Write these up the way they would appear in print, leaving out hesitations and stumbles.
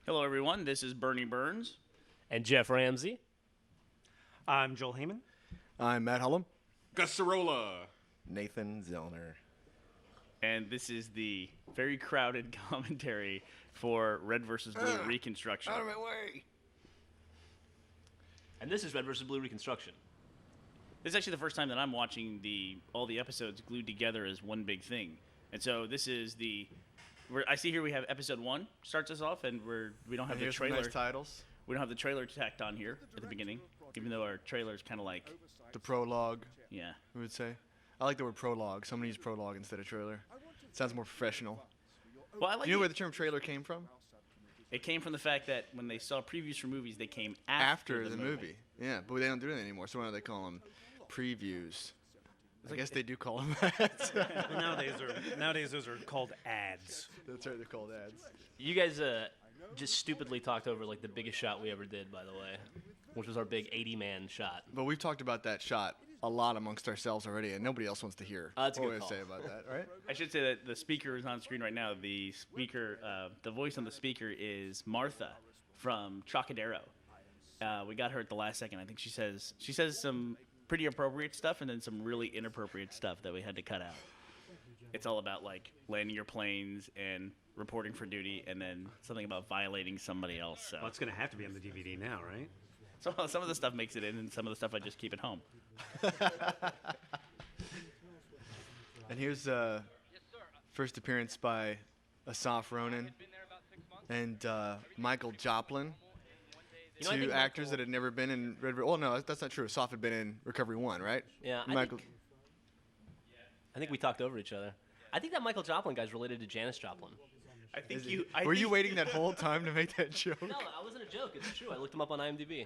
Hello, everyone. This is Bernie Burns. And Jeff Ramsey. I'm Joel Heyman. I'm Matt Hullum. Gus Cirola. Nathan Zellner. And this is the very crowded commentary for Red vs. Blue Reconstruction. Out of my way! And this is Red vs. Blue Reconstruction. This is actually the first time that I'm watching all the episodes glued together as one big thing. And so this is I see here we have episode 1 starts us off, and we don't have the trailer. Nice titles. We don't have the trailer tacked on here at the beginning, even though our trailer is kind of like, The prologue, yeah. we would say. I like the word prologue. Someone use prologue instead of trailer. Sounds more professional. Well, I like You know where the term trailer came from? It came from the fact that when they saw previews for movies, they came After the movie. Yeah, but they don't do that anymore. So why do they call them previews? I guess they do call them that. Nowadays, those are called ads. That's right, they're called ads. You guys just stupidly talked over like the biggest shot we ever did, by the way, which was our big 80-man shot. But we've talked about that shot a lot amongst ourselves already, and nobody else wants to hear That's a what good we call. say about that, right? I should say that the speaker is on screen right now. The speaker, the voice on the speaker is Martha from Chocadero. We got her at the last second. I think she says some pretty appropriate stuff and then some really inappropriate stuff that we had to cut out. It's all about like landing your planes and reporting for duty, and then something about violating somebody else. So, Well, it's going to have to be on the DVD now, right? so some of the stuff makes it in, and some of the stuff I just keep at home. And here's first appearance by Asaf Ronan and Michael Joplin, You know, I two think actors Michael- that had never been in Red. Well, no, that's not true. Asaf had been in Recovery 1, right? Yeah, Michael. I think we talked over each other. I think that Michael Joplin guy's related to Janis Joplin. I think Were you waiting that whole time to make that joke? No, that wasn't a joke. It's true. I looked him up on IMDb.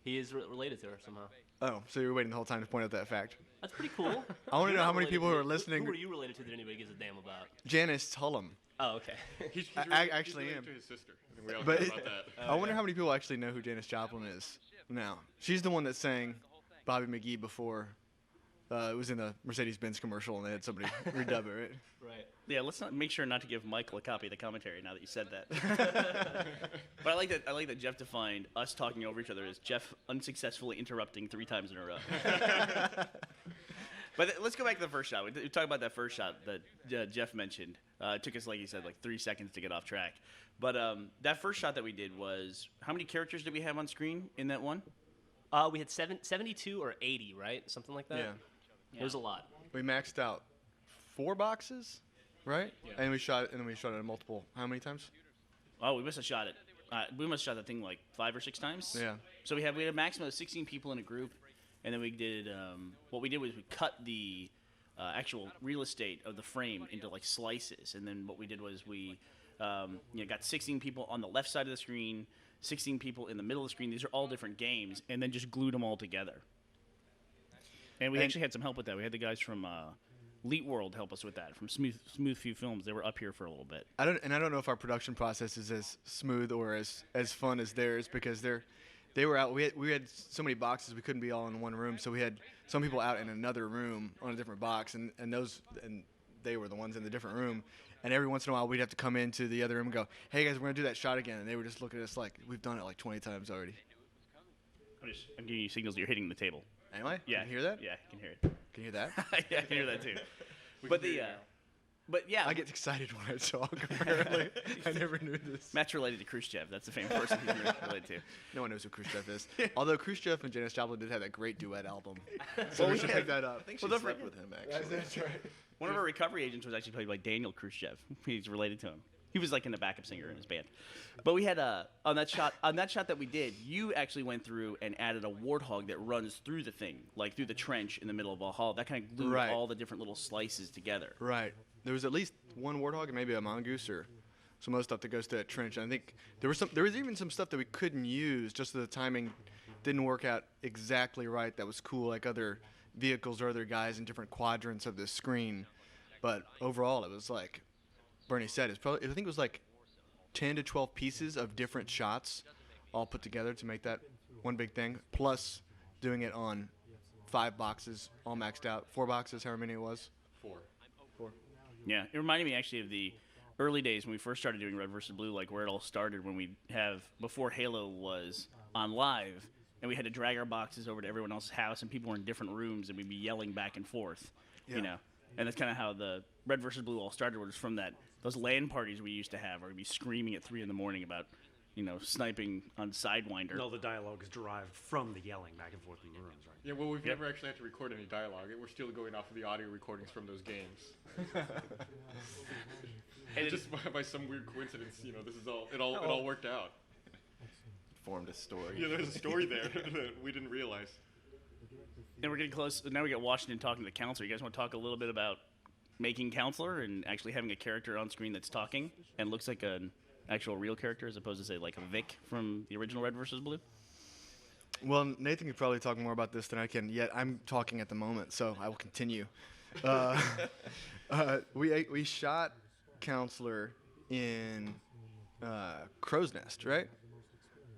He is related to her somehow. Oh, so you were waiting the whole time to point out that fact. That's pretty cool. I want to You're know how not many related people to- who are listening. Who are you related to that anybody gives a damn about? Janice Hullum. Oh, okay. I actually related am. to his sister. I think we all But care about that. I wonder how many people actually know who Janis Joplin is now. She's the one that sang Bobby McGee before it was in the Mercedes-Benz commercial, and they had somebody redub it, right? Right. Yeah, let's not make sure not to give Michael a copy of the commentary now that you said that. But I like that Jeff defined us talking over each other as Jeff unsuccessfully interrupting 3 times in a row. But let's go back to the first shot. We talked about that first shot that Jeff mentioned. It took us, like you said, like 3 seconds to get off track. But that first shot that we did was, how many characters did we have on screen in that one? We had 72 or 80, right? Something like that? Yeah. It was a lot. We maxed out 4 boxes, right? Yeah. And we shot it multiple. How many times? Oh, we must have shot it. We must have shot that thing like 5 or 6 times. Yeah. So we had a maximum of 16 people in a group, and then we did what we did was we cut the actual real estate of the frame into like slices, and then what we did was we got 16 people on the left side of the screen, 16 people in the middle of the screen. These are all different games, and then just glued them all together. And we actually had some help with that. We had the guys from Leet World help us with that, from Smooth Few Films. They were up here for a little bit. I don't know if our production process is as smooth or as fun as theirs, because they were out. We had so many boxes we couldn't be all in one room, so we had some people out in another room on a different box, and they were the ones in the different room. And every once in a while, we'd have to come into the other room and go, "Hey guys, we're gonna do that shot again," and they were just looking at us like we've done it like 20 times already. I'm giving you signals that you're hitting the table. Anyway, Yeah, you can hear that? Yeah, I can hear it. Can you hear that? Yeah, I can hear that too. But yeah, I get excited when I talk. Apparently, I never knew this. Matt's related to Khrushchev. That's the famous person he's related to. No one knows who Khrushchev is. Although Khrushchev and Janis Joplin did have that great duet album, so Well, we should pick that up. I think Well, she don't slept forget- with him, actually. That's right. One of our recovery agents was actually played by Daniel Khrushchev. He's related to him. He was like in the backup singer in his band. But we had on that shot that we did, you actually went through and added a warthog that runs through the thing, like through the trench in the middle of a hall. That kind of glued Right. all the different little slices together. Right. There was at least one warthog and maybe a mongoose or some other stuff that goes to that trench. And I think there was even some stuff that we couldn't use just so the timing didn't work out exactly right. That was cool, like other vehicles or other guys in different quadrants of the screen. But overall, it was like Bernie said, I think it was like 10 to 12 pieces of different shots all put together to make that one big thing, plus doing it on 5 boxes, all maxed out, 4 boxes, however many it was. 4. Yeah, it reminded me actually of early days when we first started doing Red versus Blue, like where it all started when we have before Halo was on live, and we had to drag our boxes over to everyone else's house, and people were in different rooms, and we'd be yelling back and forth, you know. And that's kind of how the Red versus Blue all started. Was from those LAN parties we used to have, where we'd be screaming at 3 a.m. about, sniping on Sidewinder. No, the dialogue is derived from the yelling back and forth in the rooms, right? Yeah, well, we've never actually had to record any dialogue. We're still going off of the audio recordings from those games. And just by some weird coincidence, this is it all worked out. Formed a story. Yeah, there's a story there that we didn't realize. And we're getting close. Now we got Washington talking to the counselor. You guys want to talk a little bit about making counselor and actually having a character on screen that's talking and looks like an actual real character as opposed to, say, like a Vic from the original Red versus Blue? Well, Nathan could probably talk more about this than I can, yet I'm talking at the moment, so I will continue. We shot Counselor in Crow's Nest, right?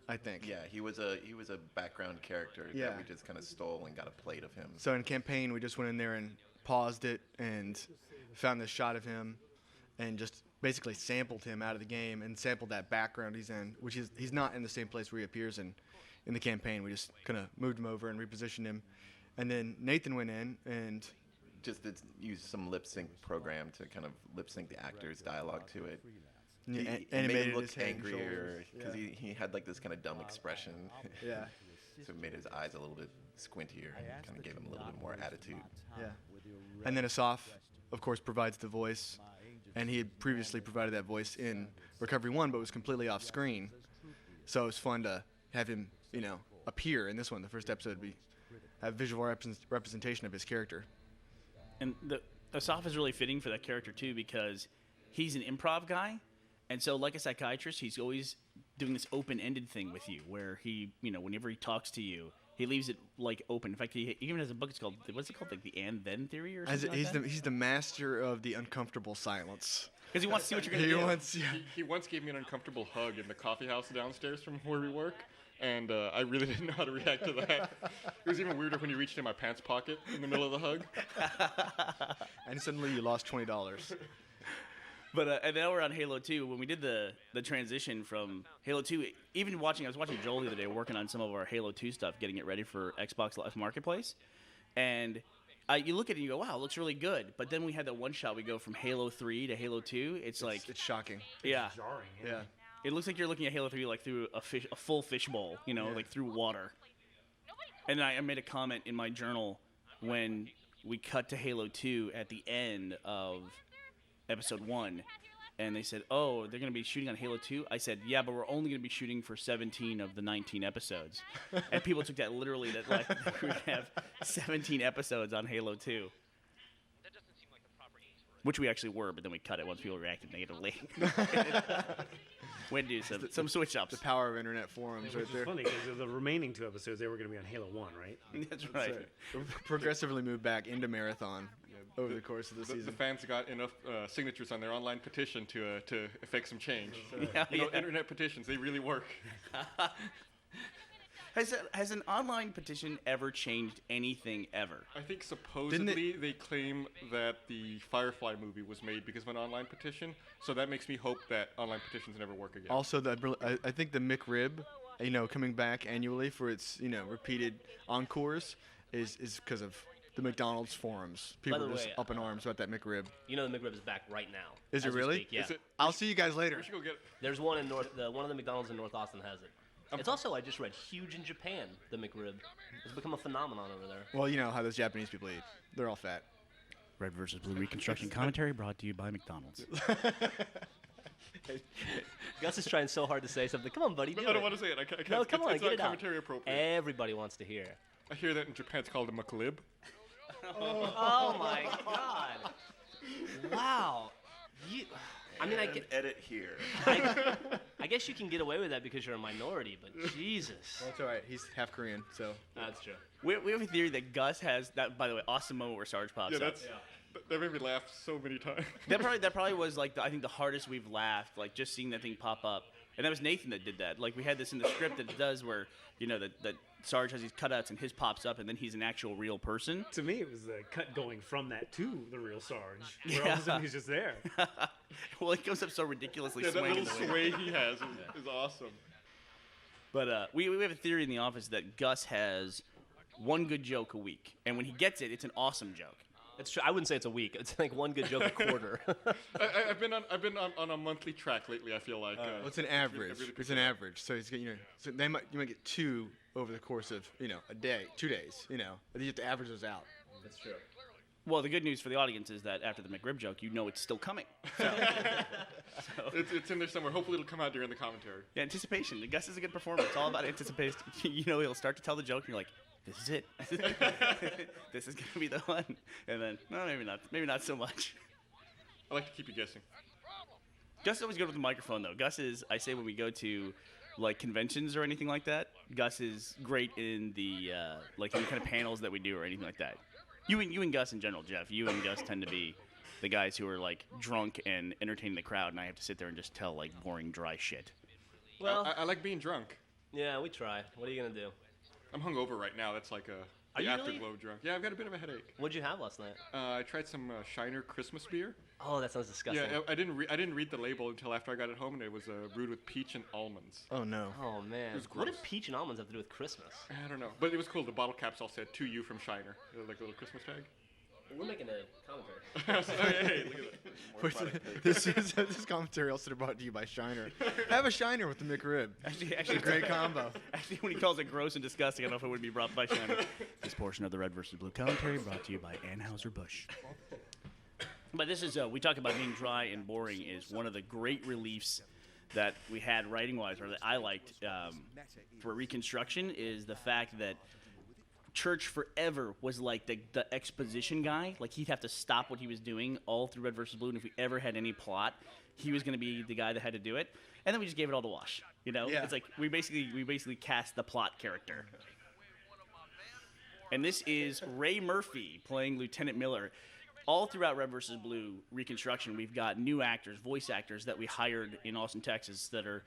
I think. Yeah, he was a background character Yeah. that we just kind of stole and got a plate of him. So in campaign, we just went in there and paused it and found this shot of him and just basically sampled him out of the game and sampled that background he's in, which he's not in the same place where he appears in the campaign. We just kind of moved him over and repositioned him. And then Nathan went in and Just to use some lip sync program to kind of lip sync the actor's dialogue to it. He made animated him look his head and angrier shoulders. because he had like this kind of dumb expression. Yeah. So it made his eyes a little bit squintier and kind of gave him a little bit more attitude. Yeah. And then Asaf, of course, provides the voice. And he had previously provided that voice in Recovery 1, but was completely off screen. So it was fun to have him, appear in this one. The first episode, we have visual representation of his character. And Asaf is really fitting for that character, too, because he's an improv guy. And so, like a psychiatrist, he's always doing this open-ended thing with you, where he, whenever he talks to you, he leaves it, like, open. In fact, he even has a book, it's called, what's it called, like the and-then theory or something like that? He's the master of the uncomfortable silence. Because he wants to see what you're going to do. He once gave me an uncomfortable hug in the coffee house downstairs from where we work, and I really didn't know how to react to that. It was even weirder when he reached in my pants pocket in the middle of the hug. And suddenly you lost $20. But and now we're on Halo 2. When we did the transition from Halo 2, I was watching Joel the other day working on some of our Halo 2 stuff, getting it ready for Xbox Live Marketplace. And you look at it and you go, wow, it looks really good. But then we had that one shot, we go from Halo 3 to Halo 2. It's It's shocking. yeah. Jarring. Yeah. It looks like you're looking at Halo 3 like through a full fishbowl, like through water. And I made a comment in my journal when we cut to Halo 2 at the end of Episode 1, and they said, oh, they're going to be shooting on Halo 2? I said, yeah, but we're only going to be shooting for 17 of the 19 episodes. And people took that literally, that like we would have 17 episodes on Halo 2. Which we actually were, but then we cut it once people reacted negatively. We had to do some switch ups. The power of internet forums right Which is there. funny because the remaining 2 episodes, they were going to be on Halo 1, right? That's right. Progressively moved back into Marathon over the course of the The season. fans got enough signatures on their online petition to effect some change. Yeah. Internet petitions, they really work. Has an online petition ever changed anything ever? I think supposedly they claim that the Firefly movie was made because of an online petition, so that makes me hope that online petitions never work again. Also, I think the McRib, coming back annually for its, repeated encores is because of the McDonald's forums. People By the are just way, up in arms about that McRib. You know the McRib is back right now. Is it as we really? speak, yeah. Is it? I'll see you guys later. We should go get it. There's one in one of the McDonald's in North Austin has it. It's also, I just read, huge in Japan, the McRib. It's become a phenomenon over there. Well, you know how those Japanese people eat. They're all fat. Red versus Blue Reconstruction commentary brought to you by McDonald's. Gus is trying so hard to say something. Come on, buddy, do I don't it. want to say it. I can't. No, come on, it's get not it out. commentary appropriate. Everybody wants to hear. I hear that in Japan it's called a McLib. Oh my God! Wow. I get. Edit here. I guess you can get away with that because you're a minority, but Jesus. That's all right. He's half Korean, so. That's true. We have a theory that Gus has that. By the way, awesome moment where Sarge pops Yeah, up. that made me laugh so many times. That probably was like I think the hardest we've laughed, like just seeing that thing pop up. And that was Nathan that did that. Like we had this in the script that it does where that Sarge has these cutouts, and his pops up, and then he's an actual real person. To me, it was a cut going from that to the real Sarge, where all of a sudden he's just there. Well, it goes up so ridiculously Yeah, that swinging. little sway he has is awesome. But we have a theory in the office that Gus has one good joke a week, and when he gets it, it's an awesome joke. It's true. I wouldn't say it's a week. It's like one good joke a quarter. I've been on a monthly track lately. I feel like. Well, it's an average. It's an average. So he's you might get 2 over the course of a day, 2 days. But you have to average those out. That's true. Well, the good news for the audience is that after the McRib joke, it's still coming. So, It's in there somewhere. Hopefully, it'll come out during the commentary. yeah, anticipation. Gus is a good performer. It's all about anticipation. He'll start to tell the joke, and you're like, this is it. This is going to be the one. And then, no, maybe not. Maybe not so much. I like to keep you guessing. Gus is always good with the microphone, though. Gus is, I say when we go to, conventions or anything like that, Gus is great in the, any kind of panels that we do or anything like that. You and Gus in general, Jeff, you and Gus tend to be the guys who are, drunk and entertaining the crowd, and I have to sit there and just tell, boring, dry shit. Well, I like being drunk. yeah, we try. What are you going to do? I'm hungover right now. That's like Are the you afterglow really? drunk. Yeah, I've got a bit of a headache. What'd you have last night? I tried some Shiner Christmas beer. Oh, that sounds disgusting. Yeah, I didn't read the label until after I got it home, and it was brewed with peach and almonds. Oh no. Oh, man. was What gross. did peach and almonds have to do with Christmas? I don't know, but it was cool. The bottle caps all said "To You" from Shiner, like a little Christmas tag. We're making a commentary. So, hey, look at that. This commentary also brought to you by Shiner. Have a Shiner with the McRib. Actually, It's a great combo. Actually, when he calls it gross and disgusting, I don't know if it would be brought by Shiner. This portion of the Red versus Blue commentary brought to you by Anheuser-Busch. But this is, we talk about being dry and boring is one of the great reliefs that we had writing-wise, or that I liked for Reconstruction, is the fact that Church forever was like the exposition guy. Like, he'd have to stop what he was doing all through Red versus Blue, and if we ever had any plot, he was going to be the guy that had to do it. And then we just gave it all to Wash. Yeah. It's like we basically cast the plot character. And this is Ray Murphy playing Lieutenant Miller. All throughout Red vs. Blue Reconstruction, we've got new actors, voice actors that we hired in Austin, Texas that are,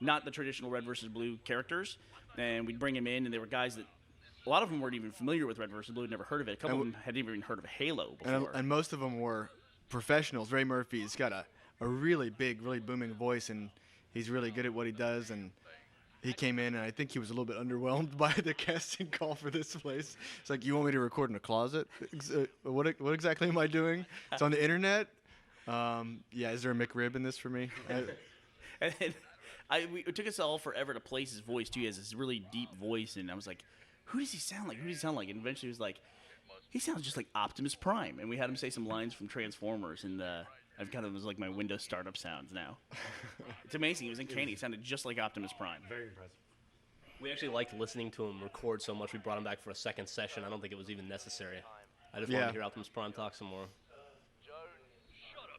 not the traditional Red vs. Blue characters. And we'd bring them in, and they were guys that a lot of them weren't even familiar with Red vs. Blue, had never heard of it. A couple of them had never even heard of Halo before. And most of them were professionals. Ray Murphy's got a really big, really booming voice, and he's really good at what he does. And he came in, and I think he was a little bit underwhelmed by the casting call for this place. It's like, you want me to record in a closet? What exactly am I doing? It's on the internet? Is there a McRib in this for me? And then it took us all forever to place his voice, too. He has this really deep voice, and I was like, who does he sound like? Who does he sound like? And eventually he was like, he sounds just like Optimus Prime. And we had him say some lines from Transformers, and I've got him as like my Windows startup sounds now. It's amazing. He was uncanny. He sounded just like Optimus Prime. Very impressive. We actually liked listening to him record so much we brought him back for a second session. I don't think it was even necessary. I just wanted to hear Optimus Prime talk some more.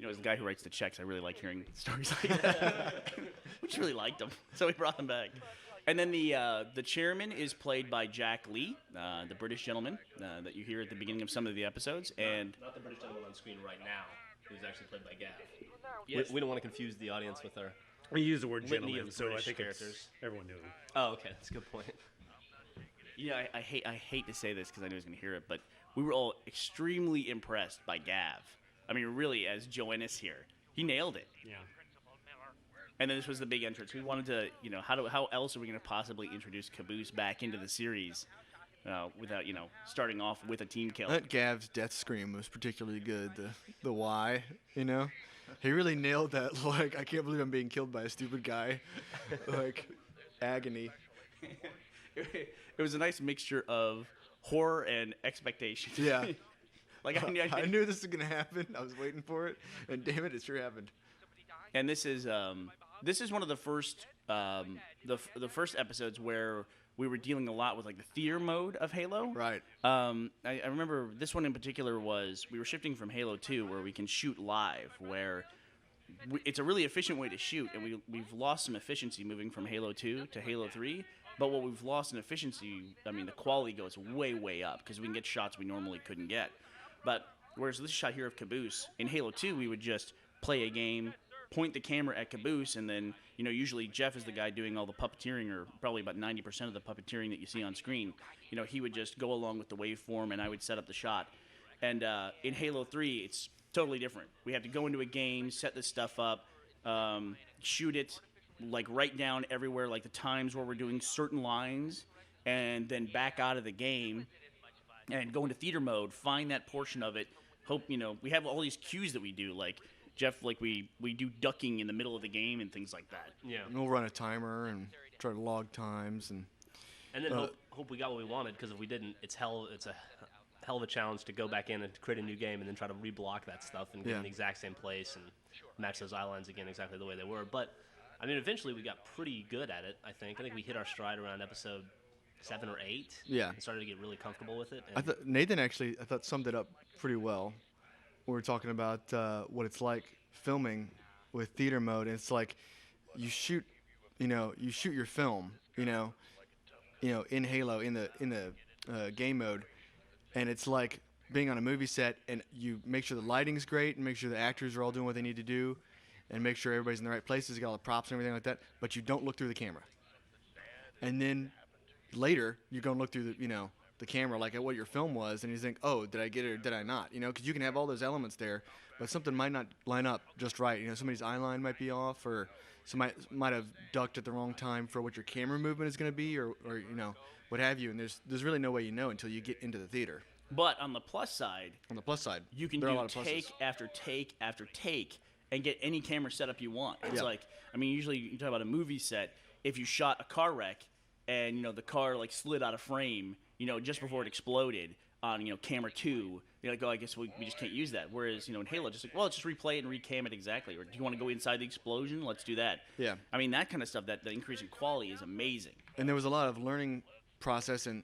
As the guy who writes the checks, I really like hearing stories like that. We just really liked him, so we brought him back. And then the chairman is played by Jack Lee, the British gentleman that you hear at the beginning of some of the episodes. And Not the British gentleman on screen right now, who's actually played by Gav. Yes. We don't want to confuse the audience with our... We use the word Litany gentleman, of so I British think characters. everyone knew him. Oh, okay. That's a good point. I hate to say this because I know he's going to hear it, but we were all extremely impressed by Gav. I mean, really, as Joe Ennis here. He nailed it. Yeah. And then this was the big entrance. We wanted to, how else are we going to possibly introduce Caboose back into the series without, starting off with a team kill? That Gav's death scream was particularly good. The why, he really nailed that. Like, I can't believe I'm being killed by a stupid guy. Like, agony. It was a nice mixture of horror and expectation. Yeah. Like I knew this was gonna happen. I was waiting for it, and damn it sure happened. And this is one of the first the first episodes where we were dealing a lot with like the theater mode of Halo. Right. I remember this one in particular was we were shifting from Halo 2 where we can shoot live, where it's a really efficient way to shoot, and we've lost some efficiency moving from Halo 2 to Halo 3. But what we've lost in efficiency, I mean, the quality goes way up because we can get shots we normally couldn't get. But whereas this shot here of Caboose, in Halo 2, we would just play a game, point the camera at Caboose, and then, usually Jeff is the guy doing all the puppeteering, or probably about 90% of the puppeteering that you see on screen. He would just go along with the waveform, and I would set up the shot. And in Halo 3, it's totally different. We have to go into a game, set this stuff up, shoot it, like write down everywhere, like the times where we're doing certain lines, and then back out of the game and go into theater mode, find that portion of it. Hope, we have all these cues that we do, like Jeff, like we do ducking in the middle of the game and things like that. Yeah. And we'll run a timer and try to log times and then hope we got what we wanted, because if we didn't, it's a hell of a challenge to go back in and create a new game and then try to reblock that stuff and get in the exact same place and match those eye lines again exactly the way they were. But I mean, eventually we got pretty good at it. I think we hit our stride around episode 7 or 8. Yeah. And started to get really comfortable with it. I thought Nathan actually summed it up pretty well. We were talking about what it's like filming with theater mode, and it's like you shoot your film, in Halo in the game mode, and it's like being on a movie set, and you make sure the lighting's great and make sure the actors are all doing what they need to do, and make sure everybody's in the right places, you got all the props and everything like that, but you don't look through the camera. And then later you're going to look through the camera, like at what your film was, and you think, oh, did I get it or did I not? Because you can have all those elements there, but something might not line up just right. Somebody's eye line might be off, or somebody might have ducked at the wrong time for what your camera movement is going to be, or what have you. And there's really no way you know until you get into the theater. But on the plus side, you can do take after take after take and get any camera setup you want. It's like, usually you talk about a movie set. If you shot a car wreck and the car like slid out of frame, just before it exploded on camera 2, you're like, oh, I guess we just can't use that. Whereas in Halo, just like, well, let's just replay it and recam it exactly. Or do you want to go inside the explosion? Let's do that. Yeah. That kind of stuff. That the increase in quality is amazing. And there was a lot of learning process and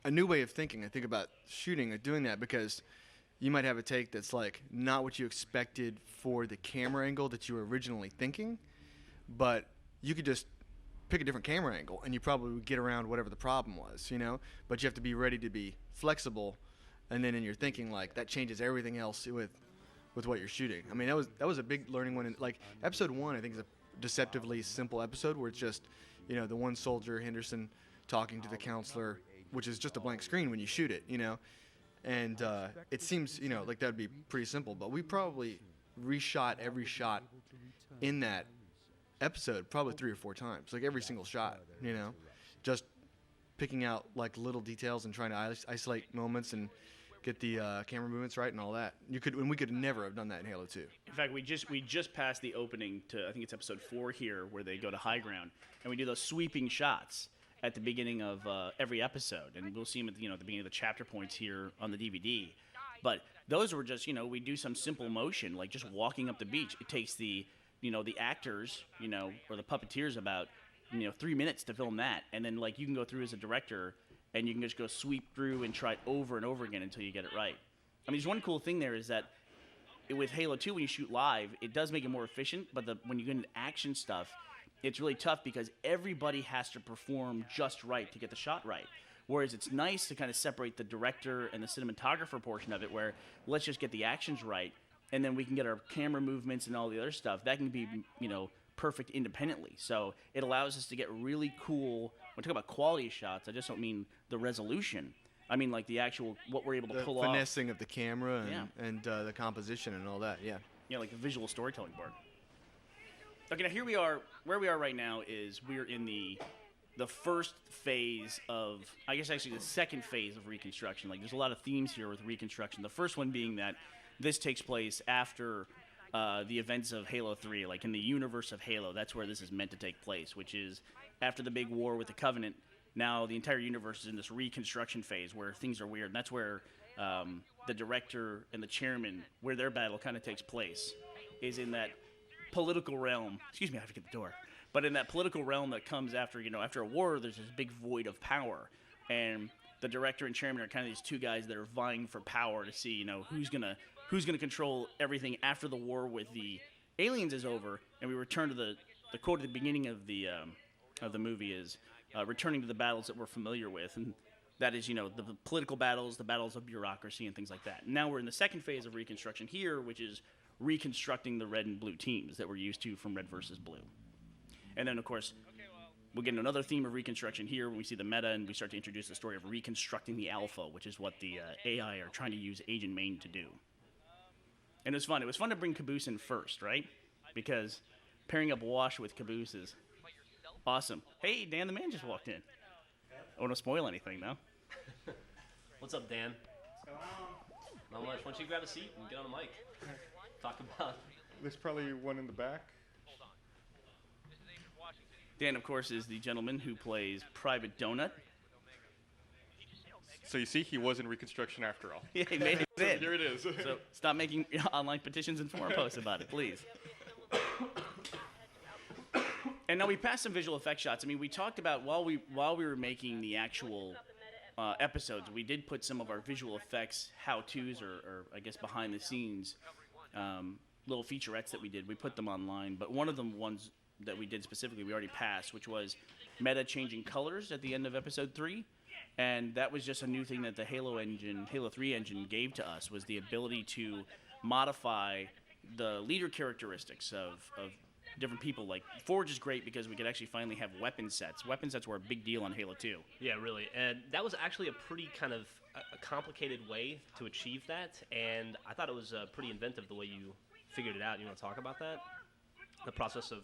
a new way of thinking. I think about shooting and doing that, because you might have a take that's like not what you expected for the camera angle that you were originally thinking, but you could just pick a different camera angle and you probably would get around whatever the problem was, but you have to be ready to be flexible, and then in your thinking, like, that changes everything else with what you're shooting. That was a big learning one. Like episode 1, I think, is a deceptively simple episode where it's just the one soldier, Henderson, talking to the counselor, which is just a blank screen when you shoot it, and it seems like that would be pretty simple, but we probably reshot every shot in that episode probably 3 or 4 times, like every single shot, just picking out like little details and trying to isolate moments and get the camera movements right and all that. We could never have done that in Halo 2. In fact, we just passed the opening to, I think it's episode 4 here, where they go to high ground and we do those sweeping shots at the beginning of every episode, and we'll see them at the beginning of the chapter points here on the DVD. But those were just we do some simple motion, like just walking up the beach. It takes the actors, or the puppeteers about 3 minutes to film that, and then like you can go through as a director and you can just go sweep through and try it over and over again until you get it right. There's one cool thing there is that with Halo 2, when you shoot live, it does make it more efficient, but when you get into action stuff, it's really tough because everybody has to perform just right to get the shot right. Whereas it's nice to kind of separate the director and the cinematographer portion of it, where let's just get the actions right, and then we can get our camera movements and all the other stuff. That can be, perfect independently. So it allows us to get really cool. When I talk about quality shots, I just don't mean the resolution. I mean like the actual, what we're able to pull off. The finessing of the camera and the composition and all that, yeah. Yeah, like the visual storytelling part. Okay, now here we are. Where we are right now is we're in the first phase of, I guess actually the second phase of Reconstruction. Like there's a lot of themes here with Reconstruction. The first one being that this takes place after the events of Halo 3, like in the universe of Halo. That's where this is meant to take place, which is after the big war with the Covenant. Now the entire universe is in this Reconstruction phase where things are weird. And that's where the director and the chairman, where their battle kind of takes place, is in that political realm. Excuse me, I have to get the door. But in that political realm that comes after, after a war, there's this big void of power. And the director and chairman are kind of these two guys that are vying for power to see, who's gonna control everything after the war with the aliens is over. And we return to the quote at the beginning of the movie is returning to the battles that we're familiar with, and that is, the political battles, the battles of bureaucracy and things like that. Now we're in the second phase of Reconstruction here, which is reconstructing the red and blue teams that we're used to from Red versus Blue. And then, of course, we'll get into another theme of Reconstruction here when we see the meta and we start to introduce the story of reconstructing the Alpha, which is what the AI are trying to use Agent Main to do. And it was fun. It was fun to bring Caboose in first, right? Because pairing up Wash with Caboose is awesome. Hey, Dan the Man just walked in. I don't want to spoil anything, though. What's up, Dan? Not much. Why don't you grab a seat and get on the mic? Talk about. There's probably one in the back. Dan, of course, is the gentleman who plays Private Donut. So you see, he was in Reconstruction after all. Yeah, he made it in. Here it is. So stop making online petitions and forum posts about it, please. And now we passed some visual effect shots. I mean, we talked about while we were making the actual episodes, we did put some of our visual effects how-tos or I guess behind the scenes little featurettes that we did. We put them online, but one of them ones that we did specifically we already passed, which was meta changing colors at the end of episode 3. And that was just a new thing that the Halo 3 engine gave to us, was the ability to modify the leader characteristics of different people. Like, Forge is great because we could actually finally have weapon sets. Weapon sets were a big deal on Halo 2. Yeah, really. And that was actually a pretty kind of a complicated way to achieve that. And I thought it was pretty inventive the way you figured it out. You want to talk about that? The process of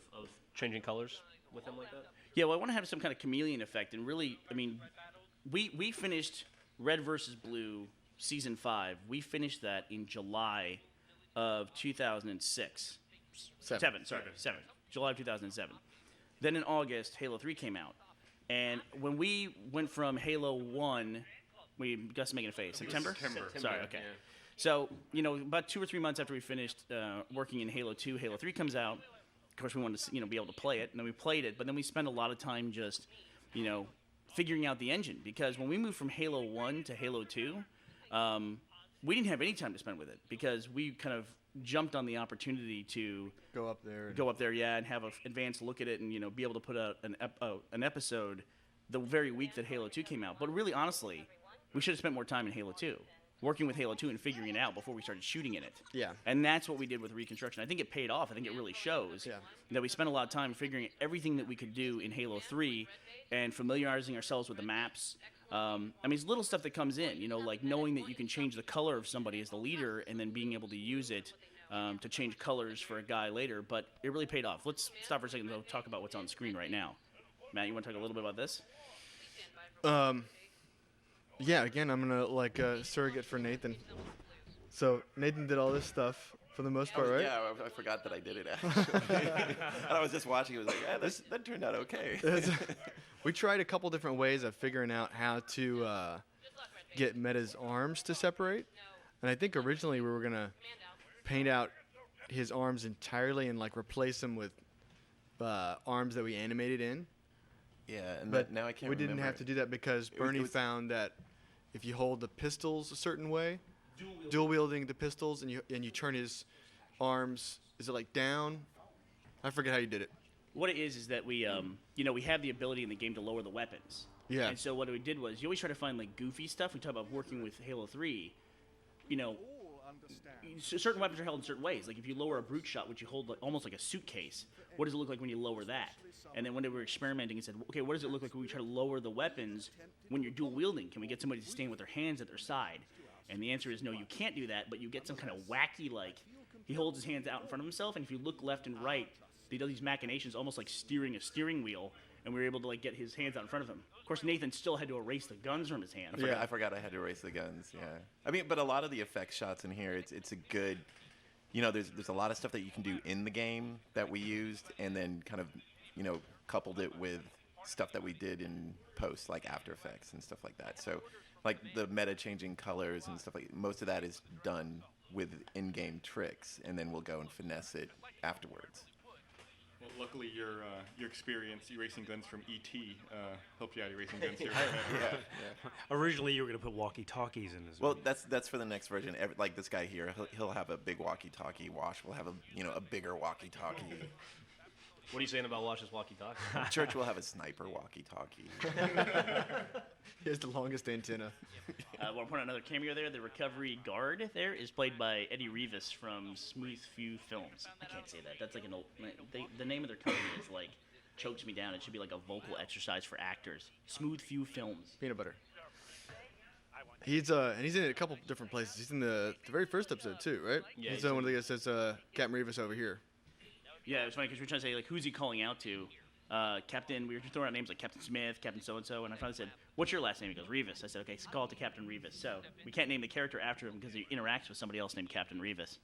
changing colors with them like that? Yeah, well, I want to have some kind of chameleon effect. And really, I mean, we finished Red versus Blue Season 5. We finished that in July of 2006. Seven. July of 2007. Then in August, Halo 3 came out. And when we went from Halo 1, Gus making a face. September? Sorry, okay. Yeah. So, about 2 or 3 months after we finished working in Halo 2, Halo 3 comes out. Of course, we wanted to, be able to play it. And then we played it. But then we spent a lot of time just, figuring out the engine. Because when we moved from Halo 1 to Halo 2, we didn't have any time to spend with it. Because we kind of jumped on the opportunity to Go up there, and have an advanced look at it and, be able to put out an episode the very week that Halo 2 came out. But really, honestly, we should have spent more time in Halo 2. Working with Halo 2 and figuring it out before we started shooting in it. Yeah. And that's what we did with Reconstruction. I think it paid off. I think it really shows that we spent a lot of time figuring everything that we could do in Halo 3 and familiarizing ourselves with the maps. I mean, it's little stuff that comes in, like knowing that you can change the color of somebody as the leader and then being able to use it to change colors for a guy later. But it really paid off. Let's stop for a second and talk about what's on screen right now. Matt, you want to talk a little bit about this? Yeah, again, I'm going to, surrogate for Nathan. So, Nathan did all this stuff for the most part, right? Yeah, I forgot that I did it, actually. And I was just watching. It was like, yeah, that turned out okay. We tried a couple different ways of figuring out how to get Meta's arms to separate. And I think originally we were going to paint out his arms entirely and, replace them with arms that we animated in. Yeah, and but now I can't we didn't remember. have to do that because Bernie found that if you hold the pistols a certain way, dual wielding the pistols, and you turn his arms, is it down? I forget how you did it. What it is that we, we have the ability in the game to lower the weapons. Yeah. And so what we did was you always try to find goofy stuff. We talk about working with Halo 3. Certain weapons are held in certain ways. Like if you lower a brute shot, which you hold almost like a suitcase, what does it look like when you lower that? And then when they were experimenting and said, okay, what does it look like when we try to lower the weapons when you're dual wielding? Can we get somebody to stand with their hands at their side? And the answer is no, you can't do that, but you get some kind of wacky, he holds his hands out in front of himself, and if you look left and right, he does these machinations almost like steering a steering wheel, and we were able to get his hands out in front of him. Of course, Nathan still had to erase the guns from his hands. I forgot I had to erase the guns. Yeah, I mean, but a lot of the effect shots in here, it's a good, there's a lot of stuff that you can do in the game that we used, and then kind of, coupled it with stuff that we did in post, like After Effects and stuff like that. So, the meta changing colors and stuff most of that is done with in-game tricks, and then we'll go and finesse it afterwards. Well, luckily your experience erasing guns from E.T. Helped you out erasing guns here. Originally, you were going to put walkie-talkies in as well. That's for the next version. Like this guy here, he'll have a big walkie-talkie. Wash will have a bigger walkie-talkie. What are you saying about Wash's walkie-talkie? Church will have a sniper walkie-talkie. He has the longest antenna. I want to point out another cameo there. The recovery guard there is played by Eddie Rivas from Smooth Few Films. I can't say that. That's like an old. The name of their company is like chokes me down. It should be like a vocal exercise for actors. Smooth Few Films. Peanut butter. He's in a couple different places. He's in the very first episode too, right? Yeah, He's he's one of in- the guys that says Captain Revis over here. Yeah, it was funny because we were trying to say like who's he calling out to. Captain, we were throwing out names like Captain Smith, Captain so-and-so, and I finally said, what's your last name? He goes, Revis. I said, okay, so call it to Captain Revis. So we can't name the character after him because he interacts with somebody else named Captain Revis.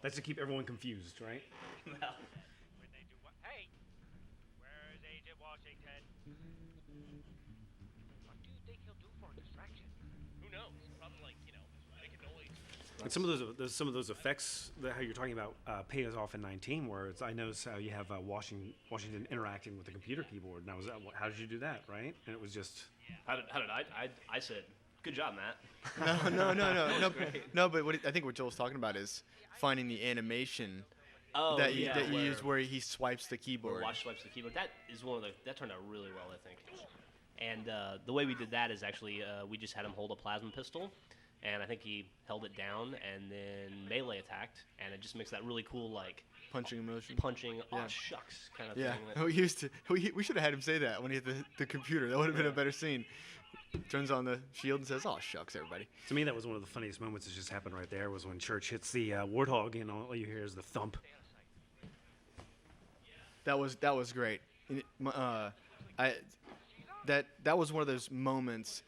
That's to keep everyone confused, right? Well, Hey, where's Agent Washington? What do you think he'll do for a distraction? Who knows? Probably like, make a noise. And some of those effects that how you're talking about pay us off in 19, where it's I noticed how you have Washington interacting with the computer keyboard. Now, how did you do that, right? And it was just How did I said, good job, Matt. No. But I think what Joel's talking about is finding the animation Oh, that you where- use where he swipes the Where keyboard. Wash swipes the keyboard. That is that turned out really well, I think. And the way we did that is actually we just had him hold a plasma pistol, and I think he held it down, and then melee attacked, and it just makes that really cool like Punching motion. punching, Yeah. oh shucks kind of Yeah, thing. we should have had him say that when he hit the computer. That would have been a better scene. Turns on the shield and says, "Oh shucks, everybody." to me that was one of the funniest moments that just happened right there. Was when Church hits the warthog and all you hear is the thump. That was great. And that was one of those moments.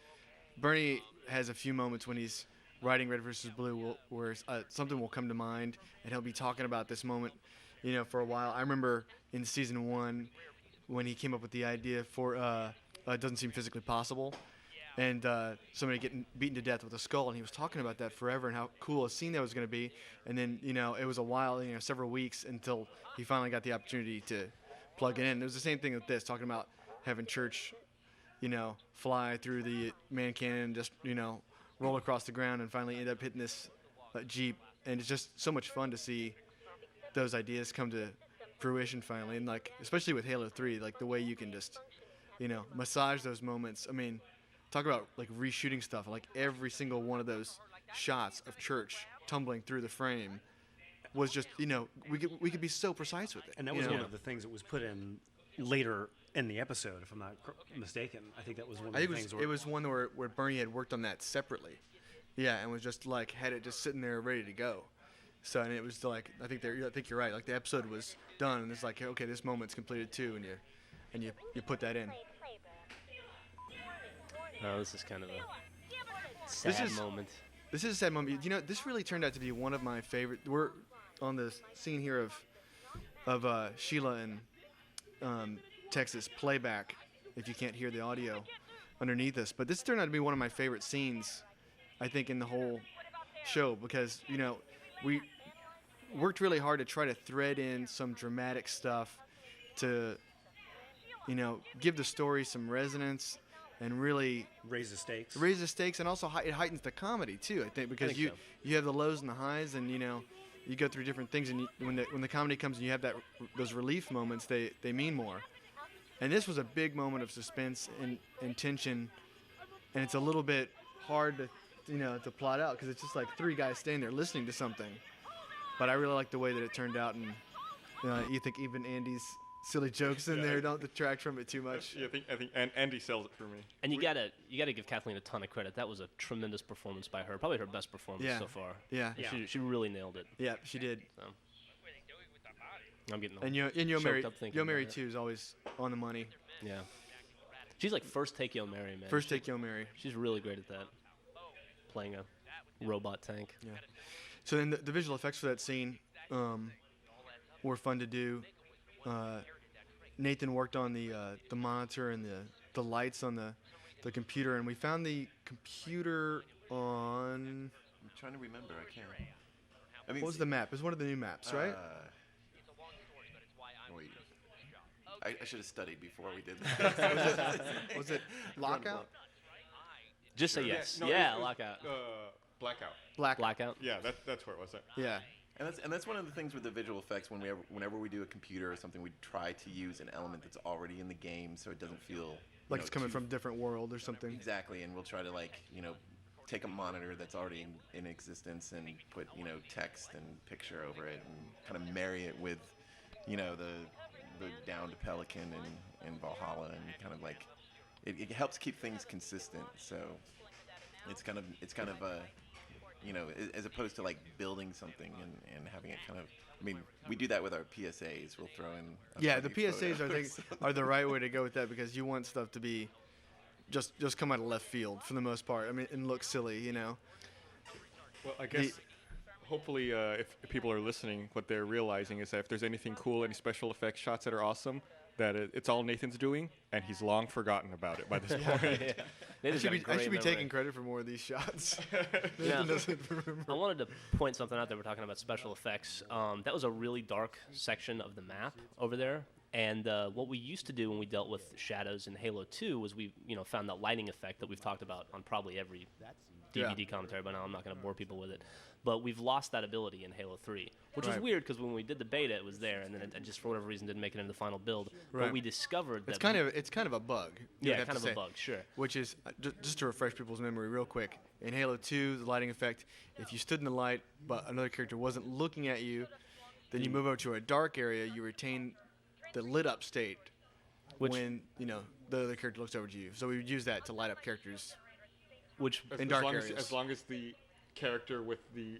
Bernie has a few moments when he's writing Red versus Blue where something will come to mind, and he'll be talking about this moment, for a while. I remember in season 1 when he came up with the idea for It Doesn't Seem Physically Possible, and somebody getting beaten to death with a skull, and he was talking about that forever and how cool a scene that was going to be. And then it was a while, several weeks until he finally got the opportunity to plug it in. It was the same thing with this, talking about having Church fly through the man cannon and just roll across the ground and finally end up hitting this Jeep. And it's just so much fun to see those ideas come to fruition finally, and like especially with Halo 3, like the way you can just massage those moments. I mean, talk about like reshooting stuff. Like every single one of those shots of Church tumbling through the frame was just we could be so precise with it. And that was one of the things that was put in later in the episode, if I'm not mistaken. I think that was one of the things. It was one where Bernie had worked on that separately. Yeah, and was just like had it just sitting there ready to go. So and it was like I think you're right. Like the episode was done, and it's like okay, this moment's completed too, and you put that in. No, this is kind of a sad moment. This is a sad moment. This really turned out to be one of my favorite. We're on the scene here of Sheila and Texas playback. If you can't hear the audio underneath us, but this turned out to be one of my favorite scenes, I think, in the whole show because we worked really hard to try to thread in some dramatic stuff to give the story some resonance and really raise the stakes. And also it heightens the comedy too, I think, because I think you have the lows and the highs, and you go through different things, and when the comedy comes and you have those relief moments, they mean more. And this was a big moment of suspense and tension, and it's a little bit hard to plot out because it's just like three guys standing there listening to something. But I really like the way that it turned out, and you think even Andy's silly jokes in there don't detract from it too much. Yeah, I think Andy sells it for me. And you gotta give Kathleen a ton of credit. That was a tremendous performance by her. Probably her best performance so far. Yeah. She really nailed it. Yeah, she did. So. I'm getting And Yo thinking Mary about it. too is always on the money. Yeah. She's like first take Yo Mary, man. First take Yo Mary. She's really great at that. Playing a robot tank. Yeah. So then the visual effects for that scene were fun to do. Nathan worked on the monitor and the lights on the computer, and we found the computer on. I'm trying to remember. I can't. I mean, What was the map? It was one of the new maps, right? Wait. I should have studied before we did this. Was it Lockout? Just say yes. No, Yeah, it was, lockout. Blackout. Blackout. Blackout. Yeah, that's where it was. Yeah. And that's one of the things with the visual effects. Whenever we do a computer or something, we try to use an element that's already in the game, so it doesn't feel Like it's coming from a different world or something. Exactly, and we'll try to take a monitor that's already in existence and put text and picture over it and kind of marry it with the downed Pelican and Valhalla, and kind of like it helps keep things consistent. So it's kind of as opposed to like building something and having it kind of. I mean, we do that with our PSAs. We'll throw in. The PSAs are the right way to go with that, because you want stuff to be just come out of left field for the most part. I mean, and look silly, Well, I guess hopefully if people are listening, what they're realizing is that if there's anything cool, any special effects shots that are awesome, that it's all Nathan's doing, and he's long forgotten about it by this point. I should be taking credit for more of these shots. Nathan doesn't remember. I wanted to point something out there. We're talking about special effects. That was a really dark section of the map over there. And what we used to do when we dealt with shadows in Halo 2 was we found that lighting effect that we've talked about on probably every DVD commentary by now. I'm not going to bore people with it. But we've lost that ability in Halo 3, which was weird because when we did the beta, it was there, and then it just for whatever reason didn't make it into the final build. But we discovered that it's kind of a bug. Yeah, kind of a bug, sure. Which is just to refresh people's memory real quick. In Halo 2, the lighting effect, if you stood in the light but another character wasn't looking at you, then you move over to a dark area, you retain the lit up state when the other character looks over to you. So we would use that to light up characters. Which in dark areas. As long as the character with the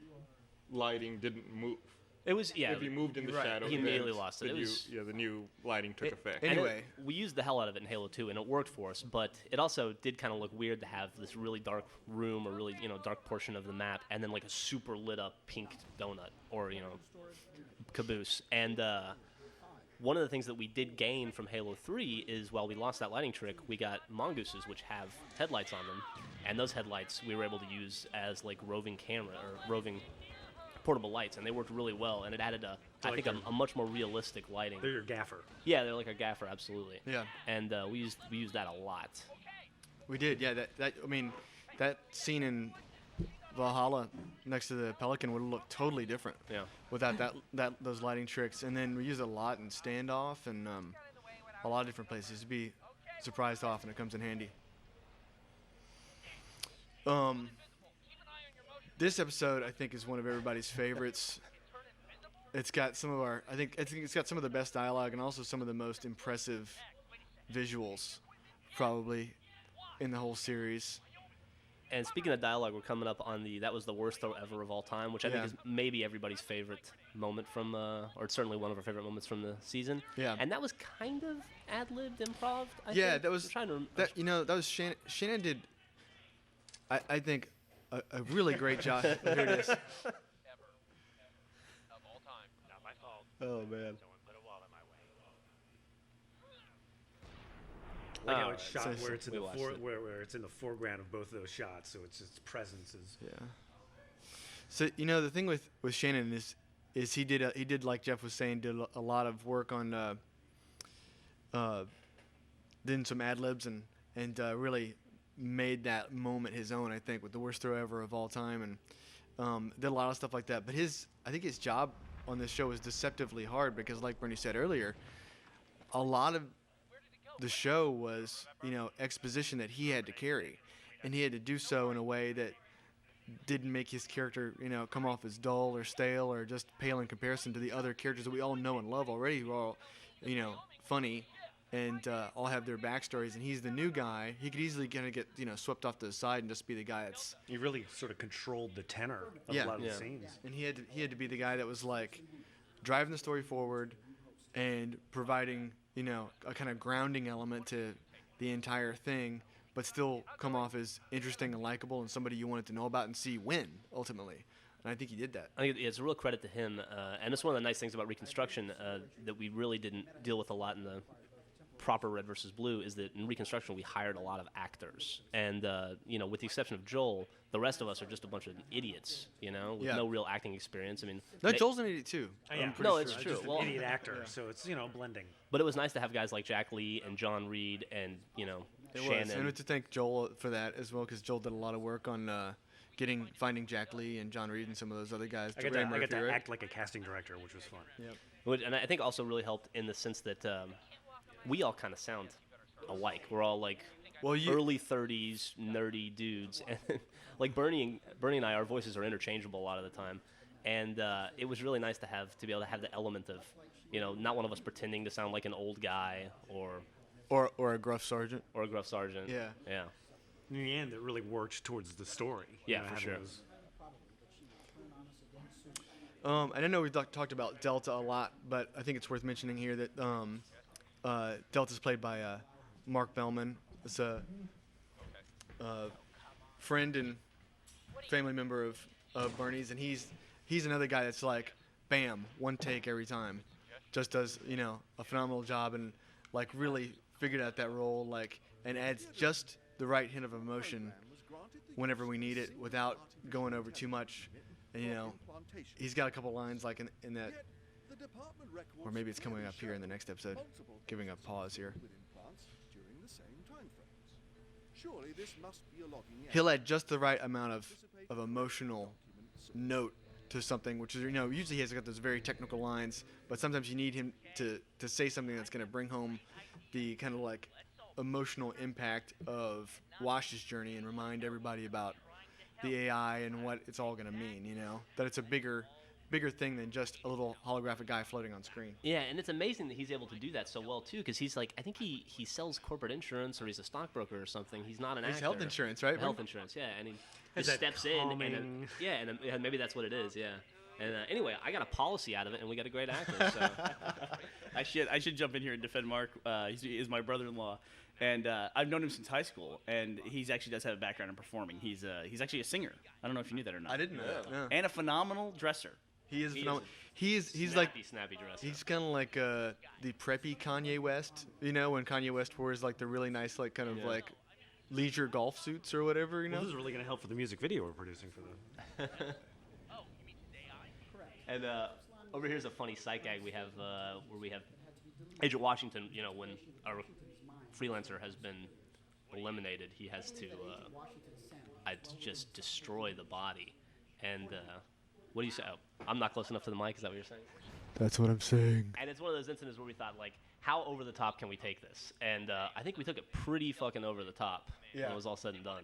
lighting didn't move. It was If he moved in the shadow, he immediately lost it. The new lighting took effect. Anyway, we used the hell out of it in Halo 2, and it worked for us. But it also did kind of look weird to have this really dark room or really dark portion of the map, and then like a super lit up pink donut or caboose. And one of the things that we did gain from Halo 3 is while we lost that lighting trick, we got mongooses which have headlights on them, and those headlights we were able to use as like roving camera or roving portable lights, and they worked really well, and it added a much more realistic lighting. They're your gaffer. Yeah, they're like a gaffer, absolutely. Yeah. And we used that a lot. We did, yeah. That scene in Valhalla next to the Pelican would have looked totally different. Yeah. Without those lighting tricks, and then we use it a lot in Standoff and a lot of different places. You'd be surprised often it comes in handy. This episode I think is one of everybody's favorites. It's got some of I think it's got some of the best dialogue and also some of the most impressive visuals, probably, in the whole series. And speaking of dialogue, we're coming up on that was the worst throw ever of all time, which I think is maybe everybody's favorite moment from, or certainly one of our favorite moments from the season. Yeah. And that was kind of ad-libbed, improv. I yeah, think. that was. That was Shannon. Shannon did, I think, a really great job. Here it is. Of all time. Not my fault. Oh man. Someone put a wallet my way. Like how it's shot so where it's in we the watched it. where it's in the foreground of both of those shots, so its presence is. Yeah. So the thing with Shannon is he did like Jeff was saying, did a lot of work on did some ad libs and really made that moment his own. I think with the worst throw ever of all time, and did a lot of stuff like that. But I think his job on this show is deceptively hard because, like Bernie said earlier, a lot of the show was exposition that he had to carry, and he had to do so in a way that didn't make his character come off as dull or stale or just pale in comparison to the other characters that we all know and love already, who are all funny and all have their backstories. And he's the new guy. He could easily kind of get swept off to the side and just be the guy that's He really sort of controlled the tenor of a lot of the scenes. and he had to be the guy that was like driving the story forward and providing a kind of grounding element to the entire thing, but still come off as interesting and likable and somebody you wanted to know about and see win ultimately. And I think he did that. I think it's a real credit to him, and it's one of the nice things about Reconstruction that we really didn't deal with a lot in the proper Red versus Blue is that in Reconstruction we hired a lot of actors, and with the exception of Joel, the rest of us are just a bunch of idiots, with no real acting experience. I mean, Joel's an idiot too. No, it's true. Just Well, an idiot actor, so it's blending. but it was nice to have guys like Jack Lee and John Reed and It Shannon. was. And to thank Joel for that as well, because Joel did a lot of work on finding Jack Lee and John Reed and some of those other guys. I to got Ray to, I got Murphy, to right? act like a casting director, which was fun. And I think also really helped in the sense that we all kind of sound alike. We're all like Well, early 30s nerdy dudes, and like Bernie and I, our voices are interchangeable a lot of the time, and it was really nice to be able to have the element of, not one of us pretending to sound like an old guy or or a gruff sergeant. a gruff sergeant. Yeah. Yeah. In the end, it really worked towards the story. Yeah, for having sure. And I know we've talked about Delta a lot, but I think it's worth mentioning here that Delta's played by Mark Bellman. It's a friend and family member of Bernie's, and he's another guy that's like, bam, one take every time. Just does, a phenomenal job and like really figured out that role, like, and adds just the right hint of emotion whenever we need it without going over too much. And, he's got a couple lines like in that, or maybe it's coming up here in the next episode, giving a pause here. He'll add just the right amount of emotional note to something, which is, usually he's got those very technical lines, but sometimes you need him to say something that's going to bring home the kind of like emotional impact of Wash's journey and remind everybody about the AI and what it's all going to mean, that it's a bigger thing than just a little holographic guy floating on screen. Yeah, and it's amazing that he's able to do that so well too, because he's like, I think he sells corporate insurance or he's a stockbroker or something. He's not an actor. He's health insurance, right? Health insurance, yeah, and he Has just that steps in, and calming- and maybe that's what it is, yeah. And anyway, I got a policy out of it, and we got a great actor. So I should jump in here and defend Mark. He is my brother-in-law, and I've known him since high school. And he's actually does have a background in performing. He's actually a singer. I don't know if you knew that or not. I didn't know that. No. And a phenomenal dresser. He is He phenomenal. is He's like snappy dresser. he's kind of like the preppy Kanye West. When Kanye West wears like the really nice like kind of Yeah. like leisure golf suits or whatever. Well, this is really going to help for the music video we're producing for them. And over here's a funny sight gag we have where we have Agent Washington. When our freelancer has been eliminated, he has to just destroy the body. And what do you say? Oh, I'm not close enough to the mic. Is that what you're saying? That's what I'm saying. And it's one of those incidents where we thought, like, how over the top can we take this? And I think we took it pretty fucking over the top when Yeah. it was all said and done.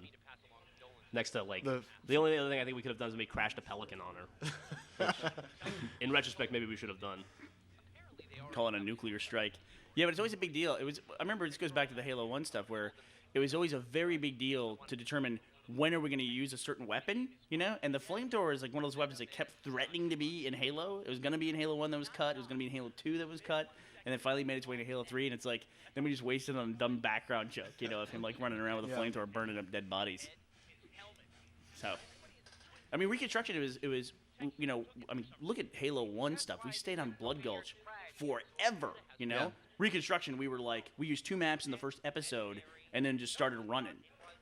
Next to, like, The- the only other thing I think we could have done is maybe crashed a Pelican on her. Which, in retrospect, maybe we should have done. Call it a nuclear strike. Yeah, but it's always a big deal. I remember this goes back to the Halo 1 stuff where it was always a very big deal to determine when are we going to use a certain weapon, And the flamethrower is like one of those weapons that kept threatening to be in Halo. It was going to be in Halo 1 that was cut. It was going to be in Halo 2 that was cut. And then finally made its way to Halo 3. And it's like, then we just wasted on a dumb background joke, of him like running around with a flamethrower burning up dead bodies. So, I mean, Reconstruction, it was, look at Halo 1 stuff. We stayed on Blood Gulch forever, Yeah. Reconstruction, we used 2 maps in the first episode and then just started running.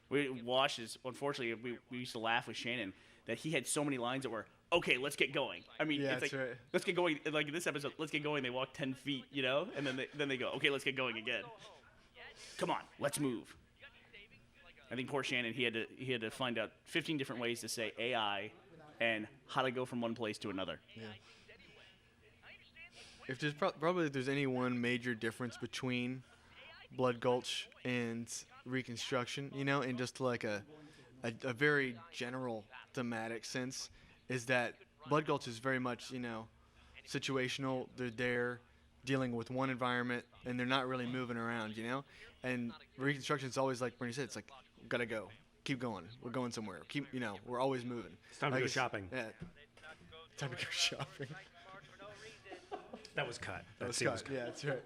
Unfortunately, we used to laugh with Shannon that he had so many lines that were, okay, let's get going. I mean, Yeah, it's like, that's right. let's get going. Like in this episode, let's get going. They walk 10 feet, and then they go, okay, let's get going again. Come on, let's move. I think poor Shannon, he had to find out 15 different ways to say AI and how to go from one place to another. Yeah. If there's probably if there's any one major difference between Blood Gulch and Reconstruction, in just like a very general thematic sense, is that Blood Gulch is very much, situational. They're there dealing with one environment and they're not really moving around, And Reconstruction is always like Bernie said, it's like, gotta go. Keep going. We're going somewhere. We're always moving. It's time to go shopping. Yeah. Time to go shopping. That was cut. That was scene cut. Yeah, that's right.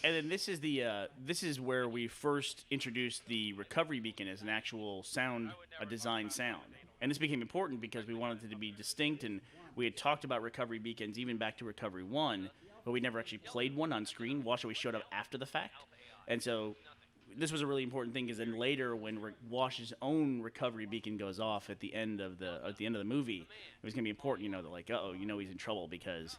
And then this is where we first introduced the recovery beacon as an actual sound, a design sound. And this became important because we wanted it to be distinct, and we had talked about recovery beacons even back to Recovery 1, but we never actually played one on screen. Wash always showed up after the fact. And so this was a really important thing, because then later when Wash's own recovery beacon goes off at the end of the movie, it was going to be important, that like, he's in trouble because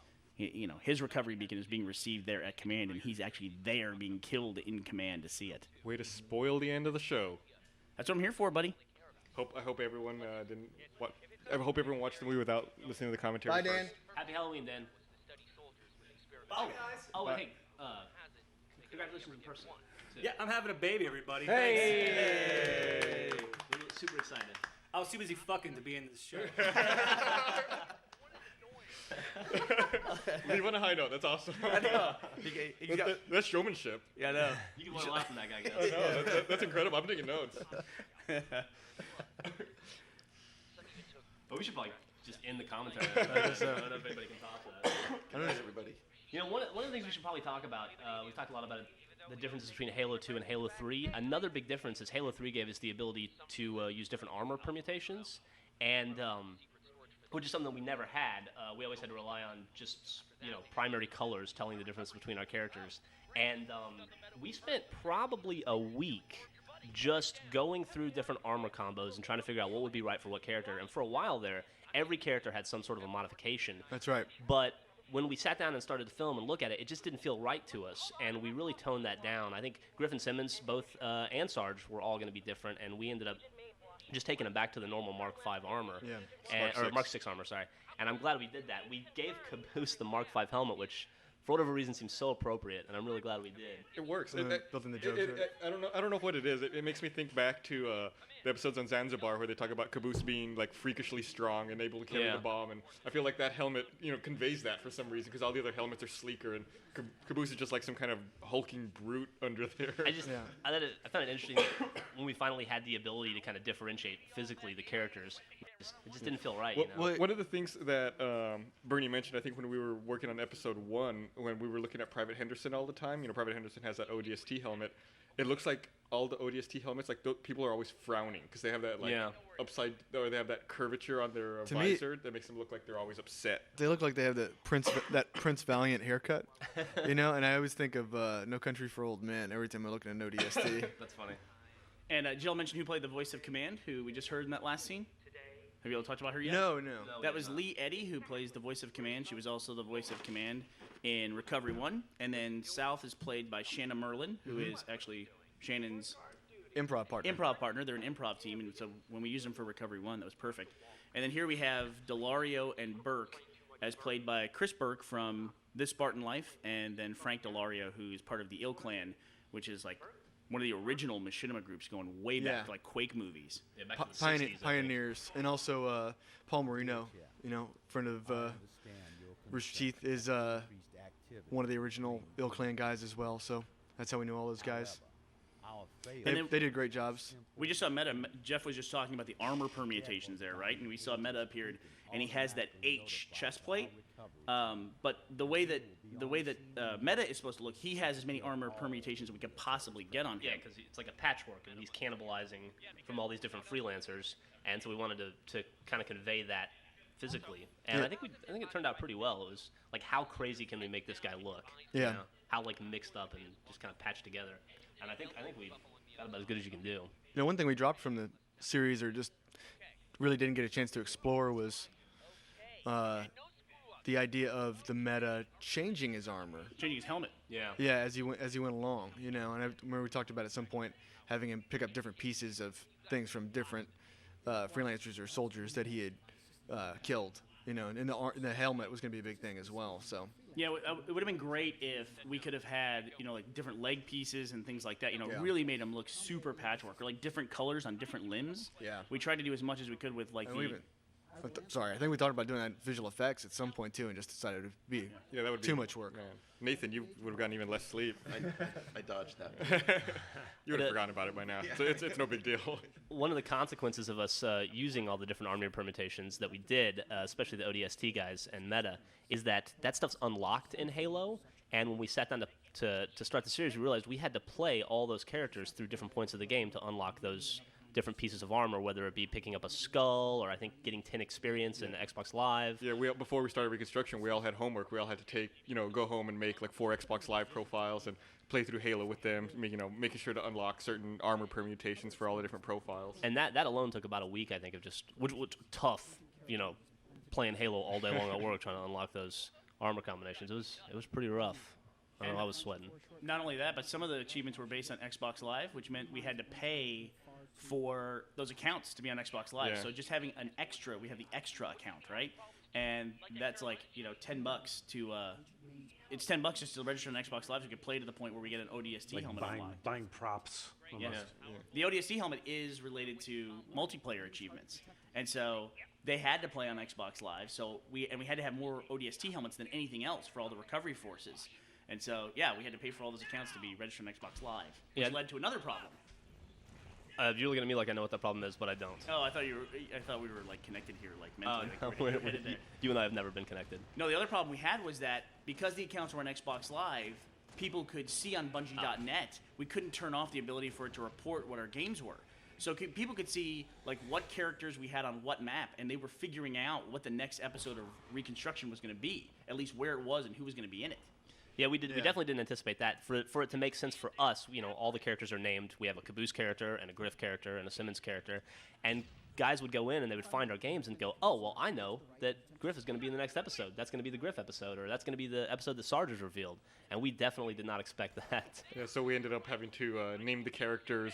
his recovery beacon is being received there at command, and he's actually there being killed in command to see it. Way to spoil the end of the show. That's what I'm here for, buddy. I hope everyone didn't. What? I hope everyone watched the movie without listening to the commentary. Bye, first. Dan. Happy Halloween, Dan. Oh, and hey, congratulations in person. too. Yeah, I'm having a baby, everybody. Hey! We're super excited. I was too busy fucking to be in this show. Leave on a high note. That's awesome. That's showmanship. Yeah, I know. You can want to laugh from that guy, I guys. know. That's incredible. I'm taking notes. But we should probably just end the commentary. I don't know if anybody can talk to that. I don't know, everybody. You know, one of the things we should probably talk about, we've talked a lot about it, the differences between Halo 2 and Halo 3. Another big difference is Halo 3 gave us the ability to use different armor permutations, and which is something that we never had. We always had to rely on just, primary colors telling the difference between our characters. And we spent probably a week just going through different armor combos and trying to figure out what would be right for what character. And for a while there, every character had some sort of a modification. That's right. But when we sat down and started to film and look at it, it just didn't feel right to us, and we really toned that down. I think Griffin Simmons, both and Sarge were all going to be different, and we ended up just taking them back to the normal Mark V armor. Yeah. Or Mark 6 armor, sorry. And I'm glad we did that. We gave Caboose the Mark V helmet, which for whatever reason seems so appropriate, and I'm really glad we did. It works. Built in the jokes, right? I don't know what it is. It makes me think back to the episodes on Zanzibar where they talk about Caboose being like freakishly strong and able to carry the bomb, and I feel like that helmet conveys that for some reason, because all the other helmets are sleeker and Caboose is just like some kind of hulking brute under there. I found it interesting when we finally had the ability to kind of differentiate physically the characters. It just didn't feel right. One of the things that Bernie mentioned, I think, when we were working on episode 1, when we were looking at Private Henderson all the time, Private Henderson has that ODST helmet. It looks like all the ODST helmets, like people are always frowning because they have that upside, or they have that curvature on their visor that makes them look like they're always upset. They look like they have that Prince Valiant haircut, And I always think of No Country for Old Men every time I look at an ODST. That's funny. And Jill mentioned who played the voice of Command, who we just heard in that last scene. Have you all talked about her yet? No. That was Lee Eddy, who plays the voice of Command. She was also the voice of Command in Recovery 1. And then South is played by Shanna Merlin, who is actually Shannon's Improv partner. They're an improv team, and so when we used them for Recovery 1, that was perfect. And then here we have Delario and Burke, as played by Chris Burke from This Spartan Life, and then Frank Delario, who's part of the Ill Clan, which is like one of the original machinima groups going way back to like Quake movies. Yeah, back to the 60s, pioneers. And also Paul Marino, friend of Rooster Teeth, is one of the original Ill Clan guys as well. So that's how we know all those guys. They did great jobs. We just saw Meta. Jeff was just talking about the armor permutations there, right? And we saw Meta appeared, and he has that H chest plate. But the way that Meta is supposed to look, he has as many armor permutations as we could possibly get on him. Yeah, because it's like a patchwork, and he's cannibalizing from all these different freelancers, and so we wanted to kind of convey that physically. And I think it turned out pretty well. It was like, how crazy can we make this guy look? Yeah. How like mixed up and just kind of patched together. And I think we got about as good as you can do. One thing we dropped from the series, or just really didn't get a chance to explore, was the idea of the Meta changing his armor. Changing his helmet. Yeah. Yeah, as he went along, And I remember we talked about at some point having him pick up different pieces of things from different freelancers or soldiers that he had killed. And the helmet was going to be a big thing as well. So. Yeah, it would have been great if we could have had, like different leg pieces and things like that. Really made them look super patchwork, or like different colors on different limbs. Yeah. We tried to do as much as we could with like Sorry, I think we thought about doing that visual effects at some point too, and just decided it would be that would be too much work. Man. Nathan, you would have gotten even less sleep. I dodged that. You would have forgotten about it by now. So it's no big deal. One of the consequences of us using all the different armor permutations that we did, especially the ODST guys and Meta, is that stuff's unlocked in Halo. And when we sat down to start the series, we realized we had to play all those characters through different points of the game to unlock those different pieces of armor, whether it be picking up a skull or I think getting 10 experience in Xbox Live. Yeah, before we started Reconstruction, we all had homework. We all had to go home and make like 4 Xbox Live profiles and play through Halo with them, making sure to unlock certain armor permutations for all the different profiles. And that alone took about a week, I think, of just which tough, playing Halo all day long at work trying to unlock those armor combinations. It was pretty rough. I was sweating. Not only that, but some of the achievements were based on Xbox Live, which meant we had to pay for those accounts to be on Xbox Live. Yeah. So just having an extra, we have the extra account, right? And that's like, $10 to it's $10 just to register on Xbox Live. So we can play to the point where we get an ODST Like helmet unlocked. buying props. Almost. The ODST helmet is related to multiplayer achievements, and so they had to play on Xbox Live. So we had to have more ODST helmets than anything else for all the recovery forces, and so we had to pay for all those accounts to be registered on Xbox Live, which led to another problem. You're looking at me like I know what that problem is, but I don't. Oh, I thought we were like connected here, like mentally. No, we're headed there. you and I have never been connected. No, the other problem we had was that because the accounts were on Xbox Live, people could see on Bungie.net. We couldn't turn off the ability for it to report what our games were. So people could see like what characters we had on what map, and they were figuring out what the next episode of Reconstruction was going to be, at least where it was and who was going to be in it. Yeah, we did. We definitely didn't anticipate that. For it to make sense for us, all the characters are named. We have a Caboose character and a Griff character and a Simmons character, and guys would go in and they would find our games and go, oh, well, I know that Griff is going to be in the next episode. That's going to be the Griff episode, or that's going to be the episode that Sarge is revealed. And we definitely did not expect that. Yeah, so we ended up having to name the characters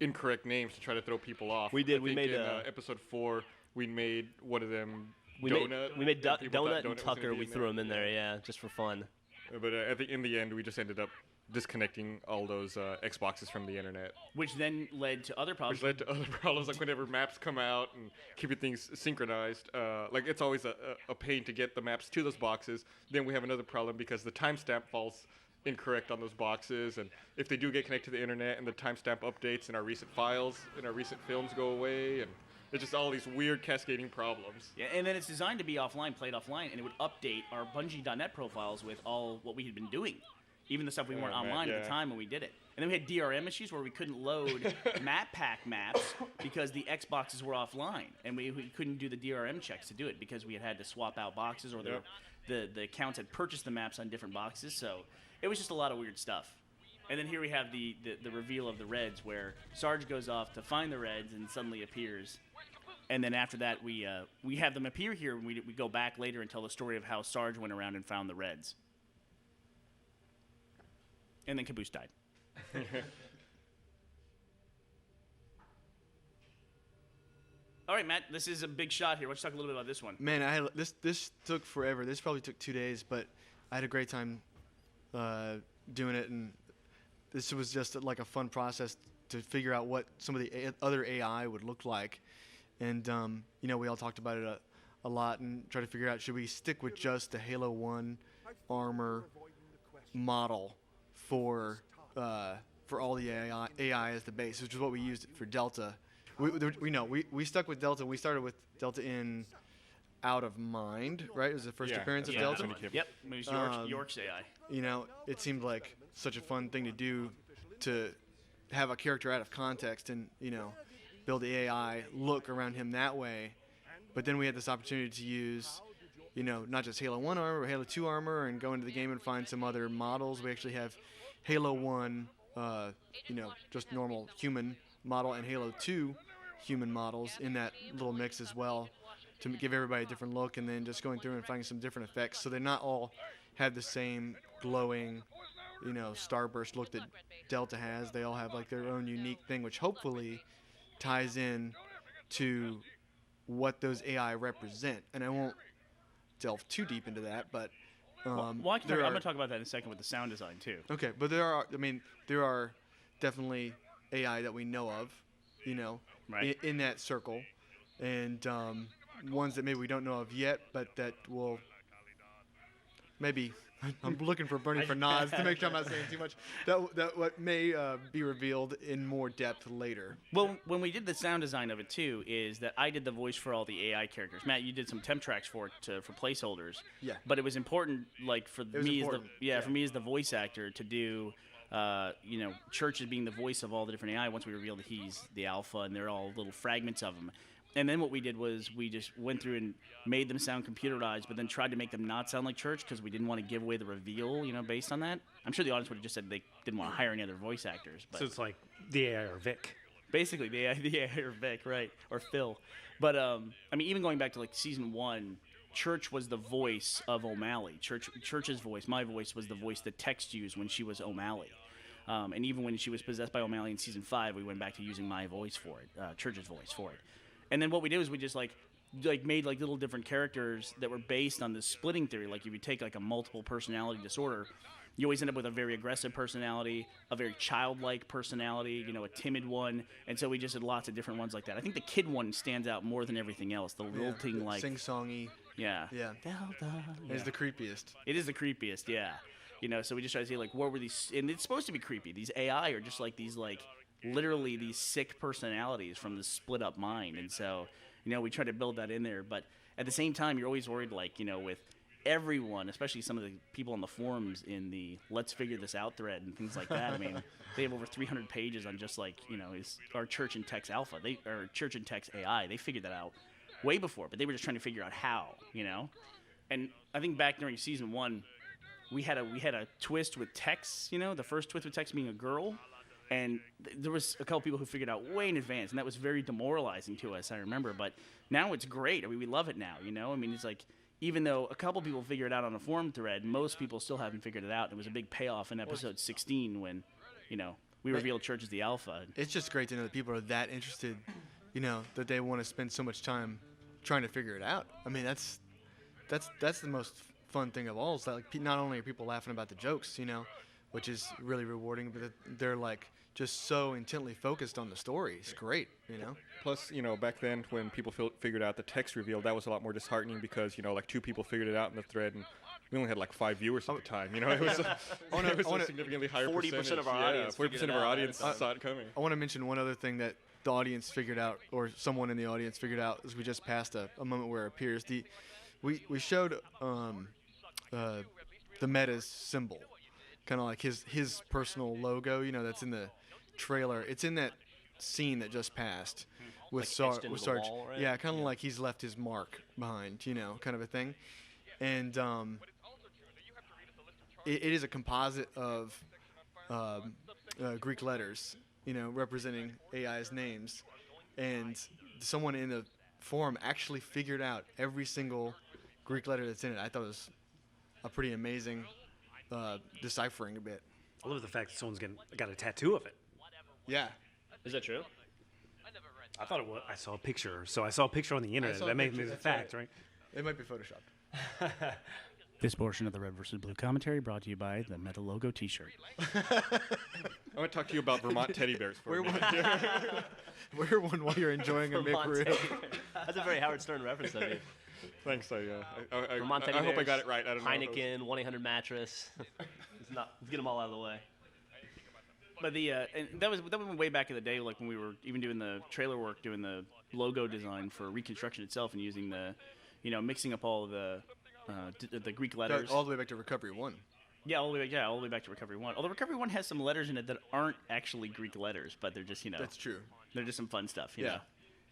incorrect names to try to throw people off. We did. I We think made in episode 4. We made one of them we Donut. Made and people thought Donut and was gonna Tucker. be We in threw them in there, just for fun. But in the end, we just ended up disconnecting all those Xboxes from the internet. Which then led to other problems. Which led to other problems, like whenever maps come out and keeping things synchronized. Like it's always a pain to get the maps to those boxes. Then we have another problem because the timestamp falls incorrect on those boxes, and if they do get connected to the internet and the timestamp updates in our recent files, in our recent films go away, and it's just all these weird cascading problems. Yeah, and then it's designed to be offline, played offline, and it would update our Bungie.net profiles with all what we had been doing, even the stuff we weren't online at the time when we did it. And then we had DRM issues where we couldn't load map pack maps because the Xboxes were offline, and we couldn't do the DRM checks to do it because we had to swap out boxes, or the accounts had purchased the maps on different boxes. So it was just a lot of weird stuff. And then here we have the reveal of the Reds, where Sarge goes off to find the Reds and suddenly appears. And then after that, we have them appear here, and we go back later and tell the story of how Sarge went around and found the Reds. And then Caboose died. All right, Matt, this is a big shot here. Let's talk a little bit about this one. Man, this took forever. This probably took 2 days, but I had a great time doing it, and this was just like a fun process to figure out what some of the other AI would look like. And, we all talked about it a lot and tried to figure out, should we stick with just the Halo 1 armor model for all the AI as the base, which is what we used for Delta. We stuck with Delta. We started with Delta in Out of Mind, right? It was the first appearance of Delta. Yep, it was York's AI. It seemed like such a fun thing to do, to have a character out of context and, build the AI look around him that way. But then we had this opportunity to use, not just Halo 1 armor, but Halo 2 armor, and go into the game and find some other models. We actually have Halo 1, just normal human model, and Halo 2 human models in that little mix as well, to give everybody a different look, and then just going through and finding some different effects. So they're not all have the same glowing, starburst look that Delta has. They all have like their own unique thing, which hopefully ties in to what those AI represent. And I won't delve too deep into that, but I'm going to talk about that in a second with the sound design too. Okay, but there are definitely AI that we know of, right, in that circle, and ones that maybe we don't know of yet, but that will maybe. I'm looking for Bernie for nods to make sure I'm not saying too much. That what may be revealed in more depth later. Well, when we did the sound design of it too, is that I did the voice for all the AI characters. Matt, you did some temp tracks for it for placeholders. Yeah. But it was important, like for me as the voice actor, to do. Church as being the voice of all the different AI. Once we revealed that he's the alpha, and they're all little fragments of him. And then what we did was we just went through and made them sound computerized, but then tried to make them not sound like Church because we didn't want to give away the reveal, based on that. I'm sure the audience would have just said they didn't want to hire any other voice actors. But So it's like the AI or Vic. basically the AI or Vic, right, or Phil. But even going back to like season 1, Church was the voice of O'Malley. Church's voice, my voice, was the voice that Tex used when she was O'Malley. And even when she was possessed by O'Malley in season 5, we went back to using my voice for it, Church's voice for it. And then what we did was we just like made like little different characters that were based on this splitting theory. Like if you take like a multiple personality disorder, you always end up with a very aggressive personality, a very childlike personality, a timid one. And so we just did lots of different ones like that. I think the kid one stands out more than everything else. The lilting, like sing-songy. Yeah. It's the creepiest. It is the creepiest, yeah. So we just try to see like what were these, and it's supposed to be creepy. These AI are just like these like literally these sick personalities from the split up mind. And so, we try to build that in there, but at the same time you're always worried like, with everyone, especially some of the people on the forums in the Let's Figure This Out thread and things like that. I mean, they have over 300 pages on just like, our Church and Text Alpha, or Church and Text AI. They figured that out way before, but they were just trying to figure out how, And I think back during season 1, we had a twist with Tex, the first twist with Tex being a girl, and there was a couple people who figured out way in advance, and that was very demoralizing to us, I remember. But now it's great. I mean, we love it now, I mean, it's like, even though a couple people figured it out on a forum thread, most people still haven't figured it out. It was a big payoff in episode 16 when, we revealed Church as the Alpha. It's just great to know that people are that interested, that they want to spend so much time trying to figure it out. I mean, that's the most fun thing of all. Is that like not only are people laughing about the jokes, which is really rewarding, but they're like just so intently focused on the story. It's great, Plus, back then when people figured out the text reveal, that was a lot more disheartening because, like 2 people figured it out in the thread, and we only had like 5 viewers at the time. It was a significantly higher 40% of our audience. 40% of our audience saw it coming. I want to mention one other thing that the audience figured out, or someone in the audience figured out, is we just passed a moment where it appears. We showed the Meta's symbol, kind of like his personal logo, that's in the trailer. It's in that scene that just passed with Sarge. Right? Yeah, kind of like he's left his mark behind, kind of a thing. And it is a composite of Greek letters, representing AI's names. And someone in the forum actually figured out every single Greek letter that's in it. I thought it was a pretty amazing deciphering a bit. I love the fact that someone's got a tattoo of it. Yeah. Is that true? I thought it was. I saw a picture. So I saw a picture on the internet. That made me the fact, right? It might be photoshopped. This portion of the Red vs. Blue commentary brought to you by the Meta Logo T-shirt. I want to talk to you about Vermont teddy bears for a minute. Wear one while you're enjoying a McRib. That's a very Howard Stern reference, I mean. Thanks. I Vermont teddy hope I bears, got it right. I don't know. Heineken, 1-800 mattress. Let's get them all out of the way. But and that went way back in the day, like when we were even doing the trailer work, doing the logo design for Reconstruction itself, and using the, mixing up all of the Greek letters. All the way back to Recovery 1. Yeah, all the way back to Recovery 1. Although Recovery 1 has some letters in it that aren't actually Greek letters, but they're just, That's true. They're just some fun stuff, you Yeah. know.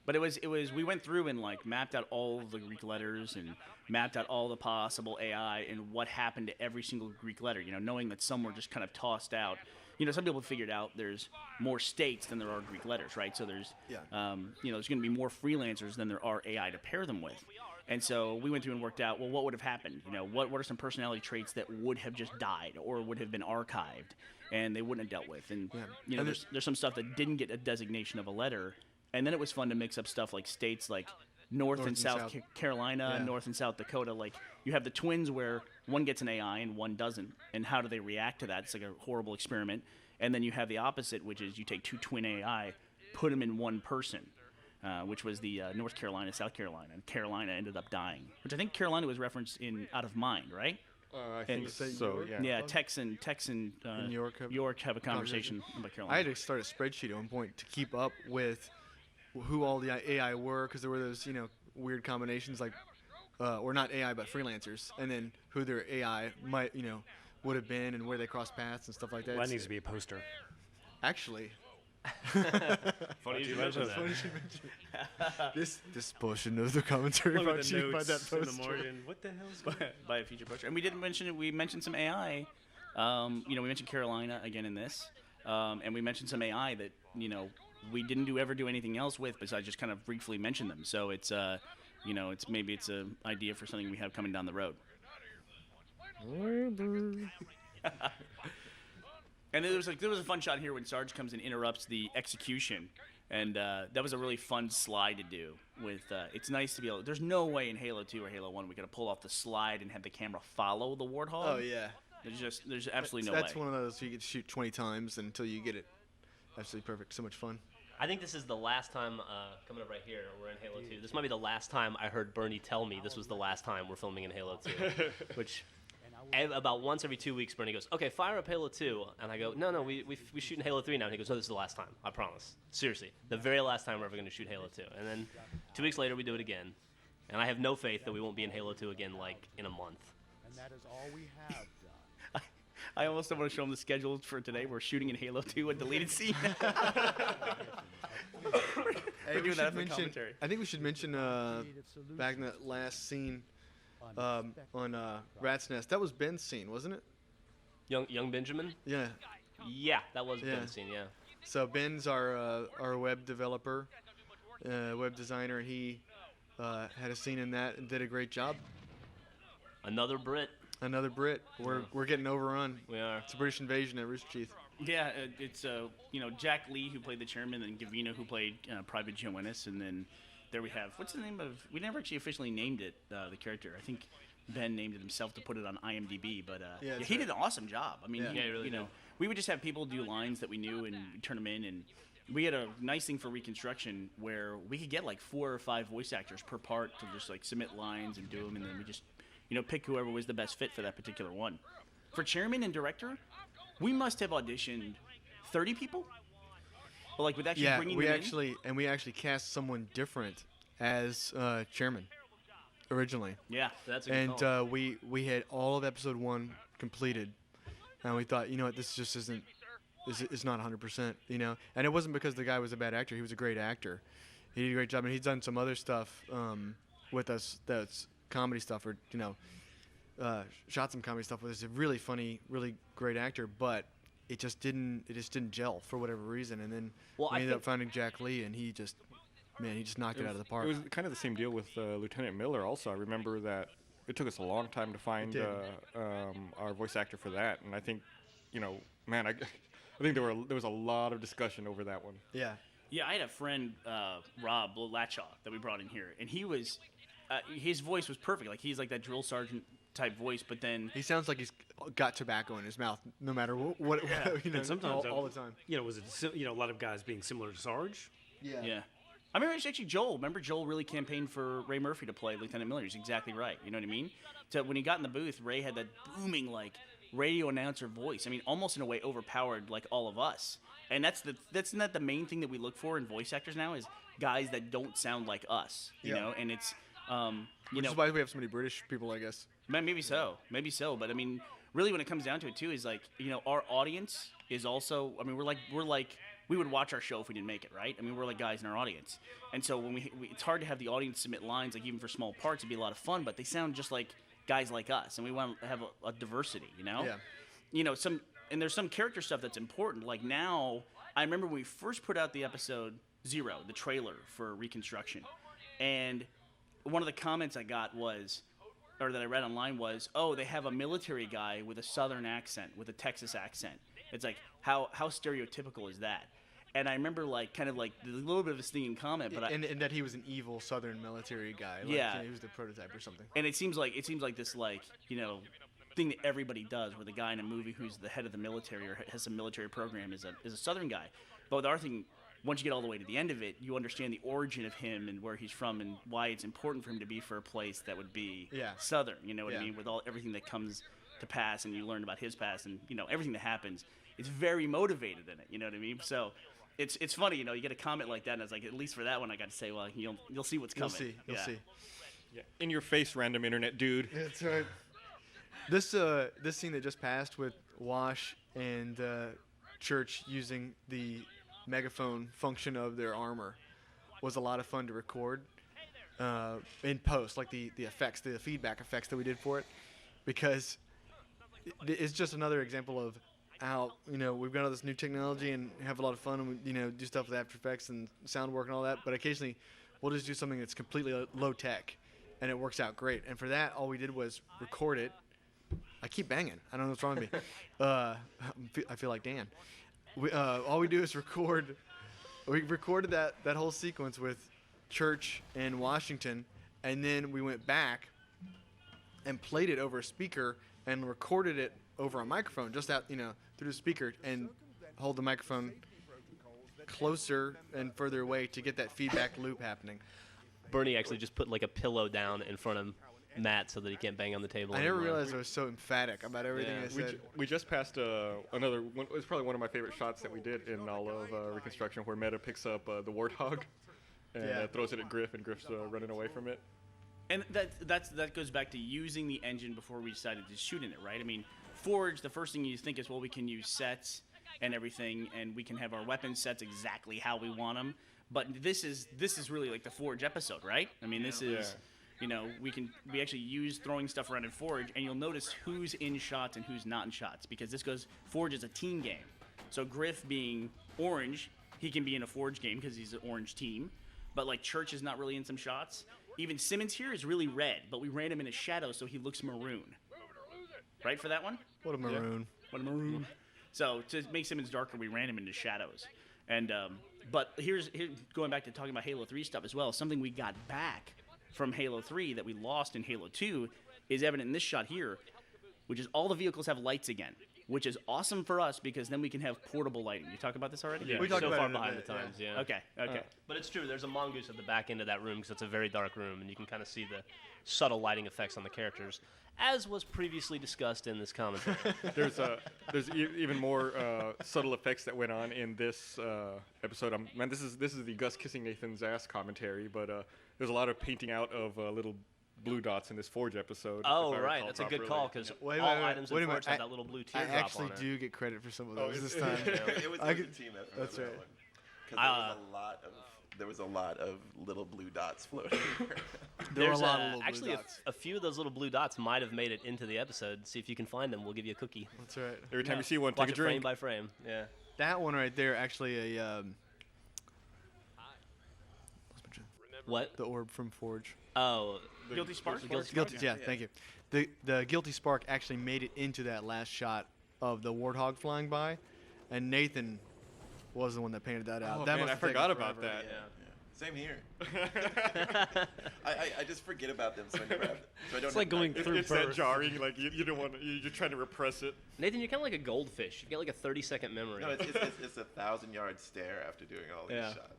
But it was we went through and like mapped out all of the Greek letters and mapped out all the possible AI and what happened to every single Greek letter, knowing that some were just kind of tossed out. Some people figured out there's more states than there are Greek letters, right? So there's, there's going to be more freelancers than there are AI to pair them with. And so we went through and worked out, well, what would have happened? What are some personality traits that would have just died or would have been archived and they wouldn't have dealt with? And, And there's some stuff that didn't get a designation of a letter. And then it was fun to mix up stuff like states like North and South Carolina, North and South Dakota. Like you have the twins where one gets an AI and one doesn't. And how do they react to that? It's like a horrible experiment. And then you have the opposite, which is you take two twin AI, put them in one person, which was the North Carolina, South Carolina. And Carolina ended up dying, which I think Carolina was referenced in Out of Mind, right? I think so, yeah. Yeah, Tex and York have a conversation about Carolina. I had to start a spreadsheet at one point to keep up with who all the AI were, because there were those, weird combinations like, or not AI, but freelancers, and then who their AI might, would have been and where they crossed paths and stuff like that. Well, that needs to be a poster. Actually, Funny you mentioned that. this portion of the commentary brought to you by that in the poster. margin. What the hell is going on? By a future poster. And we didn't mention it. We mentioned some AI. We mentioned Carolina again in this. And we mentioned some AI that, we didn't ever do anything else with besides just kind of briefly mention them. So it's, it's an idea for something we have coming down the road. And there was a fun shot here when Sarge comes and interrupts the execution, and that was a really fun slide to do. With it's nice to be able. There's no way in Halo 2 or Halo 1 we could have pulled off the slide and had the camera follow the Warthog. Oh yeah. There's absolutely no way. That's one of those you get to shoot 20 times until you get it absolutely perfect. So much fun. I think this is the last time, coming up right here, we're in Halo 2. This might be the last time I heard Bernie tell me this was the last time we're filming in Halo 2. Which, about once every 2 weeks, Bernie goes, okay, fire up Halo 2. And I go, no, we shoot in Halo 3 now. And he goes, no, this is the last time. I promise. Seriously. The very last time we're ever going to shoot Halo 2. And then 2 weeks later, we do it again. And I have no faith that we won't be in Halo 2 again, like, in a month. And that is all we have done. I almost don't want to show them the schedule for today. We're shooting in Halo 2, a deleted scene. Hey, doing that for commentary. I think we should mention back in that last scene on Rat's Nest. That was Ben's scene, wasn't it? Young Benjamin? Yeah. Yeah, that was Yeah. Ben's scene, yeah. So Ben's our web developer, web designer, and he had a scene in that and did a great job. Another Brit. Another Brit. We're getting overrun. We are. It's a British invasion at Rooster Teeth. Yeah, it's Jack Lee who played the chairman, and Gavino who played Private Joe Ennis, and then there we have what's the name of? We never actually officially named it the character. I think Ben named it himself to put it on IMDb, but Yeah, he did an awesome job. I mean, Yeah. he, Yeah, he really did. we would just have people do lines that we knew and turn them in, and we had a nice thing for Reconstruction where we could get like 4 or 5 voice actors per part to just like submit lines and do them, and then we just pick whoever was the best fit for that particular one. For chairman and director, we must have auditioned 30 people. But like with actually Yeah, bringing we them actually cast someone different as chairman originally, in. Yeah. That's a good and call. we had all of episode 1 completed, and we thought, this just isn't. It's not 100%, and it wasn't because the guy was a bad actor. He was a great actor. He did a great job, and he's done some other stuff with us that's comedy stuff, or shot some comedy stuff with us. He's a really funny, really great actor, but it just didn't gel for whatever reason. And then Well, we I ended up think- finding Jack Lee, and he just knocked it out of the park. It was kind of the same deal with Lieutenant Miller. Also, I remember that it took us a long time to find did. our voice actor for that, and I think, man, I think there was a lot of discussion over that one. Yeah. Yeah, I had a friend, Rob Latchaw, that we brought in here, and he was, his voice was perfect. Like, he's like that drill sergeant type voice, but then He sounds like he's got tobacco in his mouth, no matter what And sometimes all the time. Was it a lot of guys being similar to Sarge? yeah. I remember it's actually Joel. Remember Joel really campaigned for Ray Murphy to play Lieutenant Miller. He's exactly right. You know what I mean? So when he got in the booth, Ray had that booming like radio announcer voice. I mean, almost in a way overpowered like all of us. And that's not the main thing that we look for in voice actors now is guys that don't sound like us. You Yeah. know, and it's Which is why we have so many British people, I guess. maybe so. But I mean, really, when it comes down to it, too, is like our audience is also. I mean, we're like we would watch our show if we didn't make it, right? I mean, we're like guys in our audience, and so when it's hard to have the audience submit lines, like even for small parts, it'd be a lot of fun, but they sound just like guys like us, and we want to have a diversity, Yeah. And there's some character stuff that's important. Like now, I remember when we first put out the episode 0, the trailer for Reconstruction, and one of the comments I got was, or that I read online was, oh, they have a military guy with a Southern accent, with a Texas accent. It's like, how stereotypical is that? And I remember kind of a little bit of a stinging comment, but and that he was an evil Southern military guy. Like, Yeah. He was the prototype or something. and it seems like this thing that everybody does, where the guy in a movie who's the head of the military or has some military program is a Southern guy. But with our thing, once you get all the way to the end of it, you understand the origin of him and where he's from and why it's important for him to be for a place that would be Yeah. Southern. You know what I Yeah. mean? With everything that comes to pass, and you learn about his past, and everything that happens. It's very motivated in it. You know what I mean? So. It's funny, you get a comment like that, and I was like, at least for that one, I got to say, well, you'll see what's You'll coming. see. You'll see. Yeah. In your face, random internet dude. That's right. This scene that just passed with Wash and Church using the megaphone function of their armor was a lot of fun to record in post, like the effects, the feedback effects that we did for it, because it's just another example of how we've got all this new technology and have a lot of fun, and we do stuff with After Effects and sound work and all that, but occasionally we'll just do something that's completely low tech and it works out great. And for that, all we did was record it, I keep banging. I don't know what's wrong with me. I feel like Dan. All we do is record. We recorded that whole sequence with Church in Washington, and then we went back and played it over a speaker and recorded it over a microphone, just out, through the speaker, and hold the microphone closer and further away to get that feedback loop happening. Bernie actually just put like a pillow down in front of Matt so that he can't bang on the table. I never anymore. realized I was so emphatic about everything I said. We just passed another one. It was probably one of my favorite shots that we did in all of Reconstruction, where Meta picks up the warthog and throws it at Griff, and Griff's running away from it. And that goes back to using the engine before we decided to shoot in it, right? I mean, Forge, the first thing you think is, well, we can use sets and everything, and we can have our weapon sets exactly how we want them. But this is really like the Forge episode, right? I mean, this is, we actually use throwing stuff around in Forge, and you'll notice who's in shots and who's not in shots, because Forge is a team game. So Griff being orange, he can be in a Forge game because he's an orange team. But like Church is not really in some shots. Even Simmons here is really red, but we ran him in a shadow so he looks maroon. Right for that one? What a maroon. What a maroon. So to make Simmons darker, we ran him into shadows. And but here's going back to talking about Halo 3 stuff as well. Something we got back from Halo 3 that we lost in Halo 2 is evident in this shot here, which is all the vehicles have lights again, which is awesome for us because then we can have portable lighting. You talk about this already? Yeah, we talked so about far it in a behind bit, the times, yeah. Okay. But it's true. There's a mongoose at the back end of that room because it's a very dark room, and you can kind of see the subtle lighting effects on the characters, as was previously discussed in this commentary. There's even more subtle effects that went on in this episode. Man, this is the Gus kissing Nathan's ass commentary, but there's a lot of painting out of little blue dots in this Forge episode. Oh, right. That's a good call because all items in Forge have that little blue teardrop on it. I actually do get credit for some of those this time. It was a team effort. That's right. Because there was a lot of little blue dots floating. There were a lot of little blue actually, dots. a few of those little blue dots might have made it into the episode. See if you can find them. We'll give you a cookie. That's right. Every time you see one, Watch take it a frame drink. by frame. Yeah. That one right there, actually, What? the orb from Forge. Oh, Guilty Spark? Guilty, yeah, thank you. The Guilty Spark actually made it into that last shot of the warthog flying by, and Nathan was the one that painted that out. Oh, that man, must I have taken forgot about forever. that. yeah. Same here. I just forget about them, so I never have. So I don't It's like going through It's that birth. jarring. Like you don't want. You're trying to repress it. Nathan, you're kind of like a goldfish. You get like a 30-second memory. No, it's a 1,000-yard stare after doing all these shots.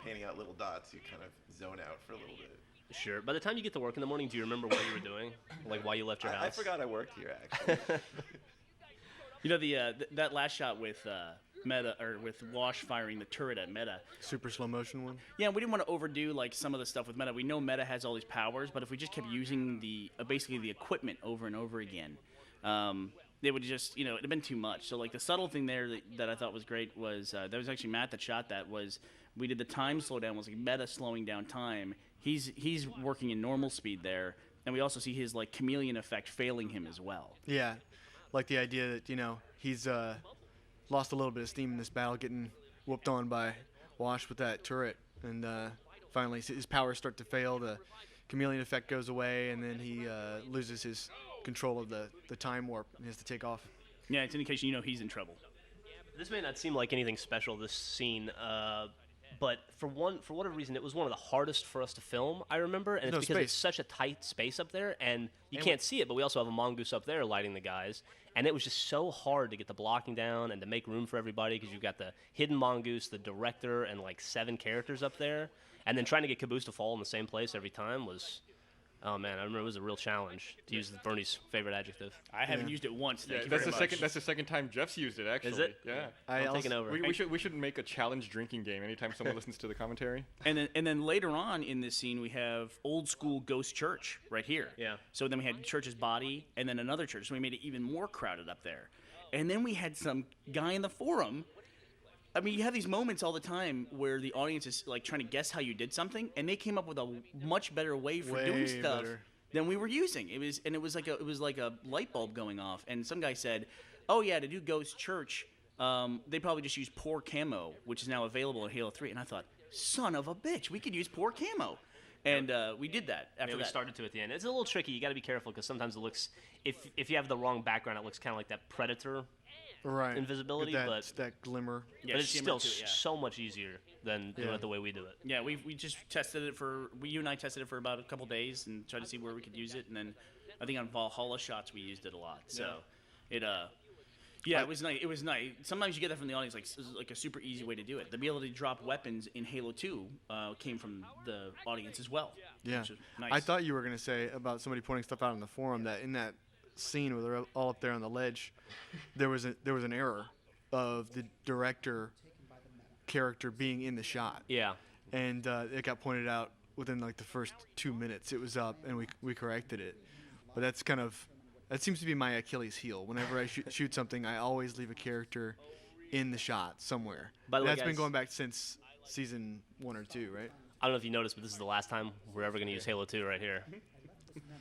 Painting out little dots, you kind of zone out for a little bit. Sure. By the time you get to work in the morning, do you remember what you were doing? Like why you left your house? I forgot I worked here, actually. That last shot with Meta, or with Wash firing the turret at Meta. Super slow motion one. Yeah, we didn't want to overdo like some of the stuff with Meta. We know Meta has all these powers, but if we just kept using basically the equipment over and over again, they would just, it'd have been too much. So like the subtle thing there that I thought was great was that was actually Matt that shot that. Was we did the time slowdown, was like Meta slowing down time. He's working in normal speed there, and we also see his like chameleon effect failing him as well. Yeah, like the idea that he's lost a little bit of steam in this battle, getting whooped on by Wash with that turret, and finally his powers start to fail. The chameleon effect goes away, and then he loses his control of the time warp and has to take off. Yeah, it's an indication he's in trouble. This may not seem like anything special, this scene, but for whatever reason, it was one of the hardest for us to film, I remember, and it's because it's such a tight space up there, and you can't see it, but we also have a mongoose up there lighting the guys, and it was just so hard to get the blocking down and to make room for everybody because you've got the hidden mongoose, the director, and like 7 characters up there, and then trying to get Caboose to fall in the same place every time was... Oh man, I remember it was a real challenge, to use Bernie's favorite adjective. I haven't used it once. Thank you that's very the much. second. That's the second time Jeff's used it. Actually, Is it? Yeah. I'm taking over. We should make a challenge drinking game anytime someone listens to the commentary. And then later on in this scene, we have old school Ghost Church right here. Yeah. So then we had Church's body, and then another church. So we made it even more crowded up there. And then we had some guy in the forum. I mean, you have these moments all the time where the audience is like trying to guess how you did something, and they came up with a much better way for doing stuff than we were using. It was like a light bulb going off. And some guy said, "Oh yeah, to do Ghost Church, they probably just use poor camo, which is now available in Halo 3." And I thought, son of a bitch, we could use poor camo. And we did that after Yeah, we that. started to at the end. It's a little tricky. You got to be careful because sometimes it looks, if you have the wrong background, it looks kind of like that Predator Right. invisibility, Get that, but that glimmer. Yeah, but it's shimmer still to it, yeah. so much easier than doing Yeah. it the way we do it. Yeah, we just tested it you and I tested it for about a couple days and tried to see where we could use it, and then I think on Valhalla shots we used it a lot. So it it was nice. It was nice. Sometimes you get that from the audience, like a super easy way to do it. The ability to drop weapons in Halo 2 came from the audience as well. Yeah. Which is nice. I thought you were going to say about somebody pointing stuff out on the forum that in that scene where they're all up there on the ledge, there was an error of the director character being in the shot. Yeah. And it got pointed out within like the first 2 minutes. It was up, and we corrected it. But that seems to be my Achilles heel. Whenever I shoot something, I always leave a character in the shot somewhere. By the way, That's been guys- going back since season 1 or 2, right? I don't know if you noticed, but this is the last time we're ever going to use Halo 2 right here.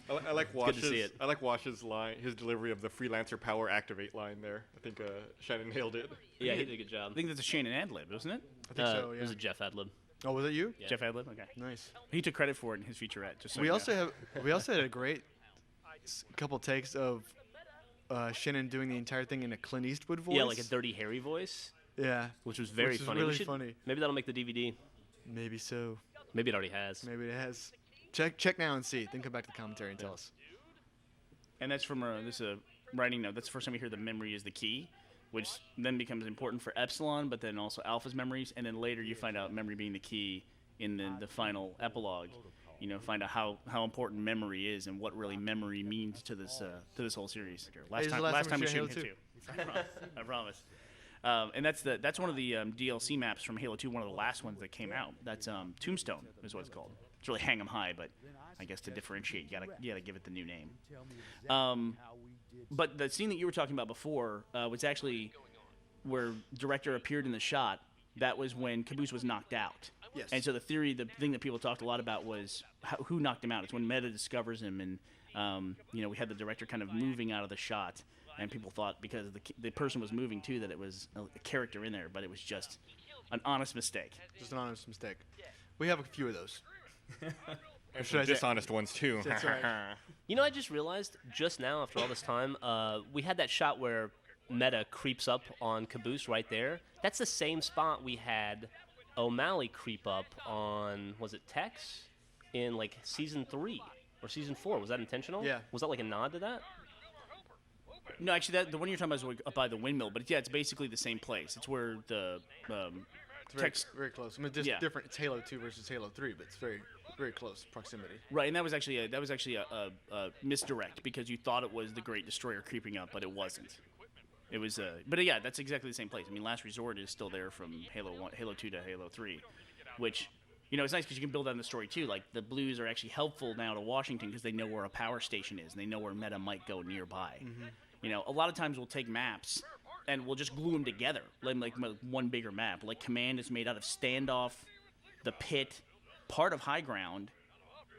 I like good to see Wash's. it. I like Wash's line, his delivery of the freelancer power activate line there. I think Shannon nailed it. Yeah, he did a good job. I think that's a Shane and ad-lib, wasn't it? I think so, It yeah. was a Jeff Adlib. Oh, was it you? Yeah. Jeff ad-lib? Okay. Nice. He took credit for it in his featurette. Just so We you also know. had a great couple takes of Shannon doing the entire thing in a Clint Eastwood voice. Yeah, like a Dirty Harry voice, Yeah, which was very Which is funny. really We should- funny. Maybe that'll make the DVD. maybe so. Maybe it already has. Maybe it has. Check now and see. Then come back to the commentary and tell us. And that's from this writing note. That's the first time we hear the memory is the key, which then becomes important for Epsilon, but then also Alpha's memories, and then later you find out memory being the key in the final epilogue. You know, find out how important memory is and what really memory means to this whole series. This is the last time we we share shooting Halo Halo 2. I promise. And that's one of the DLC maps from Halo 2, one of the last ones that came out. That's Tombstone is what it's called. It's really hang 'em high, but I guess to differentiate, you gotta give it the new name. But the scene that you were talking about before was actually where director appeared in the shot. That was when Caboose was knocked out. Yes. And so the thing that people talked a lot about was who knocked him out. It's when Meta discovers him, and we had the director kind of moving out of the shot, and people thought because the person was moving too that it was a character in there, but it was just an honest mistake. Just an honest mistake. We have a few of those. And should I say- dishonest ones too. That's right. You know, I just realized just now after all this time, we had that shot where Meta creeps up on Caboose right there. That's the same spot we had O'Malley creep up on, was it Tex? In like season 3 or season 4. Was that intentional? Yeah. Was that like a nod to that? No, actually, the one you're talking about is up by the windmill, but yeah, it's basically the same place. It's where the It's very, Tex. very close. I mean, just Yeah. different. It's Halo 2 versus Halo 3, but it's very, very close proximity. Right, and that was actually a misdirect because you thought it was the Great Destroyer creeping up, but it wasn't. It was but yeah, that's exactly the same place. I mean, Last Resort is still there from Halo 2 to Halo 3, which it's nice because you can build on the story too. Like the Blues are actually helpful now to Washington because they know where a power station is and they know where Meta might go nearby. A lot of times we'll take maps and we'll just glue them together, like one bigger map. Like Command is made out of Standoff, the Pit, part of High Ground,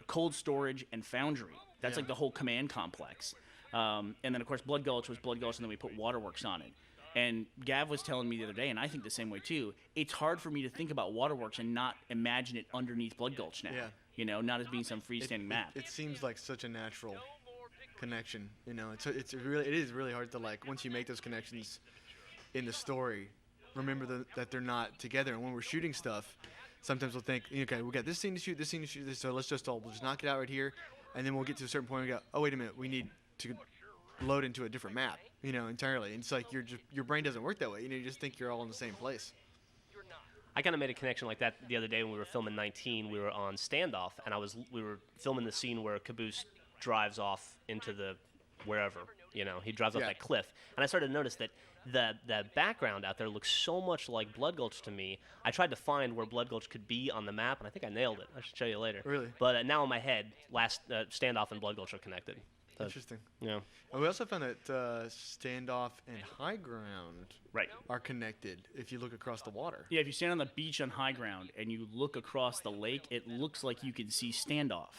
Cold Storage, and Foundry. That's like the whole Command complex. And then, of course, Blood Gulch was Blood Gulch, and then we put Waterworks on it. And Gav was telling me the other day, and I think the same way too, it's hard for me to think about Waterworks and not imagine it underneath Blood Gulch now. Yeah. Not as being some freestanding map. It seems like such a natural connection. It is really hard to once you make those connections in the story, remember that they're not together. And when we're shooting stuff, sometimes we'll think, okay, we got this scene to shoot, so we'll just knock it out right here, and then we'll get to a certain point and go, oh wait a minute, we need to load into a different map, entirely. And it's like your brain doesn't work that way. You just think you're all in the same place. I kind of made a connection like that the other day when we were filming 19. We were on Standoff, and we were filming the scene where Caboose drives off into the wherever. He drives off that cliff, and I started to notice that the background out there looks so much like Blood Gulch to me. I tried to find where Blood Gulch could be on the map, and I think I nailed it. I should show you later. Really? But now in my head, Standoff and Blood Gulch are connected. Interesting. Yeah. And we also found that Standoff and High Ground Right. are connected if you look across the water. Yeah, if you stand on the beach on High Ground and you look across the lake, it looks like you can see Standoff.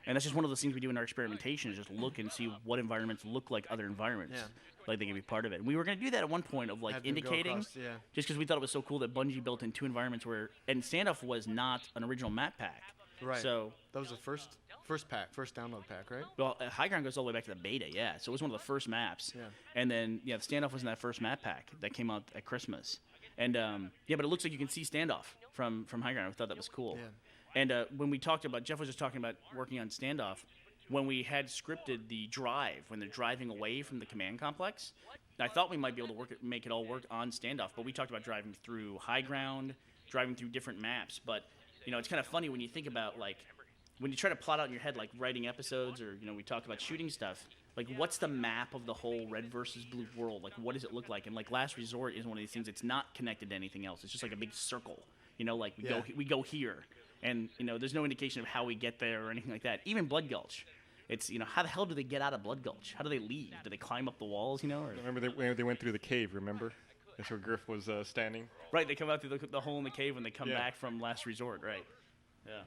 And that's just one of those things we do in our experimentation is just look and see what environments look like other environments. Yeah. Like they can be part of it. And we were going to do that at one point of Have them go indicating, across, just because we thought it was so cool that Bungie built in 2 environments and Standoff was not an original map pack. Right. So, That was the first download pack, right? well, High Ground goes all the way back to the beta, yeah. So it was one of the first maps. Yeah. And then, the standoff was in that first map pack that came out at Christmas. And, but it looks like you can see standoff from High Ground. I thought that was cool. Yeah. And when we talked about, Jeff was just talking about working on standoff, when we had scripted the drive, when they're driving away from the command complex, I thought we might be able to make it all work on standoff, but we talked about driving through High Ground, driving through different maps. But, it's kind of funny when you think about, like, when you try to plot out in your head, like, writing episodes or, we talked about shooting stuff, like, what's the map of the whole red versus blue world? Like, what does it look like? And, like, Last Resort is one of these things that's not connected to anything else. It's just like a big circle, like, we go here. And, there's no indication of how we get there or anything like that. Even Blood Gulch. It's, how the hell do they get out of Blood Gulch? How do they leave? Do they climb up the walls, Or? Remember they went through the cave, remember? That's where Griff was standing. Right, they come out through the hole in the cave when they come Yeah. back from Last Resort, right? Yeah.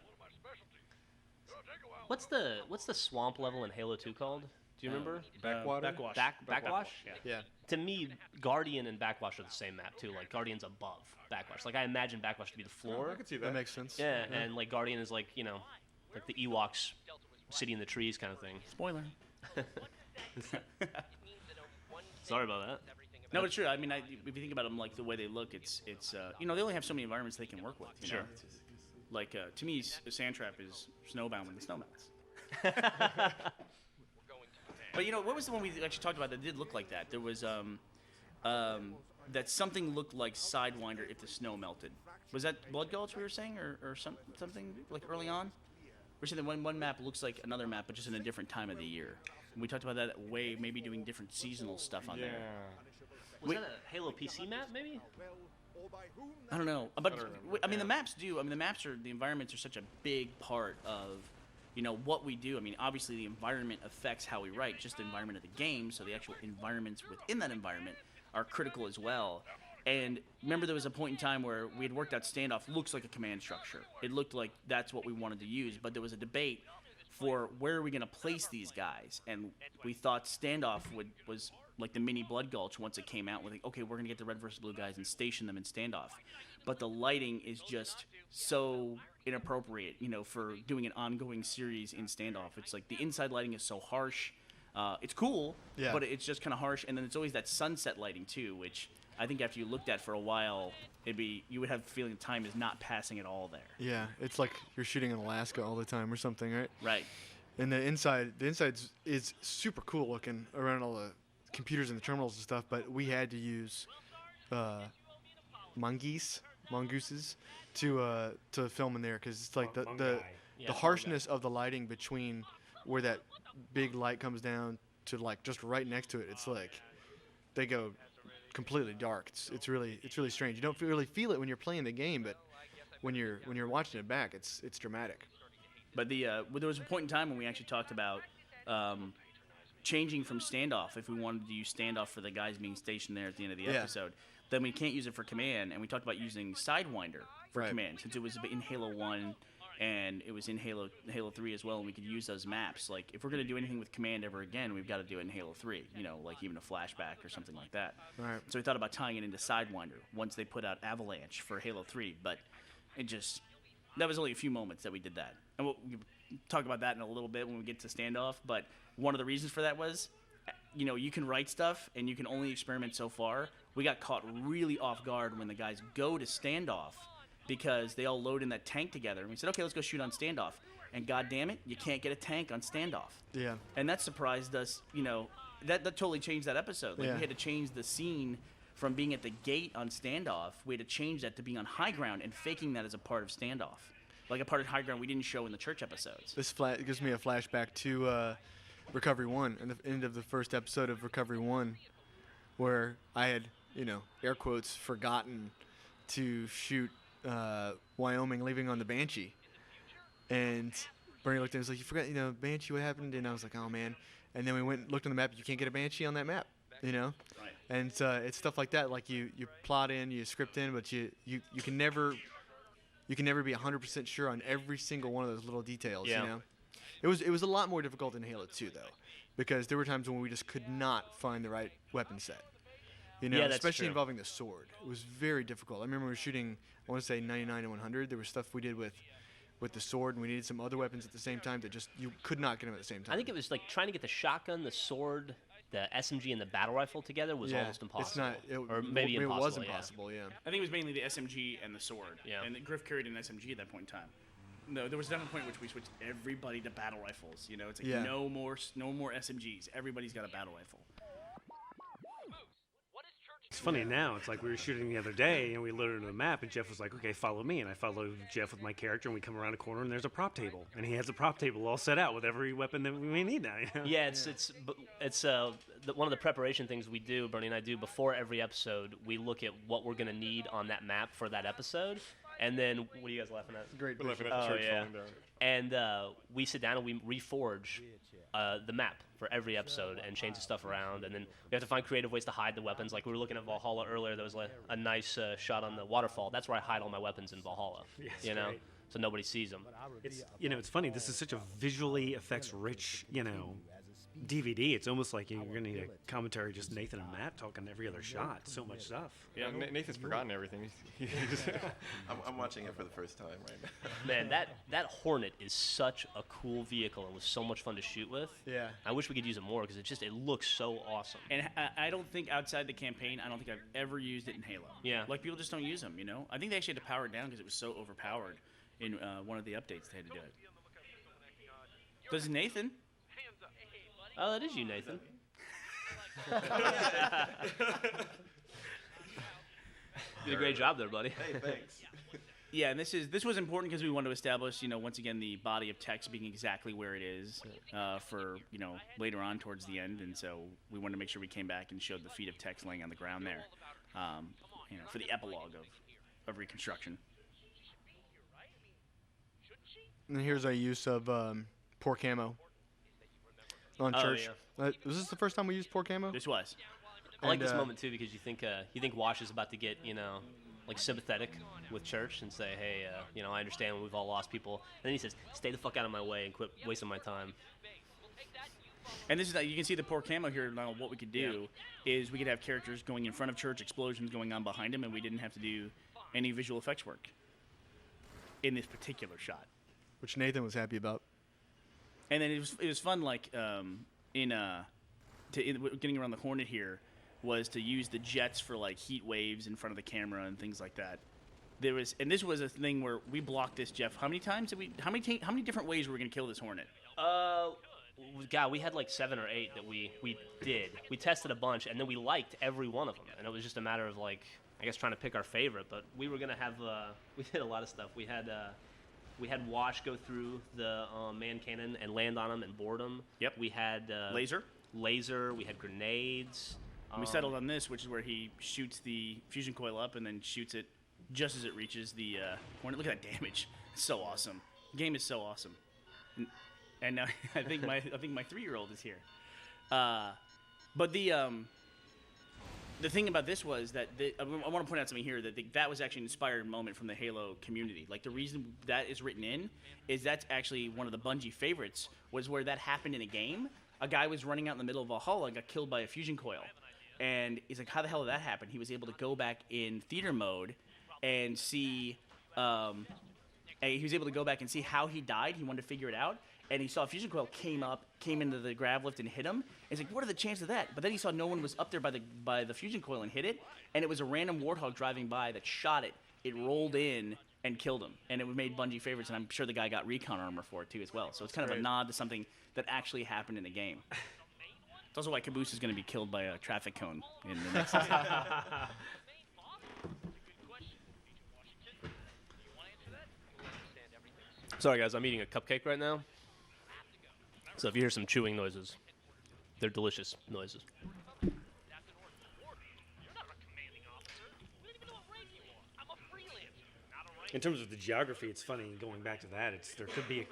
What's the swamp level in Halo 2 called? Do you remember? Backwater? Backwash. Backwash? Yeah. Yeah. To me, Guardian and Backwash are the same map too. Like Guardian's above Backwash. Like I imagine Backwash to be the floor. I could see That that. makes sense. Yeah, and like Guardian is like like the Ewoks, city in the trees kind of thing. Spoiler. Sorry about that. No, but it's true. I mean, if you think about them, like the way they look, it's they only have so many environments they can work with. You know? Like to me, Sand Trap is snowbound with the snow melts. But what was the one we actually talked about that did look like that? There was that something looked like Sidewinder if the snow melted. Was that Blood Gulch we were saying, or something like early on? We're saying that one map looks like another map, but just in a different time of the year. And we talked about that maybe doing different seasonal stuff on there. Was that a Halo PC map, maybe? I don't know, but I mean the maps do. I mean the environments are such a big part of what we do. I mean obviously the environment affects how we write, just the environment of the game. So the actual environments within that environment are critical as well. And remember there was a point in time where we had worked out standoff looks like a command structure. It looked like that's what we wanted to use, but there was a debate for where are we going to place these guys, and we thought standoff was like the mini Blood Gulch once it came out. We're like, okay, we're going to get the red versus blue guys and station them in standoff. But the lighting is just so inappropriate, for doing an ongoing series in standoff. It's like the inside lighting is so harsh. It's cool, but it's just kind of harsh. And then it's always that sunset lighting too, which I think after you looked at for a while, you would have the feeling time is not passing at all there. Yeah, it's like you're shooting in Alaska all the time or something, right? Right. And the inside is super cool looking around all the computers and the terminals and stuff, but we had to use mongooses to film in there because it's like the harshness of the lighting between where that big light comes down to like just right next to it. It's like they go completely dark. It's really strange. You don't really feel it when you're playing the game, but when you're watching it back, it's dramatic. But there was a point in time when we actually talked about changing from standoff if we wanted to use standoff for the guys being stationed there at the end of the episode. Then we can't use it for command, and we talked about using Sidewinder for command since it was in Halo 1 and it was in Halo 3 as well, and we could use those maps. Like if we're going to do anything with command ever again, we've got to do it in Halo 3, like even a flashback or something like that. Right. So we thought about tying it into Sidewinder once they put out Avalanche for Halo 3, but that was only a few moments that we did that. And we'll talk about that in a little bit when we get to standoff, but one of the reasons for that was, you can write stuff and you can only experiment so far. We got caught really off guard when the guys go to standoff because they all load in that tank together. And we said, okay, let's go shoot on standoff. And god damn it, you can't get a tank on standoff. Yeah. And that surprised us, that totally changed that episode. Like we had to change the scene from being at the gate on standoff. We had to change that to being on high ground and faking that as a part of standoff. Like a part of high ground we didn't show in the church episodes. This gives me a flashback to Recovery 1 and the end of the first episode of Recovery 1 where I had, air quotes, forgotten to shoot Wyoming leaving on the Banshee. And Bernie looked at me and was like, you forgot, Banshee, what happened? And I was like, oh, man. And then we went and looked on the map. You can't get a Banshee on that map, Right. And it's stuff like that. Like you plot in, you script in, but you can never be 100% sure on every single one of those little details, It was a lot more difficult in Halo 2, though, because there were times when we just could not find the right weapon set. That's especially true. involving the sword. It was very difficult. I remember we were shooting, I want to say 99 and 100. There was stuff we did with with the sword, and we needed some other weapons at the same time that just you could not get them at the same time. I think it was like trying to get the shotgun, the sword, the SMG, and the battle rifle together was almost impossible. It's not. Or maybe it impossible. was impossible. Yeah. I think it was mainly the SMG and the sword. Yeah. And Griff carried an SMG at that point in time. No, there was definitely a point at which we switched everybody to battle rifles. You know, it's like no more SMGs. Everybody's got a battle rifle. It's funny now. It's like we were shooting the other day, and we loaded into the map, and Jeff was like, "Okay, follow me." And I followed Jeff with my character, and we come around a corner, and there's a prop table, and he has a prop table all set out with every weapon that we may need now. You know? Yeah, it's one of the preparation things we do. Bernie and I do before every episode. We look at what we're gonna need on that map for that episode, and then what are you guys laughing at? Great. We're laughing at the church falling down. And we sit down and we reforge the map for every episode and change the stuff around, and then we have to find creative ways to hide the weapons. Like we were looking at Valhalla earlier, there was a nice shot on the waterfall. That's where I hide all my weapons in Valhalla. Yes, you know, great. so nobody sees them. It's it's funny. This is such a visually effects rich DVD. It's almost like you're gonna need a commentary, just Nathan and Matt talking every other shot. So much stuff. Yeah, Nathan's forgotten everything. I'm watching it for the first time right now. Man, that Hornet is such a cool vehicle. It was so much fun to shoot with. Yeah. I wish we could use it more because it looks so awesome. And I don't think outside the campaign, I don't think I've ever used it in Halo. Yeah. Like, people just don't use them, you know? I think they actually had to power it down because it was so overpowered in one of the updates they had to do it. This is Nathan. Oh, that is you, Nathan. Did a great job there, buddy. Hey, thanks. Yeah, and this was important because we wanted to establish, once again, the body of text being exactly where it is for, later on towards the end. And so we wanted to make sure we came back and showed the feet of text laying on the ground there, for the epilogue of Reconstruction. And here's our use of poor camo on church. Yeah. Was this the first time we used poor camo? This was. I like this moment too because you think Wash is about to get sympathetic with church and say, hey, I understand we've all lost people. And then he says, stay the fuck out of my way and quit wasting my time. And this is you can see the poor camo here. Now, what we could do is we could have characters going in front of church, explosions going on behind them, and we didn't have to do any visual effects work in this particular shot. Which Nathan was happy about. And then it was fun, like getting around the Hornet here, was to use the jets for like heat waves in front of the camera and things like that. This was a thing where we blocked this, Jeff. How many times did we? How many different ways were we gonna kill this Hornet? God, we had like 7 or 8 that we did. We tested a bunch, and then we liked every one of them, and it was just a matter of like, I guess, trying to pick our favorite. But we were gonna have we did a lot of stuff. We had Wash go through the man cannon and land on him and board him. Yep. We had Laser. We had grenades. We settled on this, which is where he shoots the fusion coil up and then shoots it just as it reaches the Hornet. Look at that damage! It's so awesome. The game is so awesome. And now I think my 3-year-old is here. But the thing about this was that I want to point out something here that was actually an inspired moment from the Halo community. Like, the reason that is written in is that's actually one of the Bungie favorites, was where that happened in a game. A guy was running out in the middle of Valhalla and got killed by a fusion coil. And he's like, how the hell did that happen? He was able to go back in theater mode and see how he died. He wanted to figure it out. And he saw a fusion coil came into the grav lift and hit him. And he's like, what are the chances of that? But then he saw no one was up there by the fusion coil and hit it. And it was a random warthog driving by that shot it. It rolled in and killed him. And it made Bungie favorites. And I'm sure the guy got recon armor for it too as well. So it's kind of a nod to something that actually happened in the game. It's also why Caboose is going to be killed by a traffic cone in the next season. Sorry, guys, I'm eating a cupcake right now. So if you hear some chewing noises, they're delicious noises. In terms of the geography, it's funny going back to that. There could be a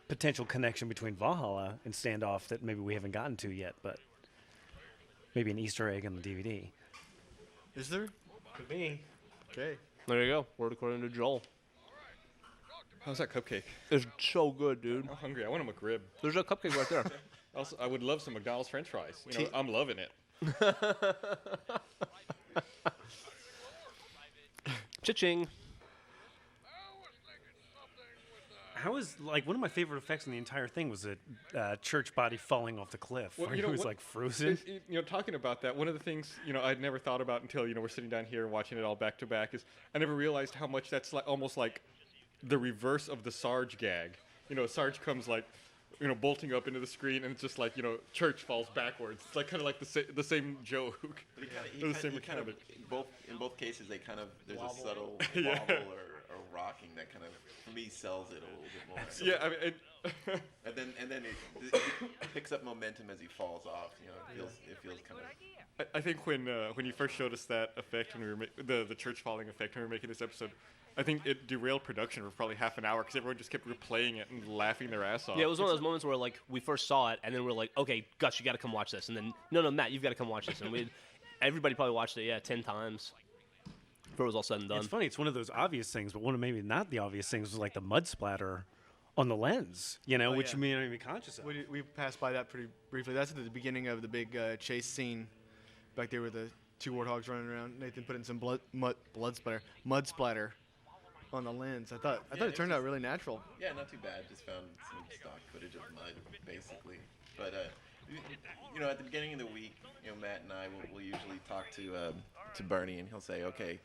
potential connection between Valhalla and Standoff that maybe we haven't gotten to yet, but maybe an Easter egg on the DVD. Is there? Could be. Okay. There you go. Word according to Joel. How's that cupcake? It's so good, dude. I'm hungry. I want a McRib. There's a cupcake right there. Also, I would love some McDonald's French fries. I'm loving it. Cha-ching. was like one of my favorite effects in the entire thing was a church body falling off the cliff. Well, where you it know was what- like frozen. Talking about that, one of the things I'd never thought about until we're sitting down here and watching it all back to back is I never realized how much that's like almost like the reverse of the Sarge gag. Sarge comes like bolting up into the screen, and it's just like church falls backwards. It's like kind of like the same joke. But The same he kind of, mechanic. in both cases, they kind of there's a subtle Yeah. wobble or rocking that kind of for me sells it a little bit more. Yeah, I mean, And then it picks up momentum as he falls off. It feels kind of. I think when you first showed us that effect when we were the church falling effect when we were making this episode, I think it derailed production for probably half an hour because everyone just kept replaying it and laughing their ass off. Yeah, it was one of those moments where like we first saw it, and then we're like, okay, Gus, you got to come watch this, and then no, Matt, you've got to come watch this, and everybody probably watched it 10 times before it was all said and done. It's funny. It's one of those obvious things, but one of maybe not the obvious things was like the mud splatter on the lens, which yeah. you may not even be conscious of. We passed by that pretty briefly. That's at the beginning of the big chase scene back there with the two warthogs running around. Nathan put in some mud splatter on the lens. I thought it turned out really natural. Yeah, not too bad. Just found some stock footage of mud, basically. But at the beginning of the week, Matt and I will usually talk to Bernie, and he'll say, okay,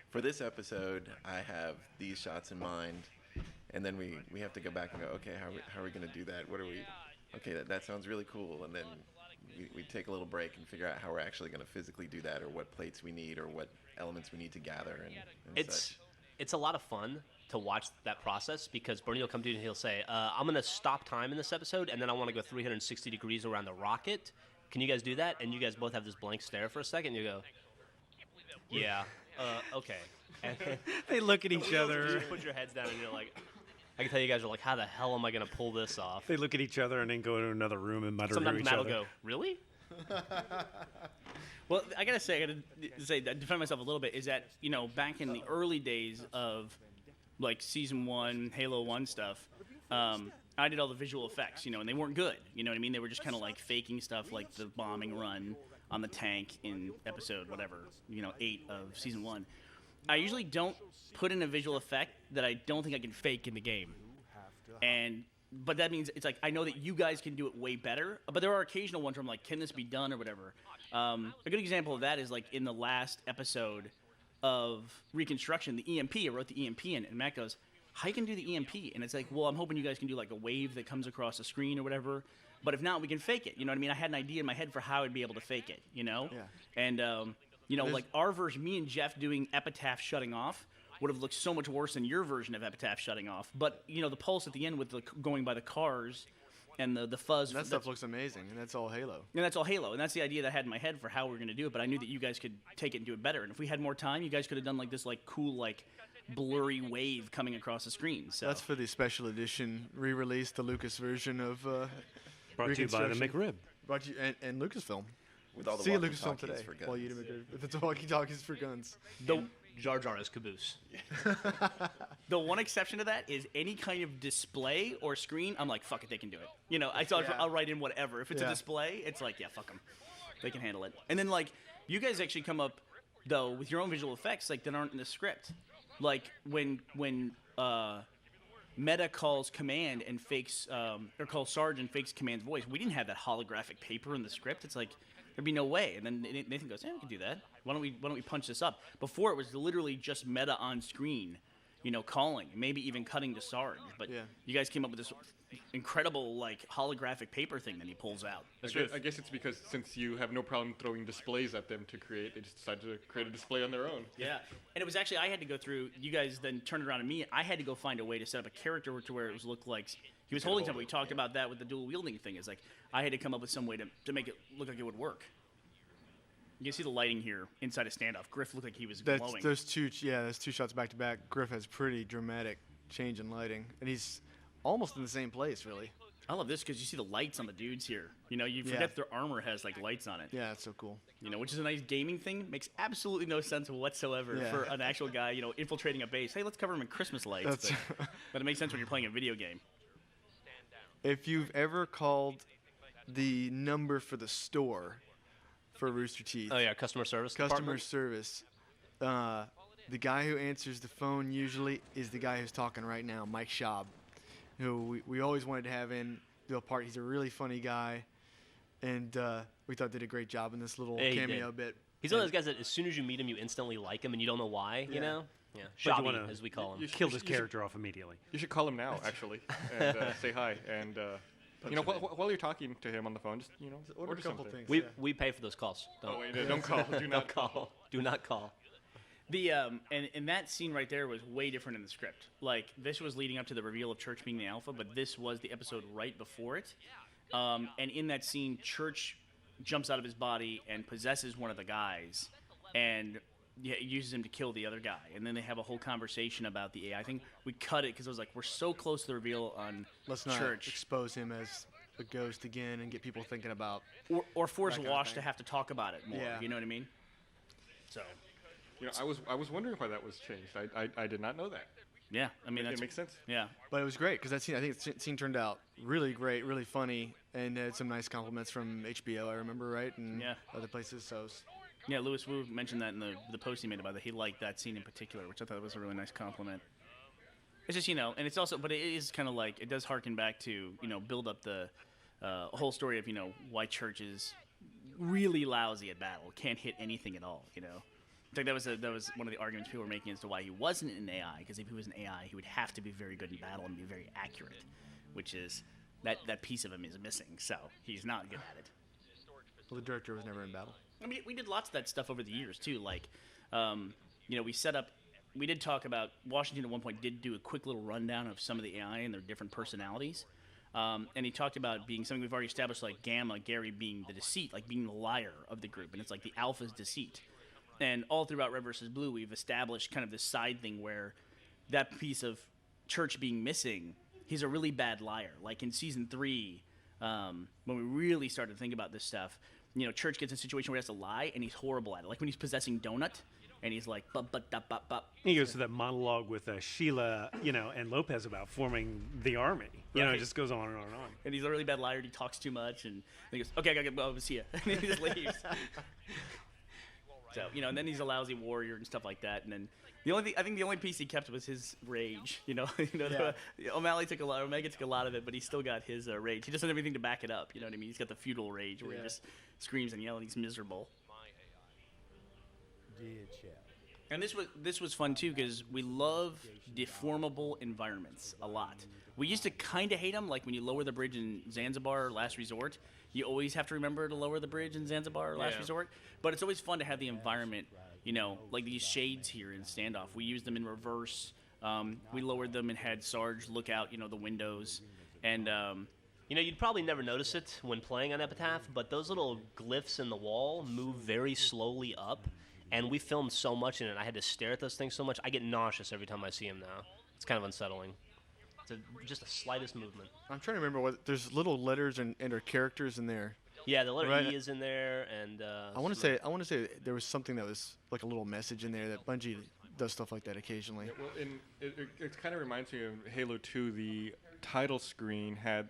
for this episode, I have these shots in mind, and then we have to go back and go, okay, how are we going to do that? What are we? Okay, that sounds really cool, and then we take a little break and figure out how we're actually going to physically do that, or what plates we need, or what elements we need to gather, and such. It's a lot of fun to watch that process because Bernie will come to you and he'll say, I'm going to stop time in this episode, and then I want to go 360 degrees around the rocket. Can you guys do that? And you guys both have this blank stare for a second. You go, yeah, okay. And They look at each you other. just put your heads down and you're like, I can tell you guys are like, how the hell am I going to pull this off? They look at each other and then go to another room and mutter to Sometimes each Matt will other. go, really? Well, I gotta defend myself a little bit. Is that back in the early days of like season 1, Halo 1 stuff, I did all the visual effects, and they weren't good. You know what I mean? They were just kind of like faking stuff, like the bombing run on the tank in episode 8 of season 1. I usually don't put in a visual effect that I don't think I can fake in the game, but that means it's like I know that you guys can do it way better. But there are occasional ones where I'm like, can this be done or whatever. A good example of that is like in the last episode of Reconstruction, the EMP. I wrote the EMP in, and Matt goes, how you can do the EMP? And it's like, well, I'm hoping you guys can do like a wave that comes across the screen or whatever. But if not, we can fake it. You know what I mean? I had an idea in my head for how I'd be able to fake it, Yeah. And, like our version, me and Jeff doing Epitaph shutting off would have looked so much worse than your version of Epitaph shutting off. But, the pulse at the end with the going by the cars and the fuzz. That stuff looks amazing, and that's all Halo. And that's all Halo. And that's the idea that I had in my head for how we were going to do it. But I knew that you guys could take it and do it better. And if we had more time, you guys could have done like this like cool like blurry wave coming across the screen. So That's for the special edition re-release, the Lucas version of Brought to you by the Reconstruction. McRib. Brought to you and Lucasfilm. With all the See you at Lucasfilm walkie-talkies today. for guns. While you do McRib. If it's walkie-talkies for guns. Jar Jar is caboose. the one exception to that is any kind of display or screen. I'm like, fuck it, they can do it. I'll write in whatever. If it's a display, it's like, yeah, fuck them. They can handle it. And then like, you guys actually come up though with your own visual effects like that aren't in the script. Like when Meta calls command and fakes, or calls Sarge and fakes command's voice. We didn't have that holographic paper in the script. It's like there'd be no way. And then Nathan goes, "Yeah, we can do that. Why don't we punch this up?" Before it was literally just Meta on screen, calling, maybe even cutting to Sarge. But you guys came up with this incredible like holographic paper thing that he pulls out. I guess it's because since you have no problem throwing displays at them to create, they just decided to create a display on their own. Yeah, and it was actually I had to go through. You guys then turned it around to me. I had to go find a way to set up a character to where it was looked like he was holding something. We talked about that with the dual wielding thing. It's like I had to come up with some way to make it look like it would work. You can see the lighting here inside a standoff. Griff looked like he was glowing. Those two shots back to back. Griff has pretty dramatic change in lighting, and he's almost in the same place, really. I love this because you see the lights on the dudes here. You forget their armor has like lights on it. Yeah, it's so cool. Which is a nice gaming thing. Makes absolutely no sense whatsoever for an actual guy, infiltrating a base. Hey, let's cover him in Christmas lights. But it makes sense when you're playing a video game. If you've ever called the number for the store for Rooster Teeth. Oh yeah, customer service. Customer department? service. The guy who answers the phone usually is the guy who's talking right now, Mike Schaub. who we always wanted to have in do a part. He's a really funny guy, and we thought did a great job in this little Yeah, he cameo did. bit. He's one of those guys that as soon as you meet him, you instantly like him, and you don't know why. You know? Yeah. Like you Shabby, wanna- as we call him. you Killed his you should- character off immediately. You should call him now, actually, and say hi. And while you're talking to him on the phone, just Order a couple something. things. We yeah. we pay for those calls. Oh, wait, don't call. Do Don't not call. Do not call. The and that scene right there was way different in the script. Like this was leading up to the reveal of Church being the alpha, but this was the episode right before it. And in that scene, Church jumps out of his body and possesses one of the guys, and uses him to kill the other guy. And then they have a whole conversation about the AI thing. We cut it because it was like we're so close to the reveal on Let's not Church, expose him as a ghost again and get people thinking about. or force that kind of Wash thing. to have to talk about it more. Yeah. You know what I mean? So I was wondering why that was changed. I did not know that. yeah, I mean It that's makes sense. yeah. But it was great because that scene, I think the scene turned out really great, really funny, and had some nice compliments from HBO. I remember, right, and Yeah. other places. So it was- Yeah, Louis Wu mentioned that in the post he made about it. He liked that scene in particular, which I thought was a really nice compliment. It's just, and it's also, but it is kind of like, it does harken back to, build up the whole story of, why Church is really lousy at battle, can't hit anything at all, I think that was one of the arguments people were making as to why he wasn't an AI, because if he was an AI, he would have to be very good in battle and be very accurate, which is, that piece of him is missing, so he's not good at it. well, the director was never in battle. I mean, we did lots of that stuff over the years too. Like, we did talk about Washington at one point. Did do a quick little rundown of some of the AI and their different personalities, and he talked about being something we've already established, like Gamma, Gary being the deceit, like being the liar of the group, and it's like the alpha's deceit. And all throughout Red versus Blue, we've established kind of this side thing where that piece of Church being missing, he's a really bad liar. Like in season 3, when we really started to think about this stuff. Church gets in a situation where he has to lie, and he's horrible at it. Like when he's possessing Donut, and he's like, bup. He goes to that monologue with Sheila, and Lopez about forming the army. Right. It just goes on and on and on. And he's a really bad liar, and he talks too much, and he goes, okay, I gotta go, see ya. And then he just leaves. So, and then he's a lousy warrior and stuff like that. And then I think the only piece he kept was his rage. Omega took a lot of it, but he still got his rage. He doesn't have anything to back it up. You know what I mean? He's got the feudal rage where he just screams and yells. He's miserable. Did Chef. And this was fun too because we love deformable environments a lot. We used to kind of hate them, like when you lower the bridge in Zanzibar, Last Resort. You always have to remember to lower the bridge in Zanzibar, Last Resort. But it's always fun to have the environment, like these shades here in Standoff. We used them in reverse. We lowered them and had Sarge look out, the windows, and. You'd probably never notice it when playing on Epitaph, but those little glyphs in the wall move very slowly up, and we filmed so much in it. I had to stare at those things so much. I get nauseous every time I see them now. It's kind of unsettling. It's just the slightest movement. I'm trying to remember what there's little letters and or characters in there. Yeah, the letter Right. E is in there, and I want to say there was something that was like a little message in there that Bungie does stuff like that occasionally. Yeah, well, it kind of reminds me of Halo 2. The title screen had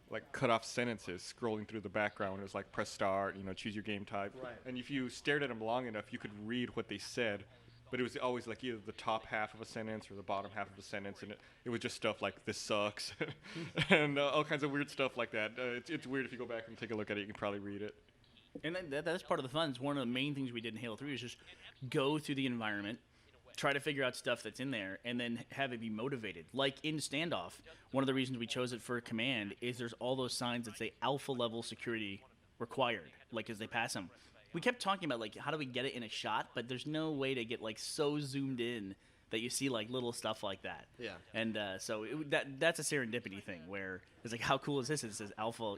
like cut off sentences scrolling through the background. It was like press start, choose your game type. Right. And if you stared at them long enough, you could read what they said. But it was always like either the top half of a sentence or the bottom half of a sentence, and it was just stuff like "this sucks" and all kinds of weird stuff like that. It's weird if you go back and take a look at it. You can probably read it. And that's part of the fun. It's one of the main things we did in Halo 3 is just go through the environment, try to figure out stuff that's in there, and then have it be motivated. Like in Standoff, one of the reasons we chose it for Command is there's all those signs that say alpha level security required, like as they pass them. We kept talking about, like, how do we get it in a shot, but there's no way to get, like, so zoomed in that you see, like, little stuff like that. Yeah. And so that's a serendipity thing where it's like, how cool is this? It says alpha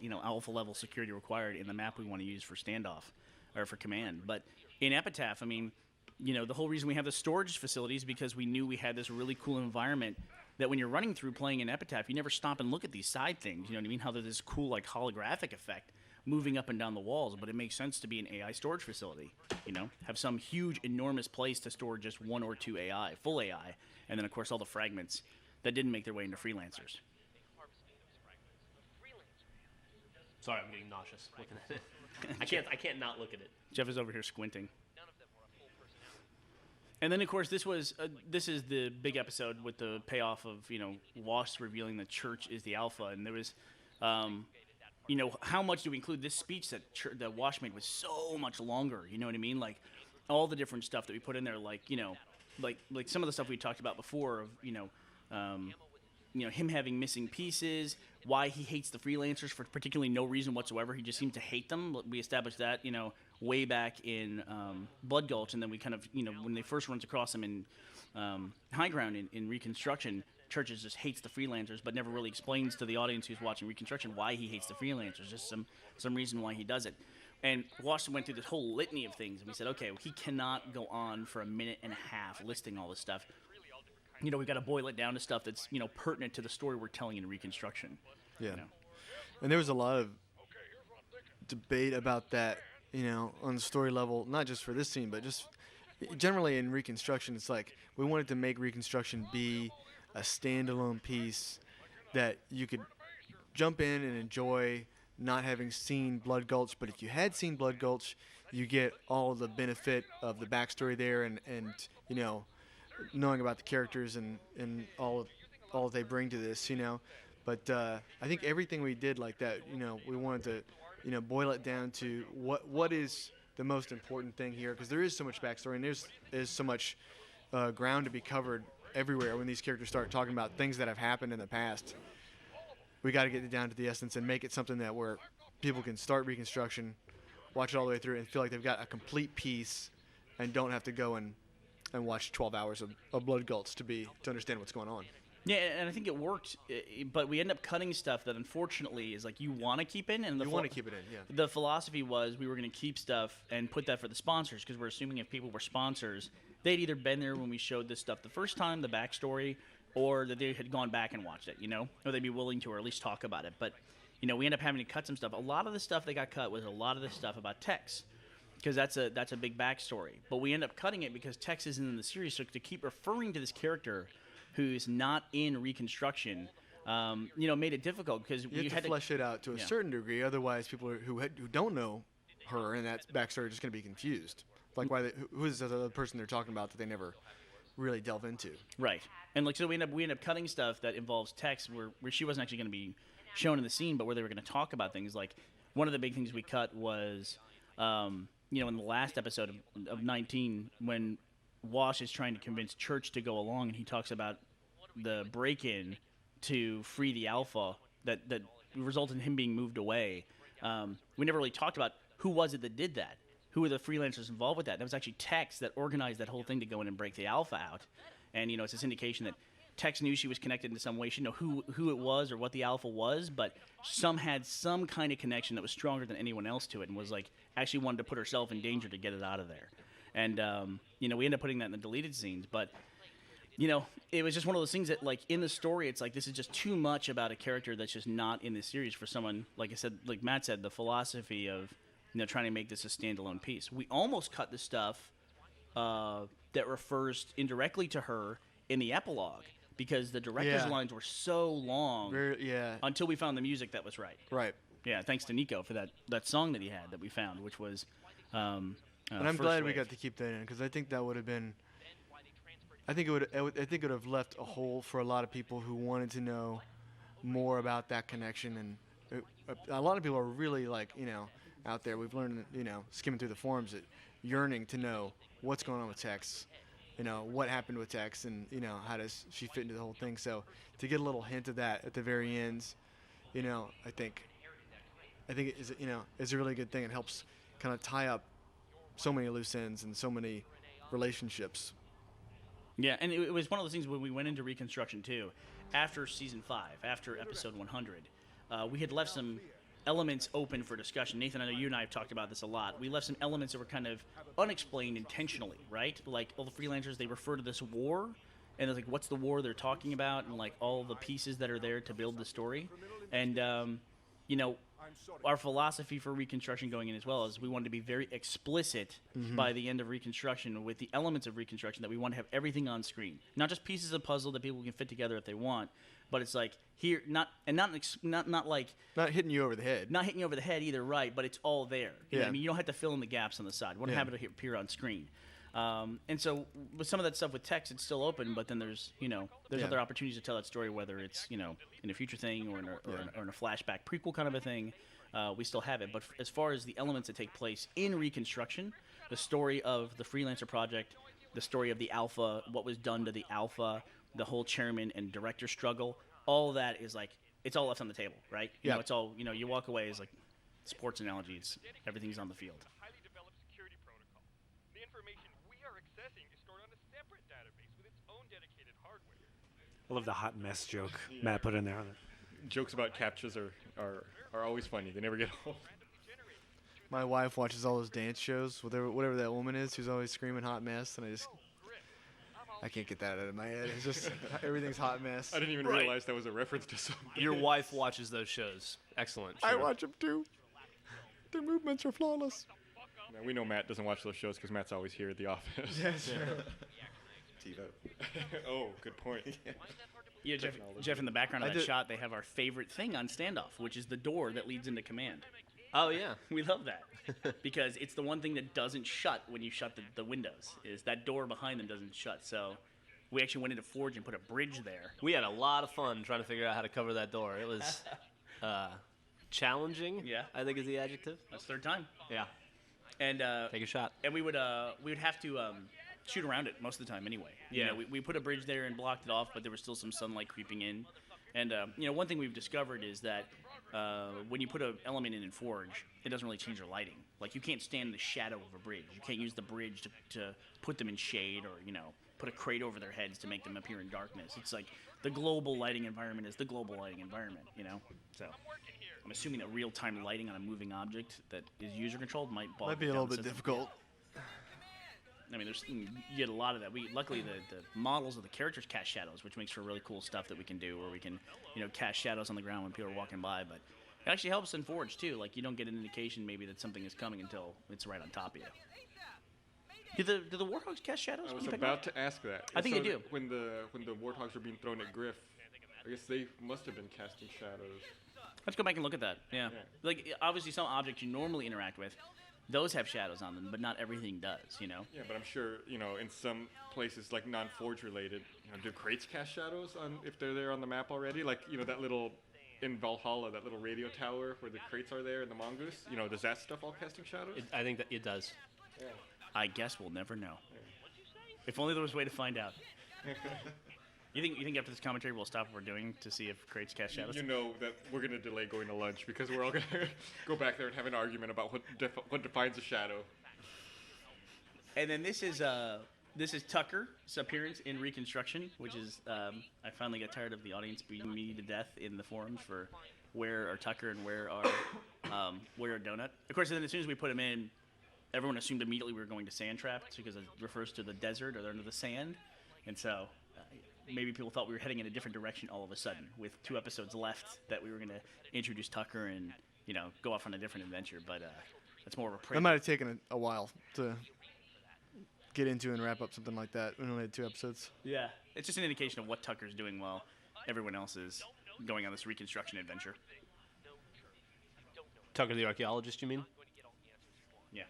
level security required in the map we want to use for Standoff or for Command. But in Epitaph, I mean, the whole reason we have the storage facilities is because we knew we had this really cool environment that when you're running through playing in Epitaph, you never stop and look at these side things. You know what I mean? How there's this cool, like, holographic effect moving up and down the walls, but it makes sense to be an AI storage facility, have some huge, enormous place to store just one or two AI, full AI, and then, of course, all the fragments that didn't make their way into freelancers. Sorry, I'm getting nauseous looking at it. I can't not look at it. Jeff is over here squinting. And then, of course, this is the big episode with the payoff of, Wash revealing the church is the alpha. And there was, how much do we include? This speech that Wash made was so much longer. You know what I mean? Like, all the different stuff that we put in there, like, like some of the stuff we talked about before of, him having missing pieces, why he hates the freelancers for particularly no reason whatsoever. He just seems to hate them. We established that, way back in Blood Gulch, and then we kind of, when they first runs across them in High Ground in Reconstruction, Churches just hates the freelancers, but never really explains to the audience who's watching Reconstruction why he hates the freelancers. Just some reason why he does it. And Washington went through this whole litany of things, and we said, okay, well, he cannot go on for a minute and a half listing all this stuff. We've got to boil it down to stuff that's, pertinent to the story we're telling in Reconstruction. Yeah. And there was a lot of debate about that, on the story level, not just for this scene, but just generally in Reconstruction. It's like we wanted to make Reconstruction be a standalone piece that you could jump in and enjoy, not having seen Blood Gulch. But if you had seen Blood Gulch, you get all the benefit of the backstory there and knowing about the characters and all they bring to this, But I think everything we did like that, we wanted to, boil it down to what is the most important thing here, because there is so much backstory and there's so much ground to be covered everywhere when these characters start talking about things that have happened in the past. We got to get it down to the essence and make it something that where people can start Reconstruction, watch it all the way through, and feel like they've got a complete piece and don't have to go and watch 12 hours of Blood Gulch to understand what's going on. Yeah, and I think it worked, but we end up cutting stuff that unfortunately is like you want to keep in. And you want to keep it in, yeah. The philosophy was we were going to keep stuff and put that for the sponsors, because we're assuming if people were sponsors, they'd either been there when we showed this stuff the first time, the backstory, or that they had gone back and watched it, or they'd be willing to, or at least talk about it. But, we end up having to cut some stuff. A lot of the stuff that got cut was a lot of the stuff about Tex, because that's a big backstory. But we end up cutting it because Tex isn't in the series, so to keep referring to this character who's not in Reconstruction, made it difficult because you had to flesh it out to a certain degree. Otherwise, people who don't know her and that backstory are just going to be confused. Like, who is the other person they're talking about that they never really delve into? Right. And so we end up cutting stuff that involves Tex where she wasn't actually going to be shown in the scene, but where they were going to talk about things. Like, one of the big things we cut was, in the last episode of 19, when Wash is trying to convince Church to go along, and he talks about the break-in to free the Alpha that resulted in him being moved away. We never really talked about who was it that did that. Who were the freelancers involved with that? That was actually Tex that organized that whole thing to go in and break the Alpha out. And, it's this indication that Tex knew she was connected in some way. She didn't know who it was or what the Alpha was, but had some kind of connection that was stronger than anyone else to it, and was actually wanted to put herself in danger to get it out of there. And, we end up putting that in the deleted scenes. But, it was just one of those things that, in the story, it's like this is just too much about a character that's just not in this series for someone, like I said, like Matt said, the philosophy of, trying to make this a standalone piece. We almost cut the stuff that refers indirectly to her in the epilogue, because the director's lines were so long until we found the music that was right. Right. Yeah, thanks to Nico for that song that he had that we found, which was... and I'm glad we got to keep that in, because I think that would have been... I think it would have left a hole for a lot of people who wanted to know more about that connection. And a lot of people are really, out there. We've learned, skimming through the forums, that yearning to know what's going on with Tex, what happened with Tex, and, how does she fit into the whole thing. So to get a little hint of that at the very end, I think it is, is a really good thing. It helps kind of tie up so many loose ends and so many relationships. Yeah, and it was one of those things when we went into Reconstruction 2, after Season 5, after Episode 100, we had left some elements open for discussion. Nathan, I know you and I have talked about this a lot. We left some elements that were kind of unexplained intentionally, right? Like, all the freelancers, they refer to this war, and it's like, what's the war they're talking about, and, all the pieces that are there to build the story. And, our philosophy for Reconstruction going in as well is we wanted to be very explicit by the end of Reconstruction with the elements of Reconstruction, that we want to have everything on screen. Not just pieces of puzzle that people can fit together if they want, but it's like here, not hitting you over the head. Not hitting you over the head either, right? But it's all there. You know what I mean? You don't have to fill in the gaps on the side. We want to have it appear on screen. And so with some of that stuff with text, it's still open, but then there's other opportunities to tell that story, whether it's in a future thing or in a flashback prequel kind of a thing. We still have it. But as far as the elements that take place in Reconstruction, the story of the Freelancer Project, the story of the Alpha, what was done to the Alpha, the whole chairman and director struggle, all that is like, it's all left on the table, right? You know, it's all, you walk away as like sports analogies. Everything's on the field. Highly developed security protocol. The information we are accessing is stored on a separate database with its own dedicated hardware. I love the hot mess joke Matt put in there. Jokes about captchas are always funny. They never get old. My wife watches all those dance shows, whatever that woman is who's always screaming hot mess, and I can't get that out of my head. It's just everything's hot mess. I didn't even realize that was a reference to something. Your wife watches those shows. Excellent. I watch them too. Their movements are flawless. Now, we know Matt doesn't watch those shows because Matt's always here at the office. Yes. TiVo. Oh, good point. Yeah, Jeff, in the background of that shot, they have our favorite thing on Standoff, which is the door that leads into command. Oh, yeah. We love that because it's the one thing that doesn't shut when you shut the windows, is that door behind them doesn't shut. So we actually went into Forge and put a bridge there. We had a lot of fun trying to figure out how to cover that door. It was challenging, I think is the adjective. That's third time. Yeah. And take a shot. And we would have to shoot around it most of the time anyway. Yeah. You know, we put a bridge there and blocked it off, but there was still some sunlight creeping in. And one thing we've discovered is that when you put an element in Forge, it doesn't really change your lighting. Like, you can't stand in the shadow of a bridge. You can't use the bridge to put them in shade or, put a crate over their heads to make them appear in darkness. It's like the global lighting environment is the global lighting environment, So I'm assuming that real-time lighting on a moving object that is user-controlled might be a little bit difficult. I mean, you get a lot of that. Luckily the models of the characters cast shadows, which makes for really cool stuff that we can do, where we can cast shadows on the ground when people are walking by. But it actually helps in Forge too. Like, you don't get an indication maybe that something is coming until it's right on top of you. Do the Warthogs cast shadows? I was about to ask that. I think they do. When the Warthogs were being thrown at Griff, I guess they must have been casting shadows. Let's go back and look at that. Yeah. Like, obviously some objects you normally interact with, those have shadows on them, but not everything does, Yeah, but I'm sure, in some places, like non-Forge related, do crates cast shadows on if they're there on the map already? Like, that little, in Valhalla, that little radio tower where the crates are there and the mongoose, does that stuff all casting shadows? I think that it does. Yeah. I guess we'll never know. If only there was a way to find out. You think after this commentary we'll stop what we're doing to see if crates cast shadows? You know that we're going to delay going to lunch because we're all going to go back there and have an argument about what defines a shadow. And then this is Tucker's appearance in Reconstruction, which is I finally got tired of the audience beating me to death in the forums for where are Tucker and where are Donut. Of course, then as soon as we put him in, everyone assumed immediately we were going to Sand Trap because it refers to the desert or under the sand, and so. Maybe people thought we were heading in a different direction all of a sudden with 2 episodes left, that we were going to introduce Tucker and, go off on a different adventure. But that's more of a prayer. That might have taken a while to get into and wrap up something like that. We only had 2 episodes. Yeah. It's just an indication of what Tucker's doing while everyone else is going on this Reconstruction adventure. Tucker the archaeologist, you mean? Yeah.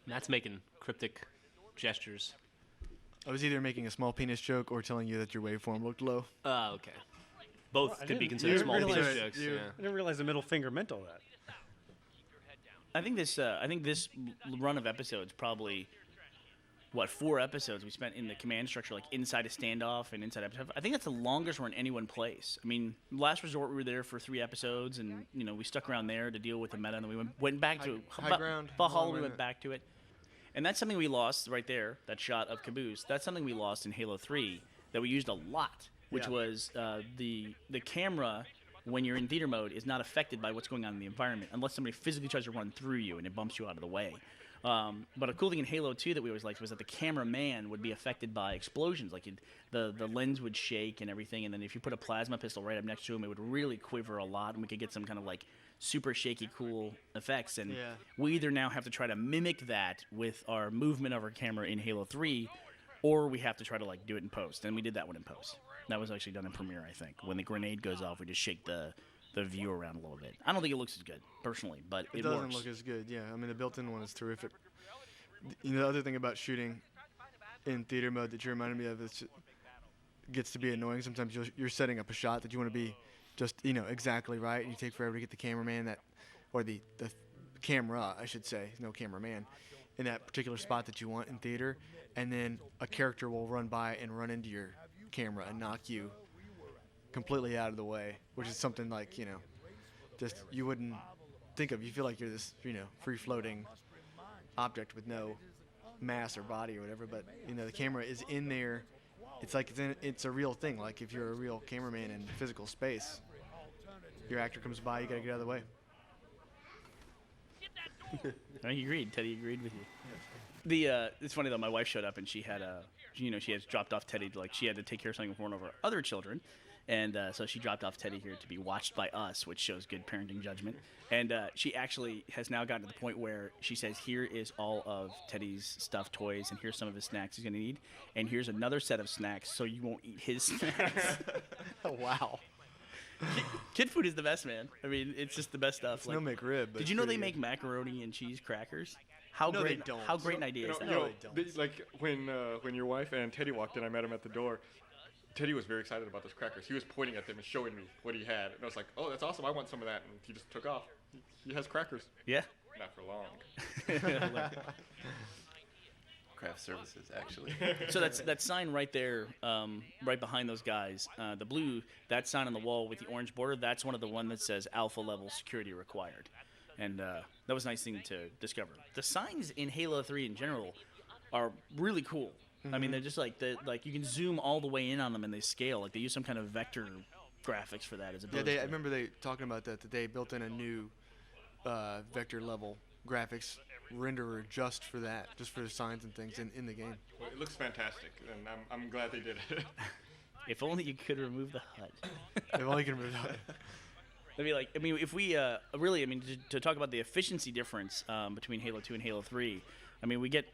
Matt's making cryptic gestures. I was either making a small penis joke or telling you that your waveform looked low. Oh, okay. Both could be didn't- considered you small penis realize- jokes. I didn't realize the middle finger meant all that. I think this run of episodes probably, 4 episodes we spent in the command structure, like inside a standoff and inside episode. I think that's the longest we're in any one place. I mean, Last Resort we were there for 3 episodes, and we stuck around there to deal with the meta, and then we went back to High ground. Valhalla. We went back to it, and that's something we lost right there. That shot of Caboose. That's something we lost in Halo 3 that we used a lot, which was the camera. When you're in theater mode, is not affected by what's going on in the environment unless somebody physically tries to run through you and it bumps you out of the way. But a cool thing in Halo 2 that we always liked was that the cameraman would be affected by explosions. Like the lens would shake and everything, and then if you put a plasma pistol right up next to him, it would really quiver a lot, and we could get some kind of like super shaky, cool effects. And we either now have to try to mimic that with our movement of our camera in Halo 3, or we have to try to like do it in post. And we did that one in post. That was actually done in Premiere, I think. When the grenade goes off, we just shake the view around a little bit. I don't think it looks as good, personally, but it doesn't works. look as good, yeah. I mean, the built-in one is terrific. The other thing about shooting in theater mode that you reminded me of is gets to be annoying. Sometimes you're setting up a shot that you want to be just exactly right, and you take forever to get the cameraman or the camera, I should say, no cameraman, in that particular spot that you want in theater, and then a character will run by and run into your camera and knock you completely out of the way, which is something like just you wouldn't think of. You feel like you're this free floating object with no mass or body or whatever, but the camera is in there. It's like it's a real thing. Like if you're a real cameraman in physical space, your actor comes by, you gotta get out of the way. I agreed. Teddy agreed with you. It's funny though. My wife showed up and she had she had dropped off Teddy she had to take care of something for one of her other children, and so she dropped off Teddy here to be watched by us, which shows good parenting judgment. And she actually has now gotten to the point where she says, "Here is all of Teddy's stuffed toys, and here's some of his snacks he's gonna need, and here's another set of snacks so you won't eat his snacks." Wow. Kid food is the best, man. I mean, it's just the best stuff. It's no McRib. But did you know they make macaroni and cheese crackers? No, they don't. How great an idea is that? No, they don't. Like when your wife and Teddy walked in, I met him at the door. Teddy was very excited about those crackers. He was pointing at them and showing me what he had, and I was like, "Oh, that's awesome! I want some of that." And he just took off. He has crackers. Yeah. Not for long. Craft services, actually. So that sign right there, right behind those guys, the blue, that sign on the wall with the orange border, that's one of the one that says alpha level security required. And that was a nice thing to discover. The signs in Halo 3 in general are really cool. I mean, they're just like you can zoom all the way in on them and they scale. Like they use some kind of vector graphics for that as opposed I remember they talking about that they built in a new vector level graphics renderer just for that, just for the signs and things in the game. Well, it looks fantastic, and I'm glad they did it. If only you could remove the HUD. If only you could remove the HUD. If we really, to talk about the efficiency difference between Halo 2 and Halo 3, we get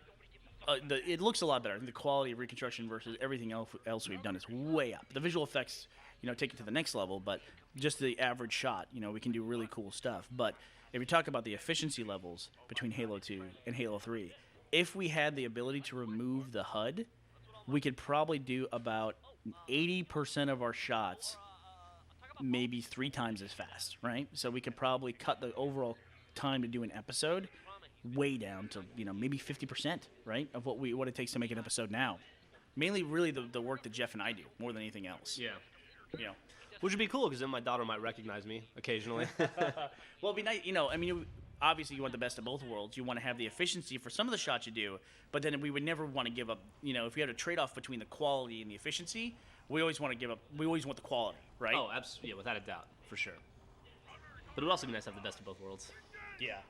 it looks a lot better. I think the quality of Reconstruction versus everything else we've done is way up. The visual effects, take it to the next level, but just the average shot, we can do really cool stuff. But if you talk about the efficiency levels between Halo 2 and Halo 3, if we had the ability to remove the HUD, we could probably do about 80% of our shots maybe 3 times as fast, right? So we could probably cut the overall time to do an episode way down to maybe 50%, right, of what it takes to make an episode now. Mainly, really the work that Jeff and I do more than anything else. Yeah. Which would be cool because then my daughter might recognize me occasionally. Well, it'd be nice. Obviously you want the best of both worlds. You want to have the efficiency for some of the shots you do, but then we would never want to give up. If we had a trade-off between the quality and the efficiency, we always want to give up. We always want the quality, right? Oh, absolutely. Yeah, without a doubt, for sure. But it would also be nice to have the best of both worlds. Yeah.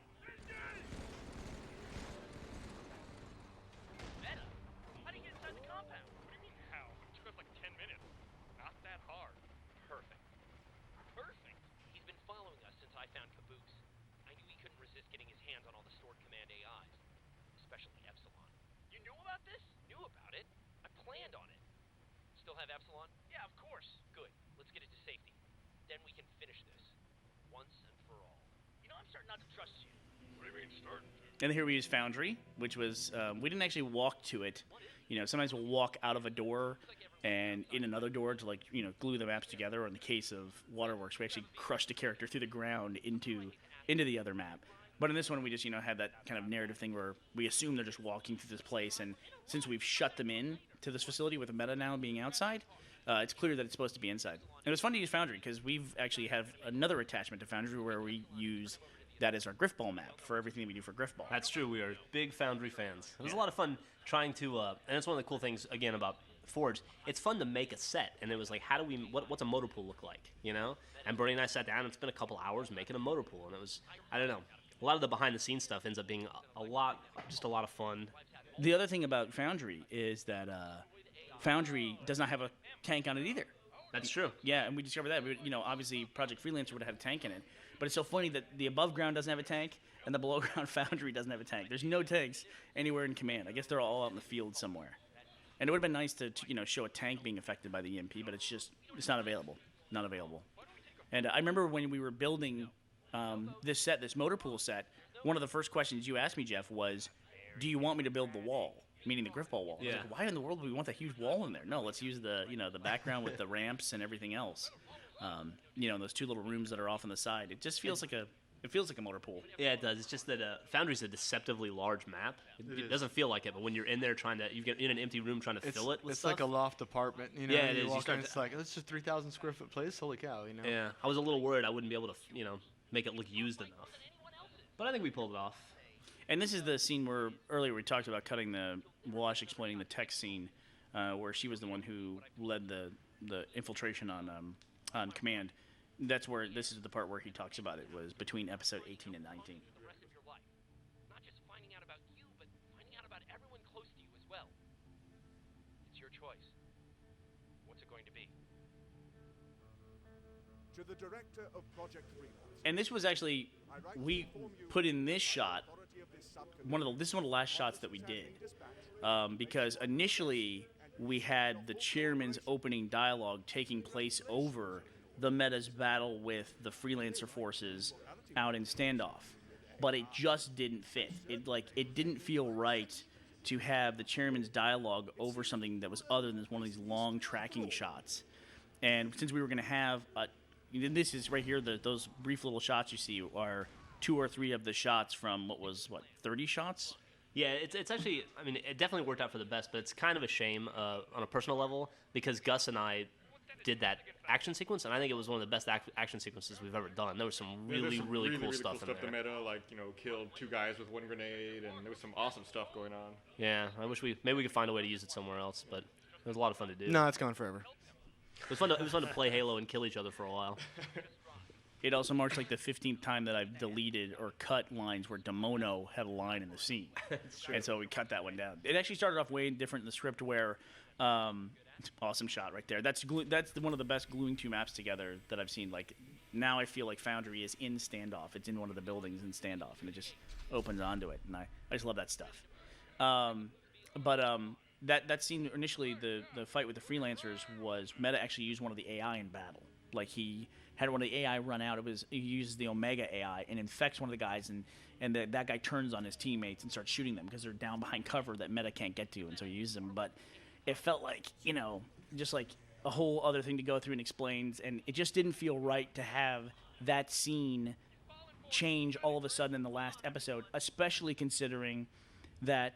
How do you get inside the compound? What do you mean how? It took us like 10 minutes. Not that hard. Perfect. Perfect? He's been following us since I found Caboose. I knew he couldn't resist getting his hands on all the stored command AIs. Especially Epsilon. You knew about this? Knew about it? I planned on it. Still have Epsilon? Yeah, of course. Good. Let's get it to safety. Then we can finish this. Once and for all. I'm starting not to trust you. What do you mean starting to? And here we use Foundry, which was we didn't actually walk to it. Sometimes we'll walk out of a door and in another door to glue the maps together. Or in the case of Waterworks, we actually crushed a character through the ground into the other map. But in this one, we just have that kind of narrative thing where we assume they're just walking through this place, and since we've shut them in to this facility with the meta now being outside, it's clear that it's supposed to be inside. And it was fun to use Foundry because we've actually have another attachment to Foundry where we use that as our Griffball map for everything that we do for Griffball. That's true. We are big Foundry fans. It was a lot of fun trying to, and it's one of the cool things again about Forge. It's fun to make a set, and it was like, what's a motor pool look like, And Bernie and I sat down and spent a couple hours making a motor pool, and it was, I don't know, a lot of the behind-the-scenes stuff ends up being a lot of fun. The other thing about Foundry is that Foundry does not have a tank on it either. That's true. Yeah, and we discovered that. Obviously, Project Freelancer would have had a tank in it. But it's so funny that the above ground doesn't have a tank and the below ground Foundry doesn't have a tank. There's no tanks anywhere in command. I guess they're all out in the field somewhere. And it would have been nice to show a tank being affected by the EMP, but it's not available. Not available. And I remember when we were building this motor pool set, one of the first questions you asked me, Jeff, was, do you want me to build the wall? Meaning the Griffball wall. I was Yeah. like, why in the world would we want that huge wall in there? No, let's use the the background with the ramps and everything else. Those two little rooms that are off on the side. It just feels like a motor pool. Yeah, it does. It's just that Foundry's a deceptively large map. It doesn't feel like it, but when you're in there you get in an empty room trying to fill it with It's stuff. like a loft apartment, you know. Yeah, it you is. You walk start in, to- it's like it's just 3,000 square foot place. Holy cow, you know. Yeah, I was a little worried I wouldn't be able to, make it look used enough. But I think we pulled it off. And this is the scene where earlier we talked about cutting the Wash explaining the tech scene, where she was the one who led the infiltration on command. That's where this is the part where he talks about it was between episode 18 and 19. The rest of your life. Not just finding out about you, but finding out about everyone close to you as well. It's your choice. What's it going to be? To the director of Project Freelance. And this was actually we put in this shot. This is one of the last shots that we did, because initially we had the chairman's opening dialogue taking place over the Meta's battle with the freelancer forces out in standoff, but it just didn't fit. It didn't feel right to have the chairman's dialogue over something that was other than one of these long tracking shots. And since we were going to have this is right here, those brief little shots you see are 2 or 3 of the shots from 30 shots? Yeah, it's actually, it definitely worked out for the best, but it's kind of a shame on a personal level because Gus and I did that action sequence, and I think it was one of the best action sequences we've ever done. There was some really cool stuff in there. The meta, killed 2 guys with 1 grenade, and there was some awesome stuff going on. Yeah, I wish maybe we could find a way to use it somewhere else, but it was a lot of fun to do. No, it's gone forever. It was fun to play Halo and kill each other for a while. It also marks the 15th time that I've deleted or cut lines where Demono had a line in the scene. And so we cut that one down. It actually started off way different in the script where awesome shot right there. That's one of the best gluing 2 maps together that I've seen. Now I feel like Foundry is in Standoff. It's in one of the buildings in Standoff, and it just opens onto it. And I just love that stuff. That scene initially, the fight with the freelancers was Meta actually used one of the AI in battle. He had one of the AI run out. He uses the Omega AI and infects one of the guys, and that guy turns on his teammates and starts shooting them because they're down behind cover that Meta can't get to, and so he uses them. But it felt like just like a whole other thing to go through and explain, and it just didn't feel right to have that scene change all of a sudden in the last episode, especially considering that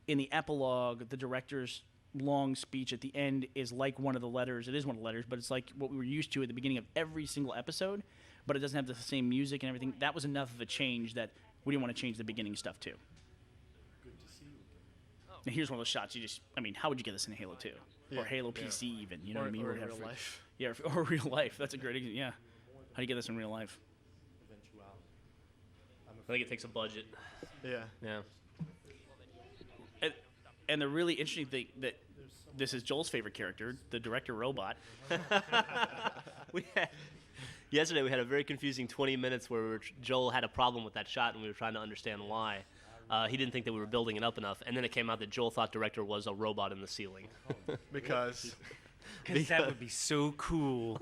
in the epilogue, the director's long speech at the end is like one of the letters. It is one of the letters, but it's like what we were used to at the beginning of every single episode, but it doesn't have the same music and everything. That was enough of a change that we didn't want to change the beginning stuff too. And here's one of those shots how would you get this in Halo 2? Or Halo PC even, you know what I mean? Or Where you have real life. Yeah, or real life. That's a great example. Yeah. How do you get this in real life? I think it takes a budget. Yeah. Yeah. And the really interesting thing that this is Joel's favorite character, the director robot. Yesterday we had a very confusing 20 minutes where Joel had a problem with that shot and we were trying to understand why. He didn't think that we were building it up enough, and then it came out that Joel thought director was a robot in the ceiling. Because that would be so cool.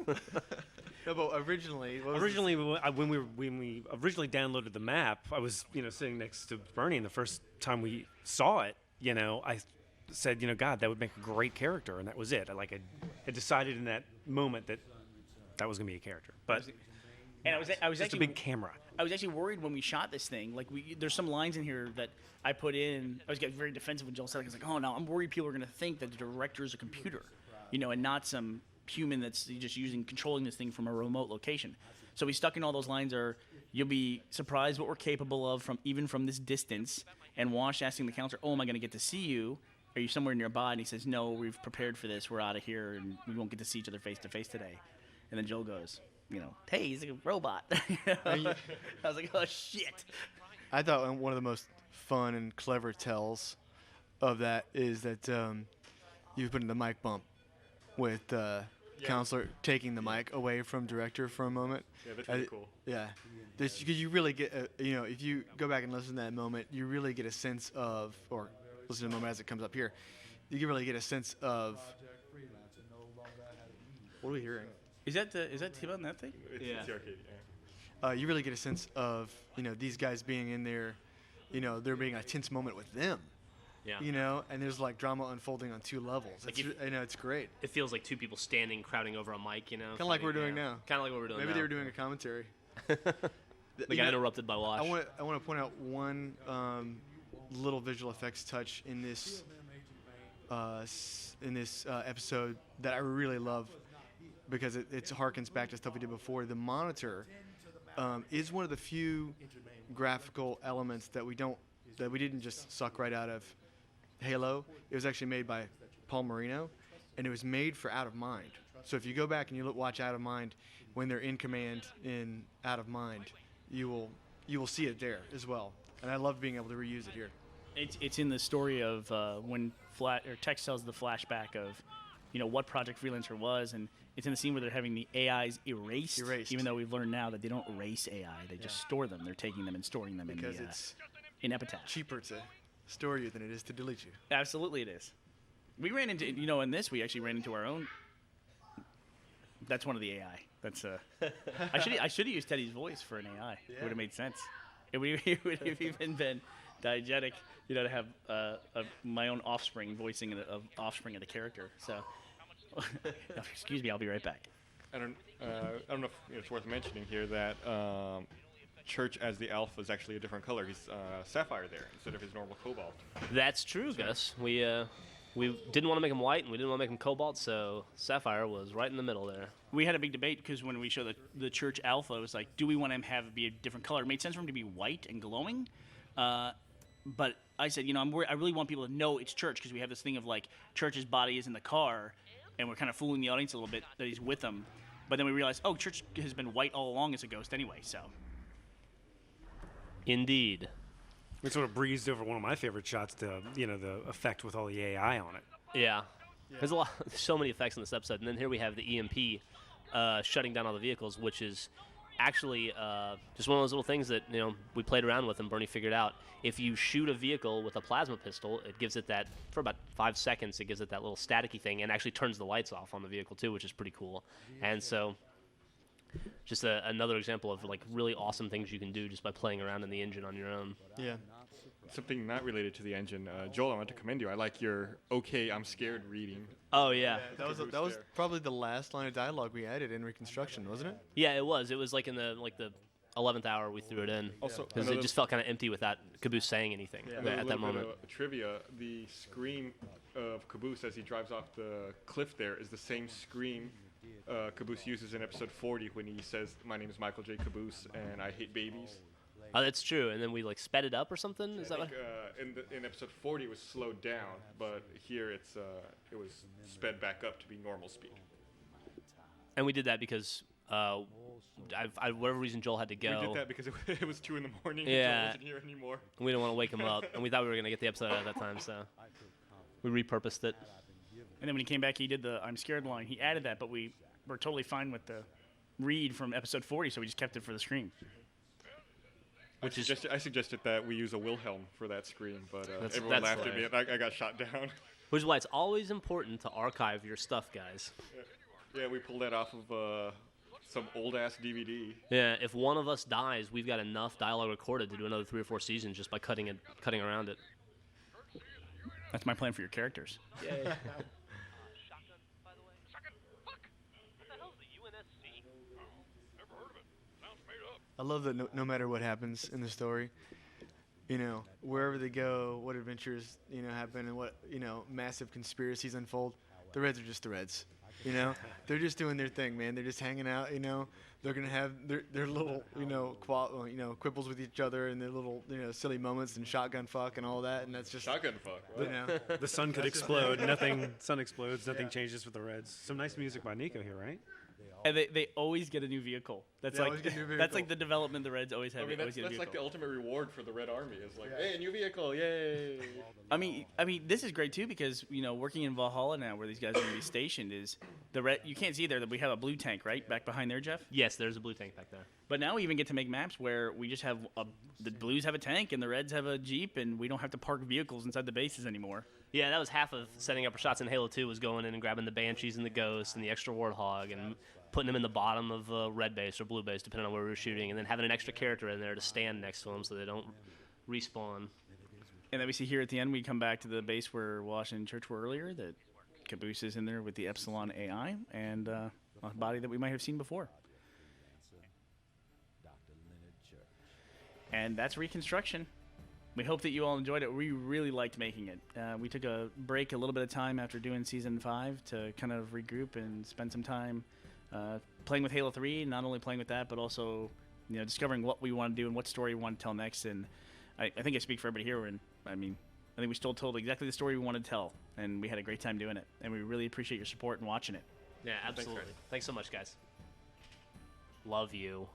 no, but originally When we originally downloaded the map, I was sitting next to Bernie, and the first time we saw it, I said, God, that would make a great character, and that was it. I had decided in that moment that was going to be a character, but And I was just actually a big camera. I was actually worried when we shot this thing. There's some lines in here that I put in. I was getting very defensive when Joel said it. I was like, oh no, I'm worried people are going to think that the director is a computer, and not some human that's just controlling this thing from a remote location. So we stuck in all those lines you'll be surprised what we're capable of even from this distance. And Wash asking the counselor, oh, am I going to get to see you? Are you somewhere nearby? And he says, no, we've prepared for this. We're out of here, and we won't get to see each other face to face today. And then Joel goes, hey, he's a robot. I was like, oh, shit. I thought one of the most fun and clever tells of that is that you put in the mic bump with counselor taking the mic away from director for a moment. Yeah, that's really cool. Yeah. Because you really get, if you go back and listen to that moment, you really get a sense of, or listen to the moment as it comes up here, you can really get a sense of, what are we hearing? Is that T-Bone, that thing? It's the arcade, you really get a sense of, these guys being in there there being a tense moment with them. Yeah. And there's like drama unfolding on 2 levels. Like It's great. It feels like 2 people standing, crowding over a mic, Kind of like we're doing now. Kind of like what we're doing Maybe now. they were doing a commentary. They got interrupted by Wash. I want to point out one little visual effects touch in this episode that I really love because it harkens back to stuff we did before. The monitor is one of the few graphical elements that we didn't just suck right out of Halo. It was actually made by Paul Marino, and it was made for Out of Mind. So if you go back and you watch Out of Mind, when they're in command in Out of Mind, you will see it there as well. And I love being able to reuse it here. It's in the story of when Tex tells the flashback of, what Project Freelancer was, and it's in the scene where they're having the AIs erased. Even though we've learned now that they don't erase AI, they just store them. They're taking them and storing them because it's in Epitaph. Cheaper to store you than it is to delete you. Absolutely, it is. We ran into in this we actually ran into our own. That's one of the AI. That's I should have used Teddy's voice for an AI. Yeah. It would have made sense. It would have even been diegetic, to have my own offspring voicing of offspring of the character. So, excuse me, I'll be right back. I don't know if it's worth mentioning here that Church as the Alpha is actually a different color. He's sapphire there instead of his normal cobalt. That's true, Gus. We didn't want to make him white and we didn't want to make him cobalt, so sapphire was right in the middle there. We had a big debate because when we showed the Church Alpha, it was like, do we want him to be a different color? It made sense for him to be white and glowing, but I said, I really want people to know it's Church because we have this thing of like Church's body is in the car, and we're kind of fooling the audience a little bit that he's with them. But then we realized, Church has been white all along as a ghost anyway, so. Indeed. We sort of breezed over one of my favorite shots, the effect with all the AI on it. Yeah. There's so many effects in this episode, and then here we have the EMP shutting down all the vehicles, which is actually just one of those little things that we played around with and Bernie figured out. If you shoot a vehicle with a plasma pistol, it gives it that for about 5 seconds. It gives it that little staticky thing, and actually turns the lights off on the vehicle too, which is pretty cool. And so, just another example of like really awesome things you can do just by playing around in the engine on your own. Yeah. Something not related to the engine, Joel, I want to commend you. I like your "Okay, I'm scared" reading. Oh yeah. That was probably the last line of dialogue we added in Reconstruction, wasn't it? Yeah, it was. It was like in the 11th hour we threw it in. Also, because it just felt kind of empty without Caboose saying anything at that moment. Trivia: the scream of Caboose as he drives off the cliff there is the same scream Caboose uses in episode 40 when he says, "My name is Michael J. Caboose and I hate babies." Oh, that's true. And then we like sped it up or something. Is that what? In episode 40 it was slowed down, but here it was sped back up to be normal speed. And we did that because whatever reason Joel had to go. We did that because it was 2 in the morning. Yeah. And Joel wasn't here anymore. We didn't want to wake him up, and we thought we were going to get the episode out at that time, so we repurposed it. And then when he came back, he did the "I'm scared" line. He added that, but we were totally fine with the read from episode 40, so we just kept it for the screen. I suggested that we use a Wilhelm for that scream, but everyone laughed at me, and I got shot down. Which is why it's always important to archive your stuff, guys. Yeah, we pulled that off of some old-ass DVD. Yeah, if one of us dies, we've got enough dialogue recorded to do another 3 or 4 seasons just by cutting around it. That's my plan for your characters. Yay. Shotgun, by the way. Shotgun? Fuck! What the hell is the UNSC? Never heard of it. Sounds made up. I love that no matter what happens in the story, wherever they go, what adventures, happen, and what, massive conspiracies unfold, the Reds are just the Reds. They're just doing their thing, man. They're just hanging out, They're going to have their little, quibbles with each other and their little, silly moments and shotgun fuck and all that, and that's just... Shotgun fuck. What? The sun could explode. Sun explodes. Nothing changes with the Reds. Some nice music by Nico here, right? And they always get a new vehicle. That's like the development the Reds always have. I mean, that's like the ultimate reward for the Red Army. Is like, hey, a new vehicle, yay! I mean, this is great too because working in Valhalla now, where these guys are going to be stationed, is the Red. You can't see there that we have a blue tank right back behind there, Jeff. Yes, there's a blue tank back there. But now we even get to make maps where we just have the Blues have a tank and the Reds have a Jeep, and we don't have to park vehicles inside the bases anymore. Yeah, that was half of setting up our shots in Halo 2 was going in and grabbing the Banshees and the Ghosts and the extra Warthog and putting them in the bottom of red base or blue base, depending on where we were shooting, and then having an extra character in there to stand next to them so they don't Respawn. And then we see here at the end, we come back to the base where Washington Church were earlier, that Caboose is in there with the Epsilon AI and a body that we might have seen before. And that's Reconstruction. We hope that you all enjoyed it. We really liked making it. We took a break, a little bit of time after doing Season 5 to kind of regroup and spend some time playing with Halo 3, not only playing with that, but also discovering what we want to do and what story we want to tell next. And I think I speak for everybody here. And I think we still told exactly the story we wanted to tell, and we had a great time doing it. And we really appreciate your support and watching it. Yeah, absolutely. Thanks so much, guys. Love you.